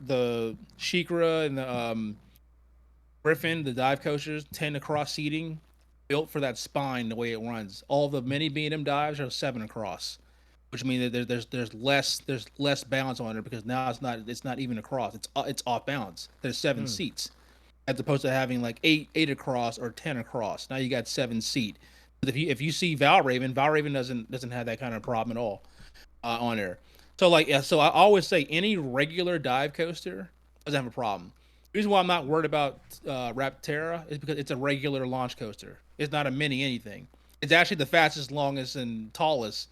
Sheikra and the Griffin, the dive coasters, tend to cross seating, built for that spine the way it runs. All the mini B&M dives are 7 across, which means that there's less balance on it, because now it's not even across. It's off balance. There's 7 seats, as opposed to having like 8 across or 10 across. Now you got 7 seat. But if you see Valraven doesn't have that kind of problem at all on there. So I always say any regular dive coaster doesn't have a problem. The reason why I'm not worried about Rapterra is because it's a regular launch coaster. It's not a mini anything. It's actually the fastest, longest, and tallest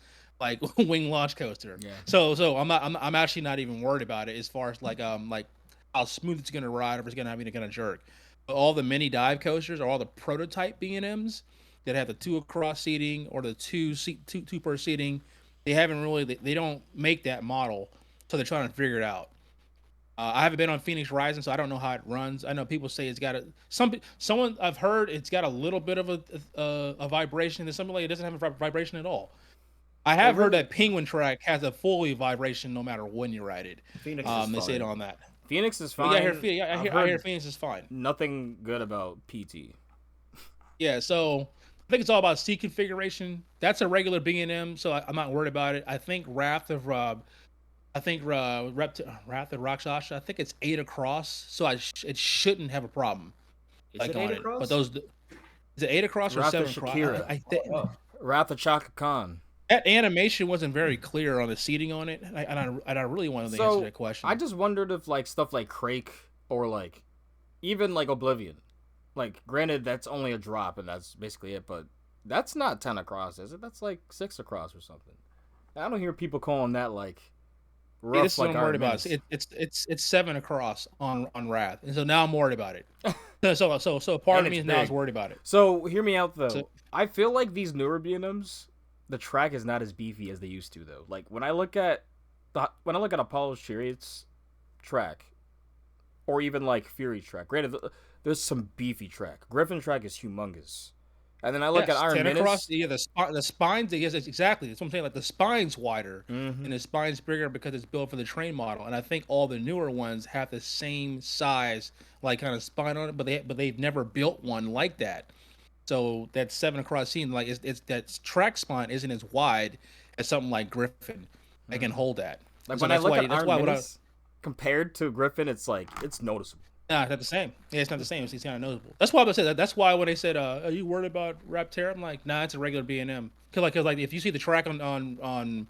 wing launch coaster. Yeah. So I'm actually not even worried about it as far as like how smooth it's gonna ride, or if it's gonna have any kind of jerk. But all the mini dive coasters, or all the prototype B&Ms that have the 2 across seating or the two per seating, they don't make that model, so they're trying to figure it out. I haven't been on Phoenix Rising, so I don't know how it runs. I know people say it's got someone I've heard it's got a little bit of a vibration. There's something like it doesn't have a vibration at all. I have heard that Penguin Track has a fully vibration no matter when you ride it. Phoenix is they fine. say it on that. Phoenix is fine. I hear Phoenix is fine. Nothing good about PT. Yeah, so I think it's all about seat configuration. That's a regular B&M, so I'm not worried about it. I think Wrath of Rakshasha, I think it's 8 across, so it shouldn't have a problem. Is it 8 across? But is it 8 across or 7 across? Wrath of Chaka Khan. That animation wasn't very clear on the seating on it, and I really wanted to answer that question. I just wondered if stuff like Crake or even Oblivion, granted that's only a drop and that's basically it, but that's not 10 across, is it? That's 6 across or something. I don't hear people calling that rough. This is what I'm worried about. It's 7 across on Wrath, and so now I'm worried about it. so part of me is now worried about it. So hear me out though. I feel like these newer B&Ms, the track is not as beefy as they used to though. When I look at Apollo's Chariots track, or even Fury track, granted there's some beefy track. Griffin track is humongous. And then I look at Iron 10 Menace. Across, the spines. Yes, exactly. That's what I'm saying. The spine's wider, and the spine's bigger because it's built for the train model. And I think all the newer ones have the same size, kind of spine on it, but they've never built one like that. So that 7 across seam, it's that track spine isn't as wide as something like Griffin. They can hold that. When I look at Iron Menace, compared to Griffin, it's noticeable. Nah, it's not the same. Yeah, it's not the same. It's kind of noticeable. That's why I said that. That's why when they said, "Are you worried about Rapterra?" I'm like, "Nah, it's a regular B&M." Cause if you see the track on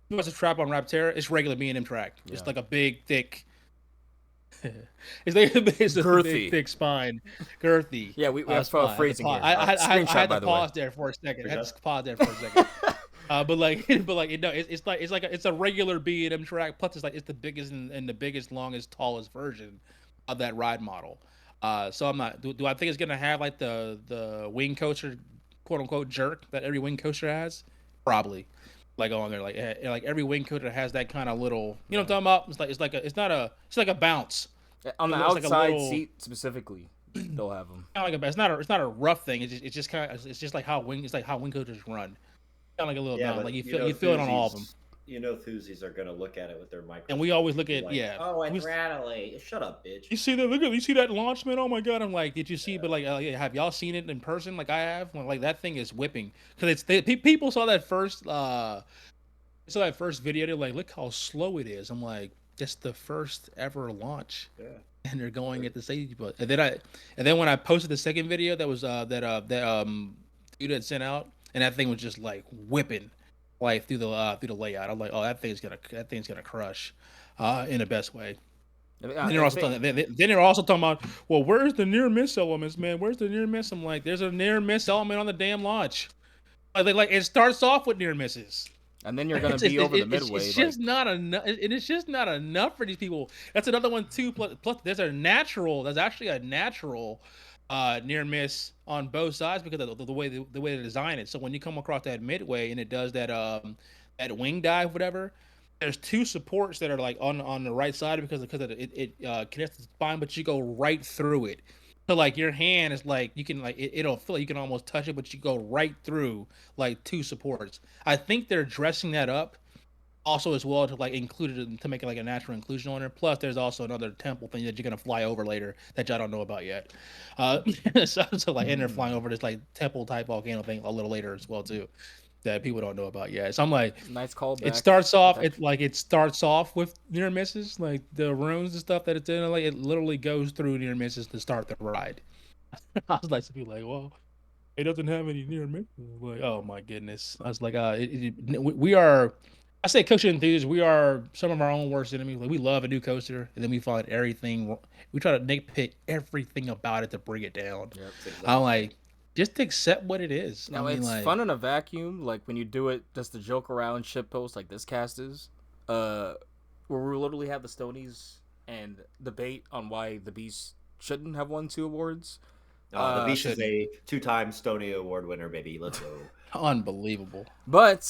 what's the trap on Rapterra, it's regular B&M track. Yeah. It's a big, thick. it's a big, thick spine, girthy. Yeah, we have phrasing here. I had to pause there for a second. It's a regular B&M track. Plus, it's the biggest and the biggest, longest, tallest version of that ride model. So I'm not. Do I think it's gonna have the wing coaster, quote unquote, jerk that every wing coaster has? Probably. On there, every wing coaster has that kind of little. You know what I'm talking about? It's like a bounce. On the outside seat specifically, they'll have them. It's not a rough thing. It's just how wing coasters run. Kind of like a little bounce. You feel it on all of them. Thuzies are gonna look at it with their microphone. And we always look at like, oh, it's rattly. Shut up, bitch. You see that? Look at you see that launch, man. Oh my god! I'm like, did you see? But like, have y'all seen it in person? Like I have. When, like that thing is whipping because people saw that first video. They're like, look how slow it is. I'm like, it's the first ever launch. Yeah. And they're going at the stage, but and then when I posted the second video that was that dude had sent out, and that thing was just like whipping, like through the layout. I'm like, oh, that thing's gonna crush, in the best way. Then they're also talking about, well, where's the near miss elements, man? Where's the near miss? I'm like, there's a near miss element on the damn launch. Like it starts off with near misses. And then you're gonna be over the midway. It's just not enough. It's just not enough for these people. That's another one too. Plus, there's actually a natural near miss on both sides because of the way they design it. So when you come across that midway and it does that wing dive, whatever, there's two supports that are like on the right side because it connects to the spine, but you go right through it. So like your hand is like you can like it'll feel like you can almost touch it, but you go right through like two supports. I think they're dressing that up also as well to like include it to make it like a natural inclusion on there. Plus, there's also another temple thing that you're gonna fly over later that y'all don't know about yet. So like and they're flying over this like temple type volcano thing a little later as well too. That people don't know about yet. So I'm like, nice callback. It starts off with near misses, like the runes and stuff that it's in. Like it literally goes through near misses to start the ride. I was like, to be like, well, it doesn't have any near misses. Like, oh my goodness. I was like, we are. I say coaster enthusiasts. We are some of our own worst enemies. Like we love a new coaster, and then we find everything. We try to nitpick everything about it to bring it down. Yep, exactly. I'm like, just accept what it is. Now, it's like, fun in a vacuum, like when you do it just to joke around shit posts like this cast is, where we literally have the Stonies and debate on why the Beast shouldn't have won 2 awards. The Beast is a 2-time Stony Award winner, baby. Let's go. Unbelievable. But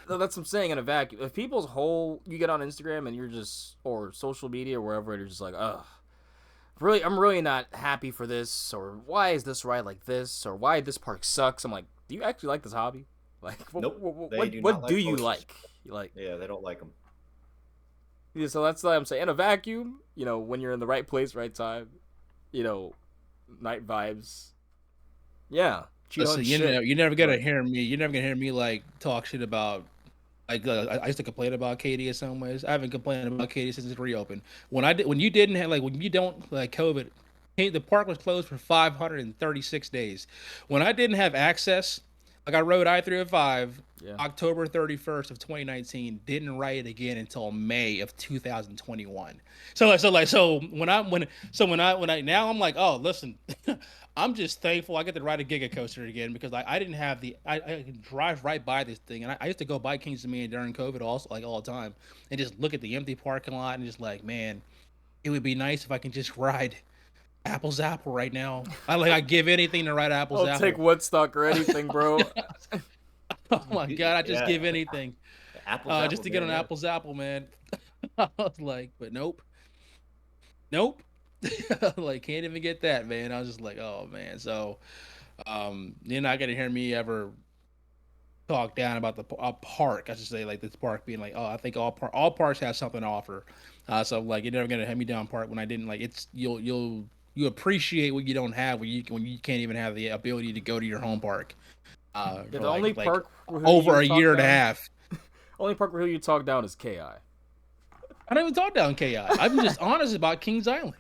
that's what I'm saying, in a vacuum. If you get on Instagram and you're just, or social media or wherever, you're just like, ugh. Really, I'm really not happy for this, or why is this ride like this, or why this park sucks. I'm like, do you actually like this hobby? Like, nope. What do you like? Yeah, they don't like them. Yeah, so that's what I'm saying. In a vacuum, when you're in the right place, right time, night vibes. Yeah. Listen, you're never gonna hear me. You're never gonna hear me like talk shit about. Like I used to complain about Katie in some ways. I haven't complained about Katie since it's reopened. When you don't like COVID, the park was closed for 536 days. When I didn't have access, like I rode I-305 October 31st of 2019, didn't ride it again until May of 2021. So when I now I'm like, oh listen. I'm just thankful I get to ride a Giga Coaster again because I didn't have I can drive right by this thing, and I used to go by Kings Dominion during COVID also, like all the time, and just look at the empty parking lot and just like, man, it would be nice if I can just ride Apple's Apple right now. I'd give anything to ride Apple's Apple. I'll take Woodstock or anything, bro. Oh my god, I just give anything. Apple's just to get on Apple's Apple, man. I was like, but nope. Like can't even get that, man. I was just like, oh man. So you're not gonna hear me ever talk down about the park. I should say, like this park being like, oh, I think all parks have something to offer. So like you're never gonna have me down park when I didn't like it's you appreciate what you don't have when you can't even have the ability to go to your home park. The only park over a year and a half. Only park where you talk down is KI. I don't even talk down KI. I'm just honest about Kings Island.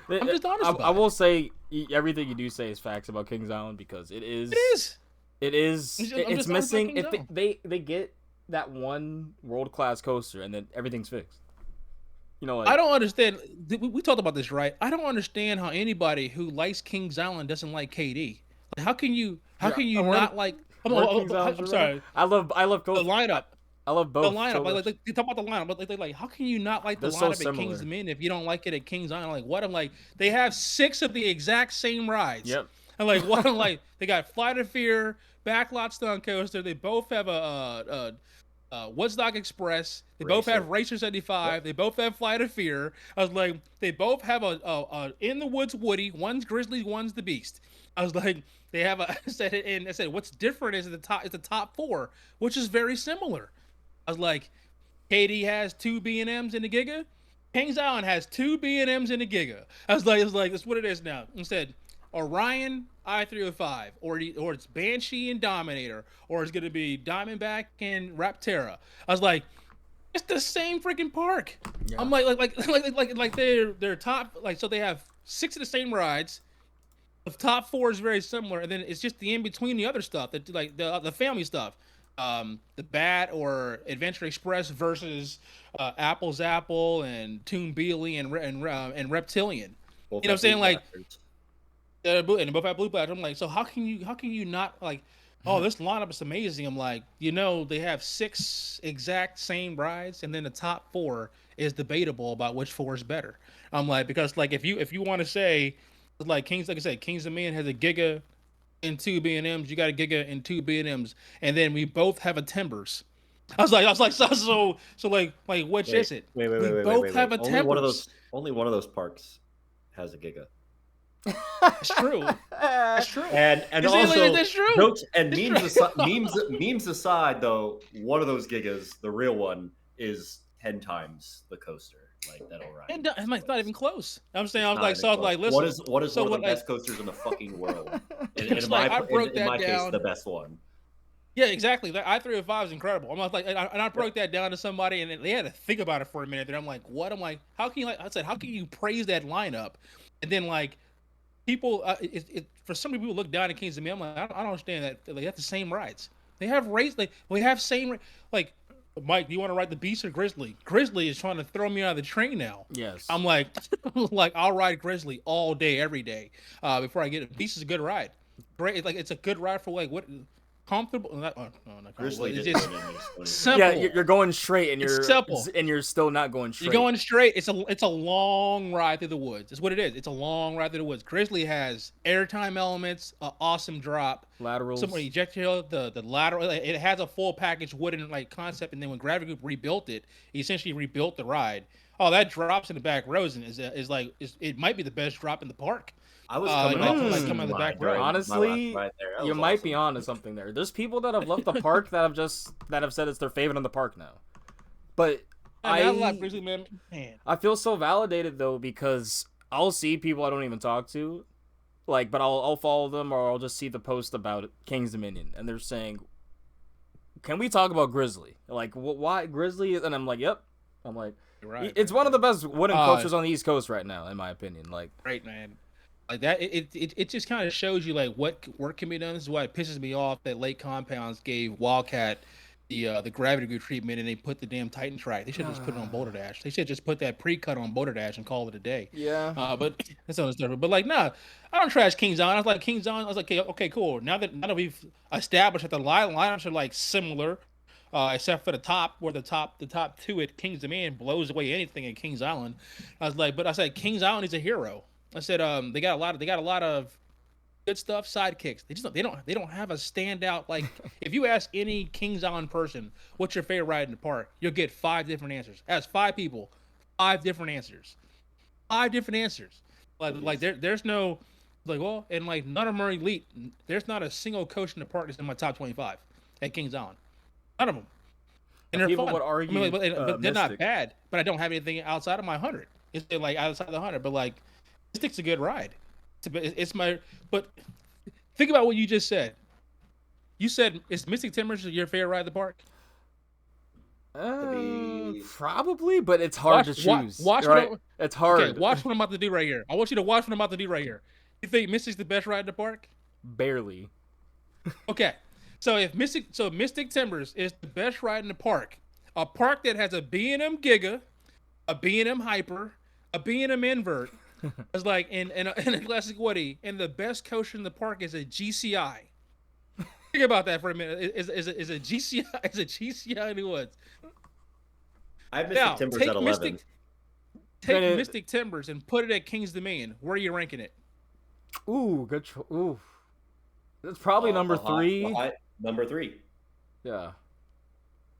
I'm just honest about I will say everything you do say is facts about Kings Island because it is. It's missing. If they get that one world-class coaster and then everything's fixed. I don't understand. We talked about this, right? I don't understand how anybody who likes Kings Island doesn't like KD. Like, how can you not like? I'm sorry. I love both. The lineup. I love both. The lineup, so like they talk about the lineup, but like, how can you not like the lineup at Kings Dominion if you don't like it at Kings Island? Like, what? I'm like, they have 6 of the exact same rides. Yep. I'm like, what? I'm like, they got Flight of Fear, Backlot Stunt Coaster. They both have a Woodstock Express. They both have Racer 75. Yep. They both have Flight of Fear. I was like, they both have a In the Woods Woody. One's Grizzly, one's the Beast. I was like, they have I said, what's different is the top 4, which is very similar. I was like, KD has 2 B&Ms in the Giga. Kings Island has 2 B&Ms in the Giga. It's like that's what it is now. Instead, Orion I-305, or it's Banshee and Dominator, or it's gonna be Diamondback and Raptera. I was like, it's the same freaking park. Yeah. I'm like they're top, like, so they have 6 of the same rides. The top 4 is very similar, and then it's just the in between the other stuff, that like the family stuff. The Bat or Adventure Express versus Apple's Apple and Toon Beely and Reptilian. Both, you know what I'm saying? Like, and both have blue bladders. I'm like, so how can you not, like, oh, this lineup is amazing. I'm like, they have 6 exact same rides, and then the top 4 is debatable about which 4 is better. I'm like, because like if you want to say, like, Kings, like I said, Kings Dominion has a Giga and 2 B&Ms, you got a Giga and 2 B&Ms, and then we both have a Timbers. I was like, so like which is it? Wait, we both have a Timbers. Only one of those parks has a Giga. It's true. It's true. And also, that's true. Jokes and memes aside, though, one of those Gigas, the real one, is 10 times the coaster. Like, that'll ride. It's not even close. I'm saying, I was like, listen. What is one of the best coasters in the fucking world? And in my case, the best one. Yeah, exactly. That I-305 is incredible. I'm like, and I broke that down to somebody, and they had to think about it for a minute. And I'm like, what? I'm like, how can you, like I said, how can you praise that lineup, and then, like, people, for some people look down at Kings Dominion. I'm like, I don't understand that. They have the same rides. They have like, Mike, do you want to ride the Beast or Grizzly? Grizzly is trying to throw me out of the train now. Yes. I'm like, I'll ride Grizzly all day, every day, before I get it. Beast is a good ride. Great, like, it's a good ride for, like, what, comfortable. Not Grizzly. It's just simple. Yeah, you're going straight, and you're still not going straight. You're going straight. It's a long ride through the woods. That's what it is. It's a long ride through the woods. Grizzly has airtime elements, awesome drop, laterals, some ejector, the lateral. It has a full package wooden, like, concept, and then when Gravity Group rebuilt it, he essentially rebuilt the ride. Oh, that drops in the back rows and it might be the best drop in the park. I was coming off the back row. Honestly, you might be on to something there. There's people that have left the park that have said it's their favorite in the park now. But I feel so validated, though, because I'll see people I don't even talk to, like, but I'll follow them, or I'll just see the post about King's Dominion, and they're saying, "Can we talk about Grizzly? Like, why Grizzly?" And I'm like, "Yep." I'm like, right, it's one of the best wooden coasters on the East Coast right now, in my opinion. Like, great, man. Like that, it just kind of shows you, like, what work can be done. This is why it pisses me off that Lake Compounds gave Wildcat the Gravity Group treatment, and they put the damn Titan track. They should have just put it on Boulder Dash. They should just put that pre-cut on Boulder Dash and call it a day. Yeah. But that's another story. But, like, nah, I don't trash Kings Island. I was like, Kings Island. I was like, okay, cool. Now that we've established that the lineups are, like, similar, except for the top, where the top 2 at Kings Dominion blows away anything at Kings Island. I said Kings Island is a hero. I said, they got a lot of good stuff, sidekicks. They don't have a standout, like, if you ask any Kings Island person what's your favorite ride in the park, you'll get 5 different answers. Ask 5 people, 5 different answers. 5 different answers. Like there's no, like, well, and, like, none of them are elite. There's not a single coach in the park that's in my top 25 at Kings Island. None of them. And they're fun. Would argue, but they're not bad. But I don't have anything outside of my 100. It's like outside the 100, but, like, Mystic's a good ride. But think about what you just said. You said, is Mystic Timbers your favorite ride at the park? Probably, but it's hard to choose. It's hard. Okay, watch what I'm about to do right here. I want you to watch what I'm about to do right here. You think Mystic's the best ride in the park? Barely. Okay. So Mystic Timbers is the best ride in the park. A park that has a B&M Giga, a B&M Hyper, a B&M Invert. It's like in a classic Woody, and the best coaster in the park is a GCI. Think about that for a minute. Is a GCI in the woods? I have Mystic Timbers at 11. Take Mystic Timbers and put it at King's Dominion. Where are you ranking it? Ooh, good. Ooh, that's probably number 3. Number 3. Yeah,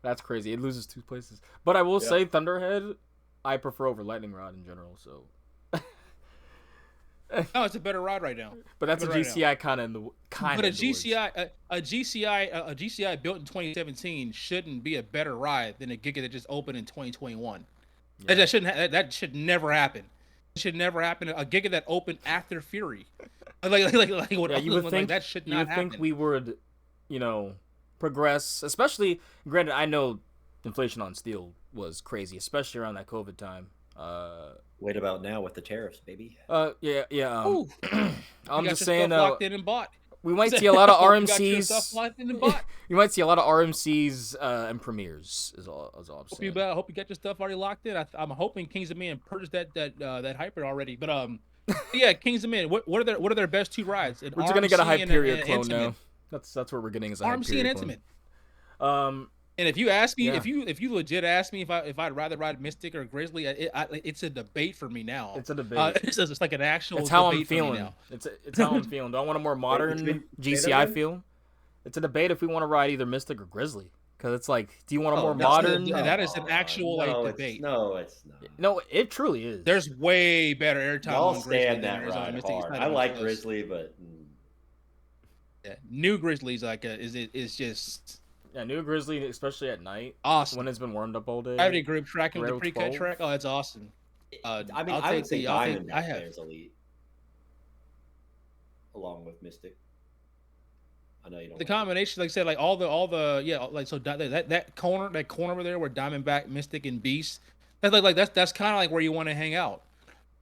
that's crazy. It loses 2 places. But I will say Thunderhead, I prefer over Lightning Rod in general. So. No, it's a better ride right now. But that's a Right GCI kind of But a GCI built in 2017 shouldn't be a better ride than a Giga that just opened in 2021. Yeah. That should never happen. It should never happen. A Giga that opened after Fury, like what? Yeah, you would think that should you not would happen. think we would, progress. Especially, granted, I know inflation on steel was crazy, especially around that COVID time. Wait about now with the tariffs, baby. Yeah. Ooh, I'm you got just your saying, stuff locked in and bought. we might see a lot of You got your stuff RMCs. locked in and bought. You might see a lot of RMCs and premieres. Is all I'm saying. Hope you got your stuff already locked in. I'm hoping Kings of Men purchased that hybrid already. But yeah, Kings of Men. What are their best two rides? We're just gonna get a RMC Hyperion and clone Intimate. now. That's what we're getting is a RMC Hyperion and clone. Intimate. And if you ask me, Yeah. if you legit ask me if I'd rather ride Mystic or Grizzly, it's a debate for me now. It's a debate. It's like an actual. It's how I'm debate for me feeling. now. It's how I'm feeling. Do I want a more modern say that GCI again? feel? It's a debate if we want to ride either Mystic or Grizzly. Because it's like, do you want a more that's modern? that is an actual debate. No, it's not. No, it truly is. There's way better airtime I'll on Grizzly stand than that there is on ride Mystic. It's hard. not I even like close. Grizzly, but Yeah. New Grizzlies is just New Grizzly, especially at night awesome. when it's been warmed up all day. Gravity group tracking with the Rail pre-cut 12. track. Oh, it's awesome. I mean, I'll I would take say the- I'll take- Diamondback I have- there is elite, along with Mystic. I know you don't. The like combination, like I said, like all the yeah, like so that corner over there where Diamondback, Mystic, and Beast. That's kind of like where you want to hang out.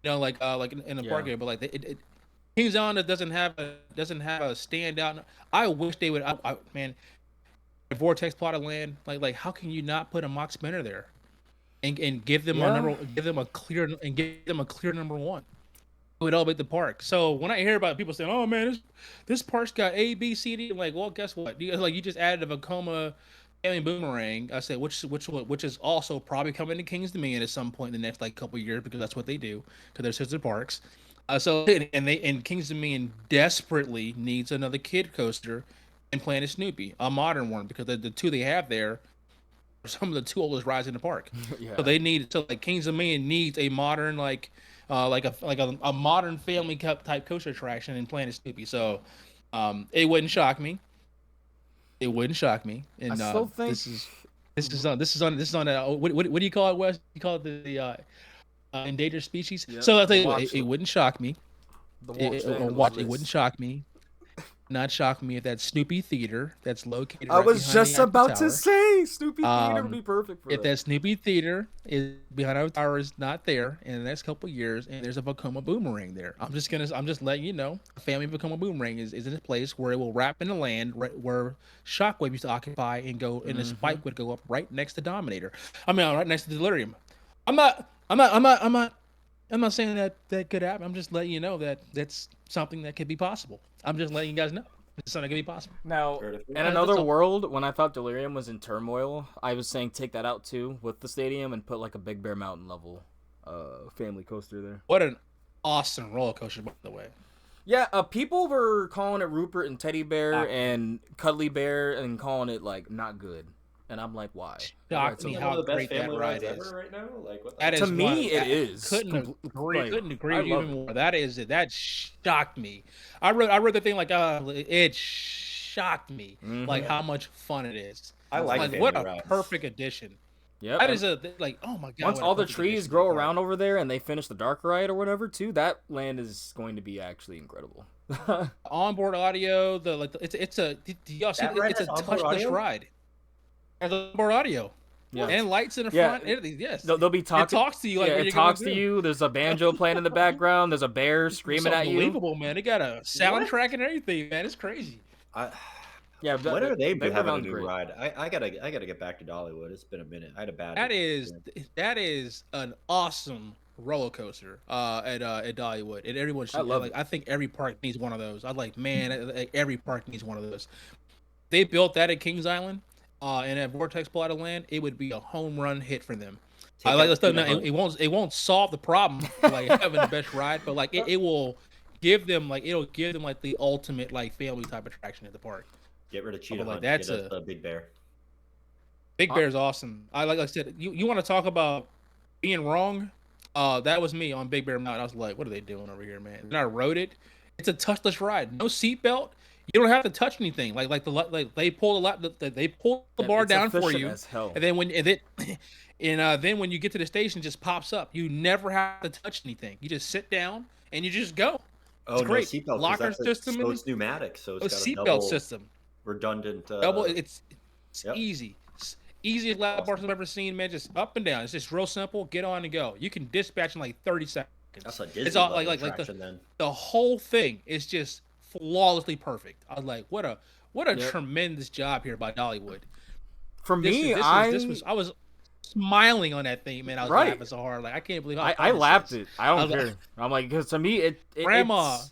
Like in the Yeah. park area, but like King's Island doesn't have a standout. I wish they would. Man, the Vortex plot of land. Like how can you not put a Mock Spinner there, and give them a clear number one? It would elevate the park. So when I hear about people saying, "Oh man, this park's got A, B, C, D," I'm like, well, guess what? You just added a Vekoma alien boomerang. I said, which is also probably coming to King's Dominion at some point in the next couple of years because that's what they do because they're sister parks. And King's Dominion desperately needs another kid coaster and Planet Snoopy, a modern one, because the two they have there are some of the two oldest rides in the park. Yeah. So King's Dominion needs a modern like a modern family cup type coaster attraction in Planet Snoopy. So it wouldn't shock me. It wouldn't shock me. And I still think this is on what do you call it, Wes? You call it the endangered species. Yep. So I'll tell you Watch what, it wouldn't shock me. the It wouldn't shock me. Not shock me if that Snoopy Theater that's located. I right was behind just the Eiffel about Tower. to say Snoopy Theater would be Um, perfect for If that Snoopy Theater is behind our tower is not there in the next couple of years, and there's a Vekoma boomerang there, I'm just letting you know, a family Vekoma boomerang is in a place where it will wrap in the land where Shockwave used to occupy and go, and the spike would go up right next to Dominator. I mean, right next to Delirium. I'm not saying that could happen. I'm just letting you know that that's something that could be possible. I'm just letting you guys know it's something that could be possible. Now, Heard of it. in another world, when I thought Delirium was in turmoil, I was saying take that out too with the stadium and put like a Big Bear Mountain level family coaster there. What an awesome roller coaster, by the way. Yeah, people were calling it Rupert and Teddy Bear Ah. and Cuddly Bear and calling it like not good. And I'm like, why? Shocked Why me it's how one of the best great that family ride rides is. ever right now. Like what? That To is me, one- it is. Couldn't agree Like, with I you love even it. more. That shocked me. I read the thing like it shocked me Mhm. like how much fun it is. I like Like family what a rides. perfect addition. Yep. That and is oh my god. once what a all the perfect trees addition to grow the park. around over there and they finish the dark ride or whatever too, that land is going to be actually incredible. Onboard audio, it's a do y'all see That ride it's a has onboard touchless audio? ride. Has onboard audio. Yeah. And lights in the Yeah. front. Everything. Yes. They'll be talking. It talks to you like yeah, when it you're going talks to through. you. There's a banjo playing in the background. There's a bear screaming It's at you. unbelievable, man. They got a soundtrack and everything, man. It's crazy. Yeah, When are they Big Bear having a Mountain's new great. ride? I gotta get back to Dollywood. It's been a minute. I had a bad. That is experience. an awesome roller coaster at Dollywood, and everyone should. I love it. I think every park needs one of those. I'm like, man, every park needs one of those. They built that at Kings Island, and at Vortex Plot of Land, it would be a home run hit for them. Take I like out stuff. Peanut Butter. It won't solve the problem like having the best ride, but like it will give them like the ultimate like family type attraction at the park. Get rid of Cheetah like, Hunt. that's Get us a Big Bear. Big Bear's awesome. Like I said, you want to talk about being wrong? That was me on Big Bear Mountain. I was like, what are they doing over here, man? And I rode it. It's a touchless ride. No seatbelt. You don't have to touch anything. Like they pull they pull the bar It's down for efficient you, as hell. and then then when you get to the station, it just pops up. You never have to touch anything. You just sit down and you just go. Oh, It's no great. seatbelt. 'Cause Locker that's system. so it's pneumatic, so A it's got a seatbelt double system. redundant. Double. It's Yep. easy. It's easiest lap bars I've ever seen, man. Just up and down. It's just real simple. Get on and go. You can dispatch in like 30 seconds. That's a Disney It's all level like attraction then. the whole thing is just flawlessly perfect. I was like, what a Yep. tremendous job here by Dollywood. For me, I was smiling on that thing, man. I was Right. laughing so hard, like I can't believe how I fun this laughed is. it. I don't I was care. like- I'm like, because to me, Grandma's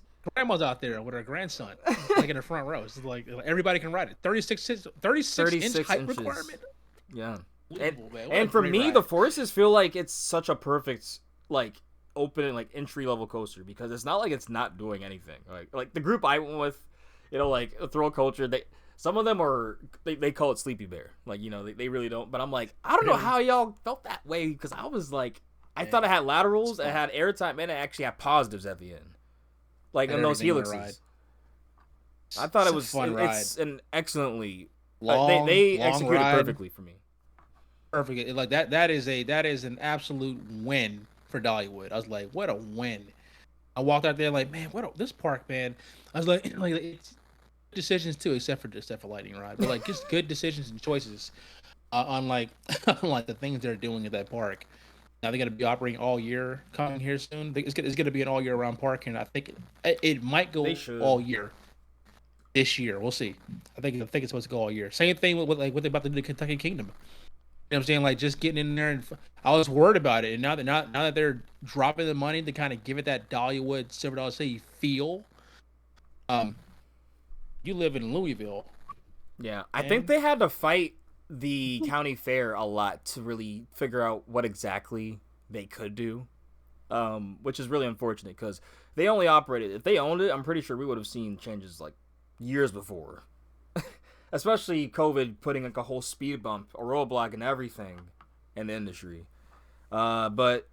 out there with her grandson, like in the front row. It's like everybody can ride it. 36 inch 36 height inches. requirement. Yeah. Unbelievable, man. What a And for great me, ride. the Forces feel like it's such a perfect like open like entry level coaster because it's not like it's not doing anything. Like the group I went with, like Thrill Culture, some of them are they call it Sleepy Bear. Like they really don't. But I'm like, I don't know how y'all felt that way because I was like, I thought it had laterals, it had airtime, and it actually had positives at the end, like in those helixes. I thought it was fun it's an excellently long. they long executed ride. perfectly for me. Perfect. Like that is an absolute win for Dollywood. I was like, what a win. I walked out there like, man, this park, man. I was like it's decisions too, except for lightning ride, but like just good decisions and choices on like the things they're doing at that park. Now they're gonna be operating all year, coming here soon. It's gonna be an all year round park, and I think it might go all year. This year, we'll see. I think it's supposed to go all year. Same thing with like what they're about to do to Kentucky Kingdom. You know what I'm saying? Like just getting in there, and I was worried about it, and now that they're dropping the money to kind of give it that Dollywood Silver Dollar City feel. You live in Louisville. Yeah, I think they had to fight the county fair a lot to really figure out what exactly they could do, which is really unfortunate because they only operated. If they owned it, I'm pretty sure we would have seen changes like years before. Especially COVID putting like a whole speed bump, a roadblock, and everything in the industry. But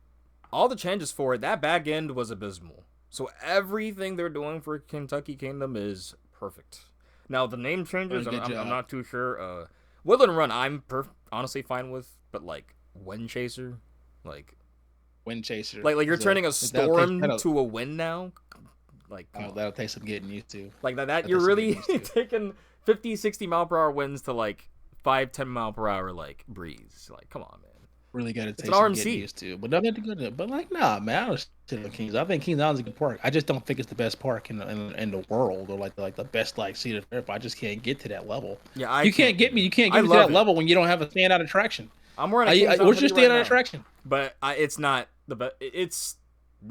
all the changes for it, that back end was abysmal. So everything they're doing for Kentucky Kingdom is perfect. Now the name changes, I'm not too sure. Woodland Run, I'm honestly fine with, but like Wind Chaser, like you're turning a storm to a wind now. Like that'll take some getting used to. Like that you're really taking 50, 60 mile per hour winds to like 5-10 mile per hour like breeze. Like, come on, man. Really got to take an some RMC. getting used to. But nothing to good. But like, nah, man. I don't shit on Kings. I think Kings Island's a good park. I just don't think it's the best park in the world, or like the best like seated fair. I just can't get to that level. Yeah, you can't get me. You can't get me to that level when you don't have a standout attraction. I'm wearing a what's your standout attraction? But it's not the best. It's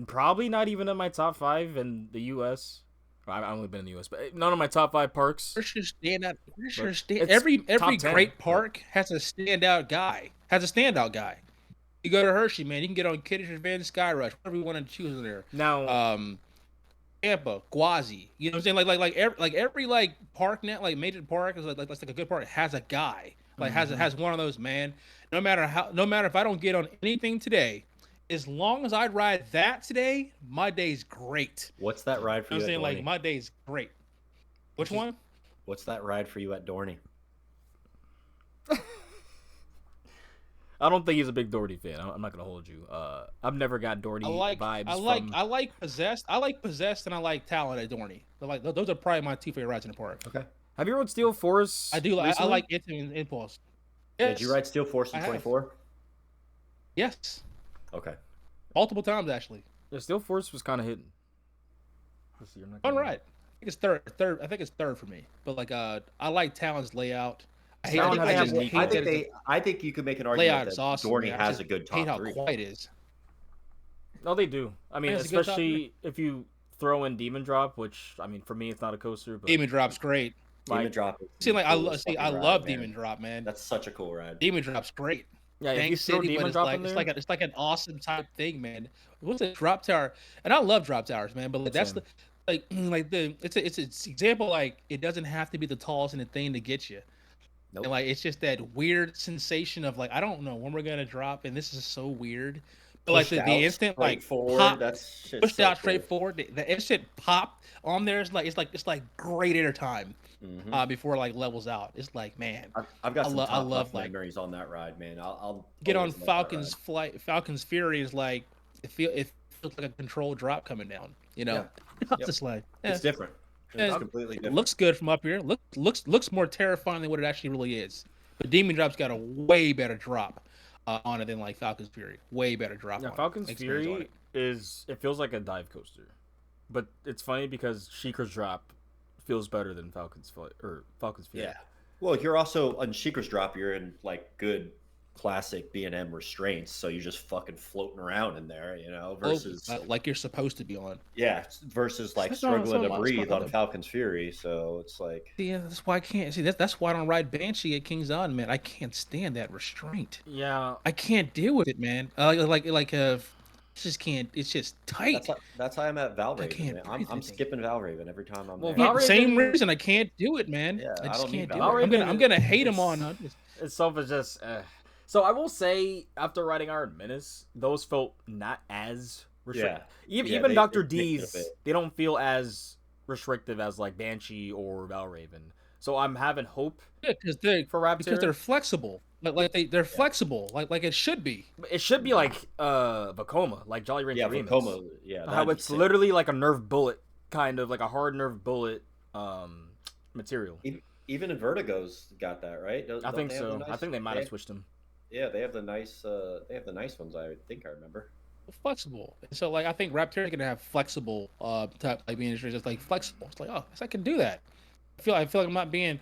probably not even in my top 5 in the U.S. I've only been in the U.S., but none of my top 5 parks. Where's your standout? Every great park has a standout guy. You go to Hershey, man. You can get on Kiddish Revenge, Sky Rush, whatever you want to choose in there. Now, Tampa, Gwazi. You know what I'm saying? Like every park now, like major park is like a good park has a guy. Like has one of those, man. No matter if I don't get on anything today, as long as I ride that today, my day's great. What's that ride for you? I'm saying Dorney? like my day's great. Which one? What's that ride for you at Dorney? I don't think he's a big Doherty fan. I'm not gonna hold you. I've never got Doherty vibes. I like Possessed. I like Possessed and I like Talon at Dorney. Those are probably my 2 favorite rides in the park. Okay. Have you rode Steel Force? I do. I like Intimate and Impulse. Yes. Did you ride Steel Force in 24? Yes. Okay. Multiple times actually. Yeah, Steel Force was kind of hidden. Fun ride. I think it's third. I think it's third for me. But like, I like Talon's layout. I think you could make an argument that awesome, Dorney has a good top 3. How quiet is. No, they do. I mean, especially if you throw in Demon Drop, which I mean, for me, it's not a coaster. But Demon Drop's great. Demon Drop. I love Demon Drop, man. That's such a cool ride. Demon Drop's great. Yeah, if you throw Demon Drop in there, it's like an awesome type thing, man. What's a drop tower? And I love drop towers, man. But that's it's an example. Like it doesn't have to be the tallest in the thing to get you. Nope. And like it's just that weird sensation of like I don't know when we're gonna drop, and this is so weird. like pushed the out instant straight like forward. pop, That's shit's pushed so out cool. straight forward. The instant pop on there is like it's like great airtime. Before it like levels out, it's like, man, I've got some I top love notch like memories on that ride, man. I'll get on always love that Falcon's ride. flight. Falcon's Fury is like it feels like a controlled drop coming down. You know, Yeah. it's just like It's different. It's completely it different. looks good from up here. Looks more terrifying than what it actually really is. But Demon Drop's got a way better drop on it than like Falcon's Fury. Way better drop. Yeah, on Falcon's it. Experience on Fury it. it feels like a dive coaster, but it's funny because Sheikah's drop feels better than Falcon's Fury. Yeah. Well, you're also on Sheikah's drop. You're in like good classic B&M restraints, so you're just fucking floating around in there, you know. Versus like you're supposed to be on. Yeah, versus like struggling to breathe on Falcon's Fury. So it's like, yeah, that's why I can't see. That's why I don't ride Banshee at King's Island, man. I can't stand that restraint. Yeah, I can't deal with it, man. Just can't. It's just tight. that's how I'm at Valraven. I'm skipping Valraven every time I'm there. Valraven, same reason I can't do it, man. Yeah, I just don't can't need do Valraven. it. I'm gonna hate him on. Itself is just. So I will say, after riding Iron Menace, those felt not as restrictive. Even Dr. D's, they don't feel as restrictive as like Banshee or Valraven. So I'm having hope. Yeah, because they're flexible. They're flexible. Like it should be. It should be like Vekoma, like Jolly Rancher Remix. Vekoma, yeah. How it's literally like a nerf bullet, kind of like a hard nerf bullet material. Even in Vertigo's got that, right? I think so. I think they might have switched them. Yeah, they have the nice ones. I think I remember. Flexible. So like I think Raptors gonna have flexible type like being just like flexible. It's like, oh, I can do that. I feel like I'm not being.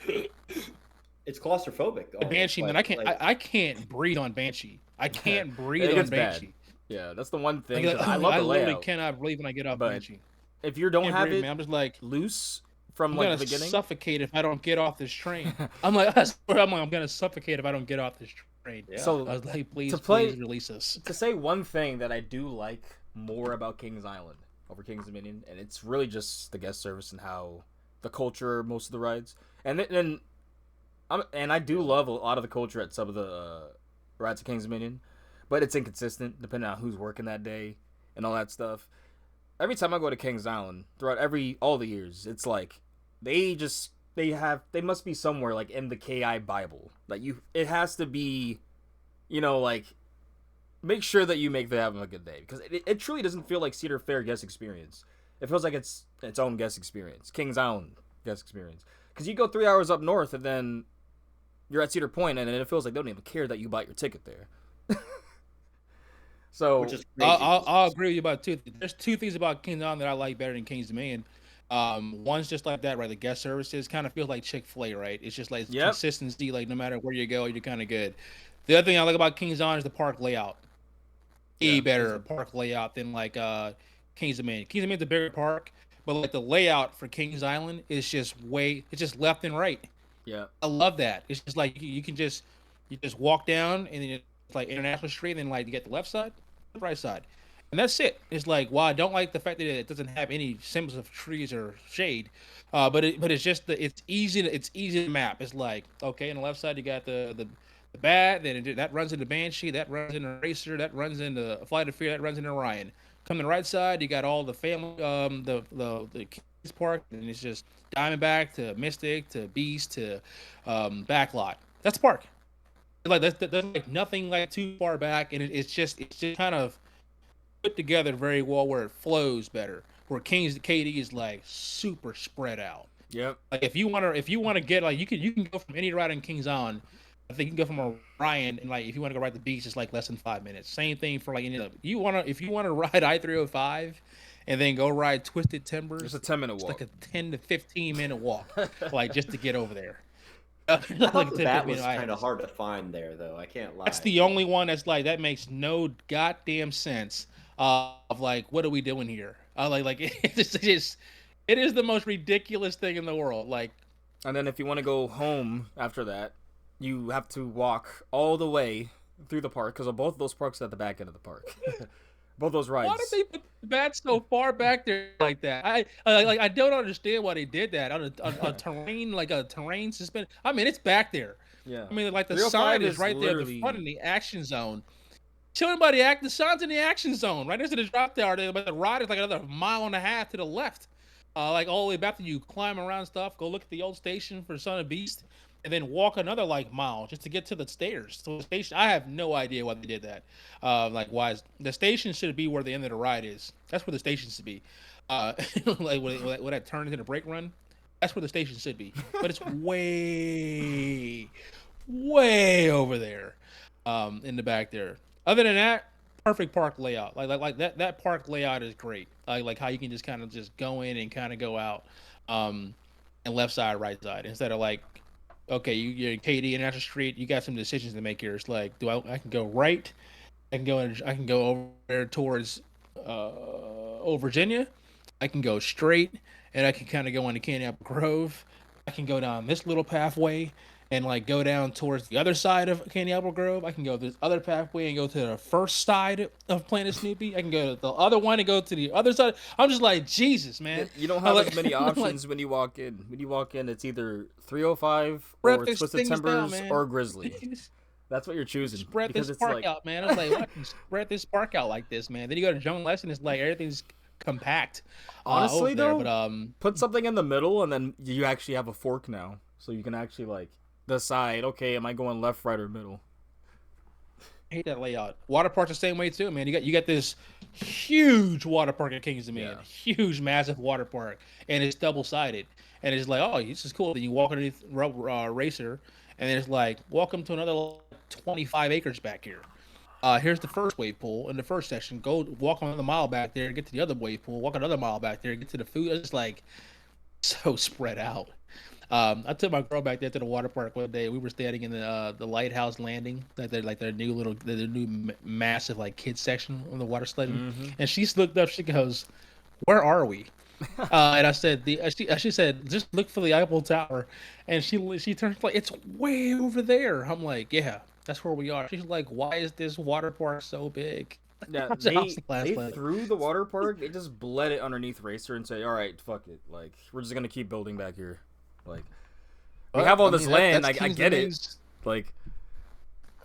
It's claustrophobic. Banshee, man, I can't breathe on Banshee. I can't breathe on Banshee. Bad. Yeah, that's the one thing. Like, I love the layout. Literally cannot breathe when I get off Banshee. If you don't have it, man, I'm just like loose from like the beginning. I'm gonna suffocate if I don't get off this train. I'm gonna suffocate if I don't get off this train. Yeah. So I was like, please release us. To say one thing that I do like more about Kings Island over Kings Dominion, and it's really just the guest service and how the culture most of the rides, and I do love a lot of the culture at some of the rides at Kings Dominion, but it's inconsistent depending on who's working that day and all that stuff. Every time I go to Kings Island throughout all the years, it's like they must be somewhere like in the KI Bible. Like it has to be, like make sure that you make them have a good day, because it truly doesn't feel like Cedar Fair guest experience. It feels like it's its own guest experience, Kings Island guest experience. Because you go 3 hours up north and then you're at Cedar Point, and it feels like they don't even care that you bought your ticket there. So which is crazy. I'll agree with you about two. There's two things about Kings Island that I like better than Kings Dominion. One's just like that, right? The guest services kind of feels like Chick-fil-A, right? It's just like consistency, like no matter where you go, you're kind of good. The other thing I like about Kings Island is the park layout. Better park layout than like Kings Dominion. Kings Dominion's a bigger park, but like the layout for Kings Island is just it's just left and right. Yeah, I love that. It's just like you just walk down and then it's like International Street, and then like you get the left side, the right side, and that's it. It's like, while I don't like the fact that it doesn't have any symbols of trees or shade, but it's just it's easy to map. It's like, okay, on the left side you got the Bat, then that runs into Banshee, that runs into Racer, that runs into Flight of Fear, that runs into Orion. Come to the right side, you got all the family, the Kings Park, and it's just Diamondback to Mystic to Beast to Backlot. That's the park. Like that's like nothing like too far back, and it's just kind of put together very well where it flows better. Where Kings KD is like super spread out. Yep. Like if you want to get like you can go from any ride in Kings Island. I think you can go from Orion, and like if you want to go ride the beach, it's like less than 5 minutes. Same thing for like any other. If you want to ride I-305, and then go ride Twisted Timbers, it's a 10-minute walk. It's like a 10 to 15 minute walk, like just to get over there. That was kind of hard to find there, though. I can't lie. That's the only one that's like that makes no goddamn sense. Of like, what are we doing here? It is the most ridiculous thing in the world. Like, and then if you want to go home after that, you have to walk all the way through the park, because both of those parks are at the back end of the park. Both those rides. Why did they put the bat so far back there like that? I don't understand why they did that on a terrain, like a terrain suspended. I mean, it's back there. Yeah. I mean, like the sign is right there, the front in the action zone. chilling by the sun's in the action zone, right next to the drop tower. But the ride is like another 1.5 miles to the left. Like all the way back to you climb around stuff, go look at the old station for Son of Beast, and then walk another like mile just to get to the stairs. So the station, I have no idea why they did that. Like why the station should be where the end of the ride is. That's where the station should be. Like when that turns into the brake run, that's where the station should be. But it's way, way over there, in the back there. Other than that, perfect park layout. Like that park layout is great. Like how you can just kind of just go in and kind of go out, and left side, right side, instead of like, okay, you're in KD and National Street, you got some decisions to make here. It's like, I can go right, I can go over there towards Old Virginia, I can go straight, and I can kind of go into Candy Apple Grove. I can go down this little pathway and like go down towards the other side of Candy Apple Grove. I can go this other pathway and go to the first side of Planet Snoopy. I can go to the other one and go to the other side. I'm just like, Jesus, man. You don't have as many options when you walk in. When you walk in, it's either 305 or Twisted Timbers or Grizzly. That's what you're choosing. Spread this park out, man. I was like, why spread this park out like this, man? Then you go to Joan Lesson, it's like everything's compact. Honestly, though, but, put something in the middle, and then you actually have a fork now, so you can actually like decide, okay, am I going left, right, or middle? I hate that layout. Water park's the same way too, man. You got this huge water park at Kings Dominion, huge, massive water park, and it's double sided, and it's like, oh, this is cool. Then you walk underneath Racer, and then it's like, welcome to another 25 acres back here. Here's the first wave pool in the first section. Go walk another mile back there, get to the other wave pool. Walk another mile back there, get to the food. It's like so spread out. I took my girl back there to the water park one day. We were standing in the lighthouse landing, their new massive like kids section on the water sledding, and she looked up. She goes, "Where are we?" And I said, she said, "Just look for the Eiffel Tower," and she turned like, "It's way over there." I'm like, "Yeah, that's where we are." She's like, "Why is this water park so big?" Yeah, they threw the water park. They just bled it underneath Racer and say, "All right, fuck it. Like, we're just gonna keep building back here." Like, we have all this land. I get it. Like,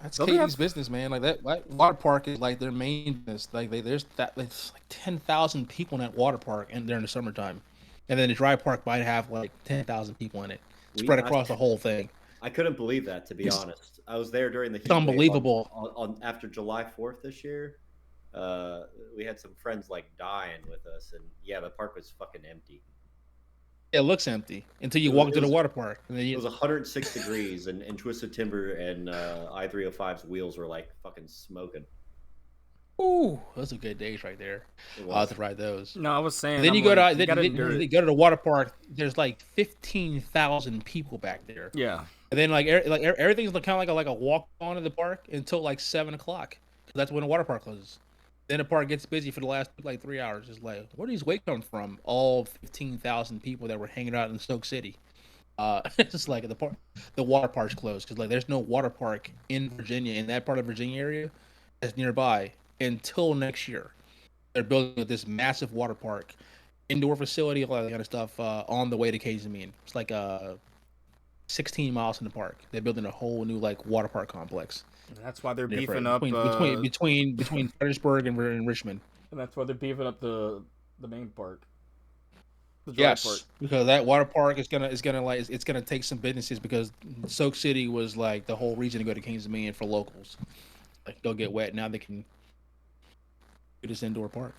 that's Katie's business, man. Like that water park is like their main business. Like there's like 10,000 people in that water park, and during the summertime, and then the dry park might have like 10,000 people in it, spread across the whole thing. I couldn't believe that, to be honest. I was there during the heat unbelievable on after July 4th this year. We had some friends like dying with us, and yeah, the park was fucking empty. It looks empty until you walk into the water park. And then it was 106 degrees, and Twisted Timber and I-305's wheels were like fucking smoking. Ooh, those are good days right there. I'll have to ride those. No, I was saying. Then you go to the water park. There's like 15,000 people back there. Yeah. And then like everything's kind of like a walk on to the park until like 7 o'clock. That's when the water park closes. Then the park gets busy for the last like 3 hours. It's like, where do these weight come from? All 15,000 people that were hanging out in Stoke City. It's just like the water park's closed because like there's no water park in Virginia, in that part of Virginia area that's nearby until next year. They're building this massive water park, indoor facility, all that kind of stuff on the way to Kazimine. It's like 16 miles in the park. They're building a whole new like water park complex. And that's why they're beefing up between Fredericksburg and Richmond. And that's why they're beefing up the main park. Yes, park. Because that water park is gonna take some businesses because Soak City was like the whole reason to go to Kings Dominion for locals. Like go get wet. Now they can do this indoor park.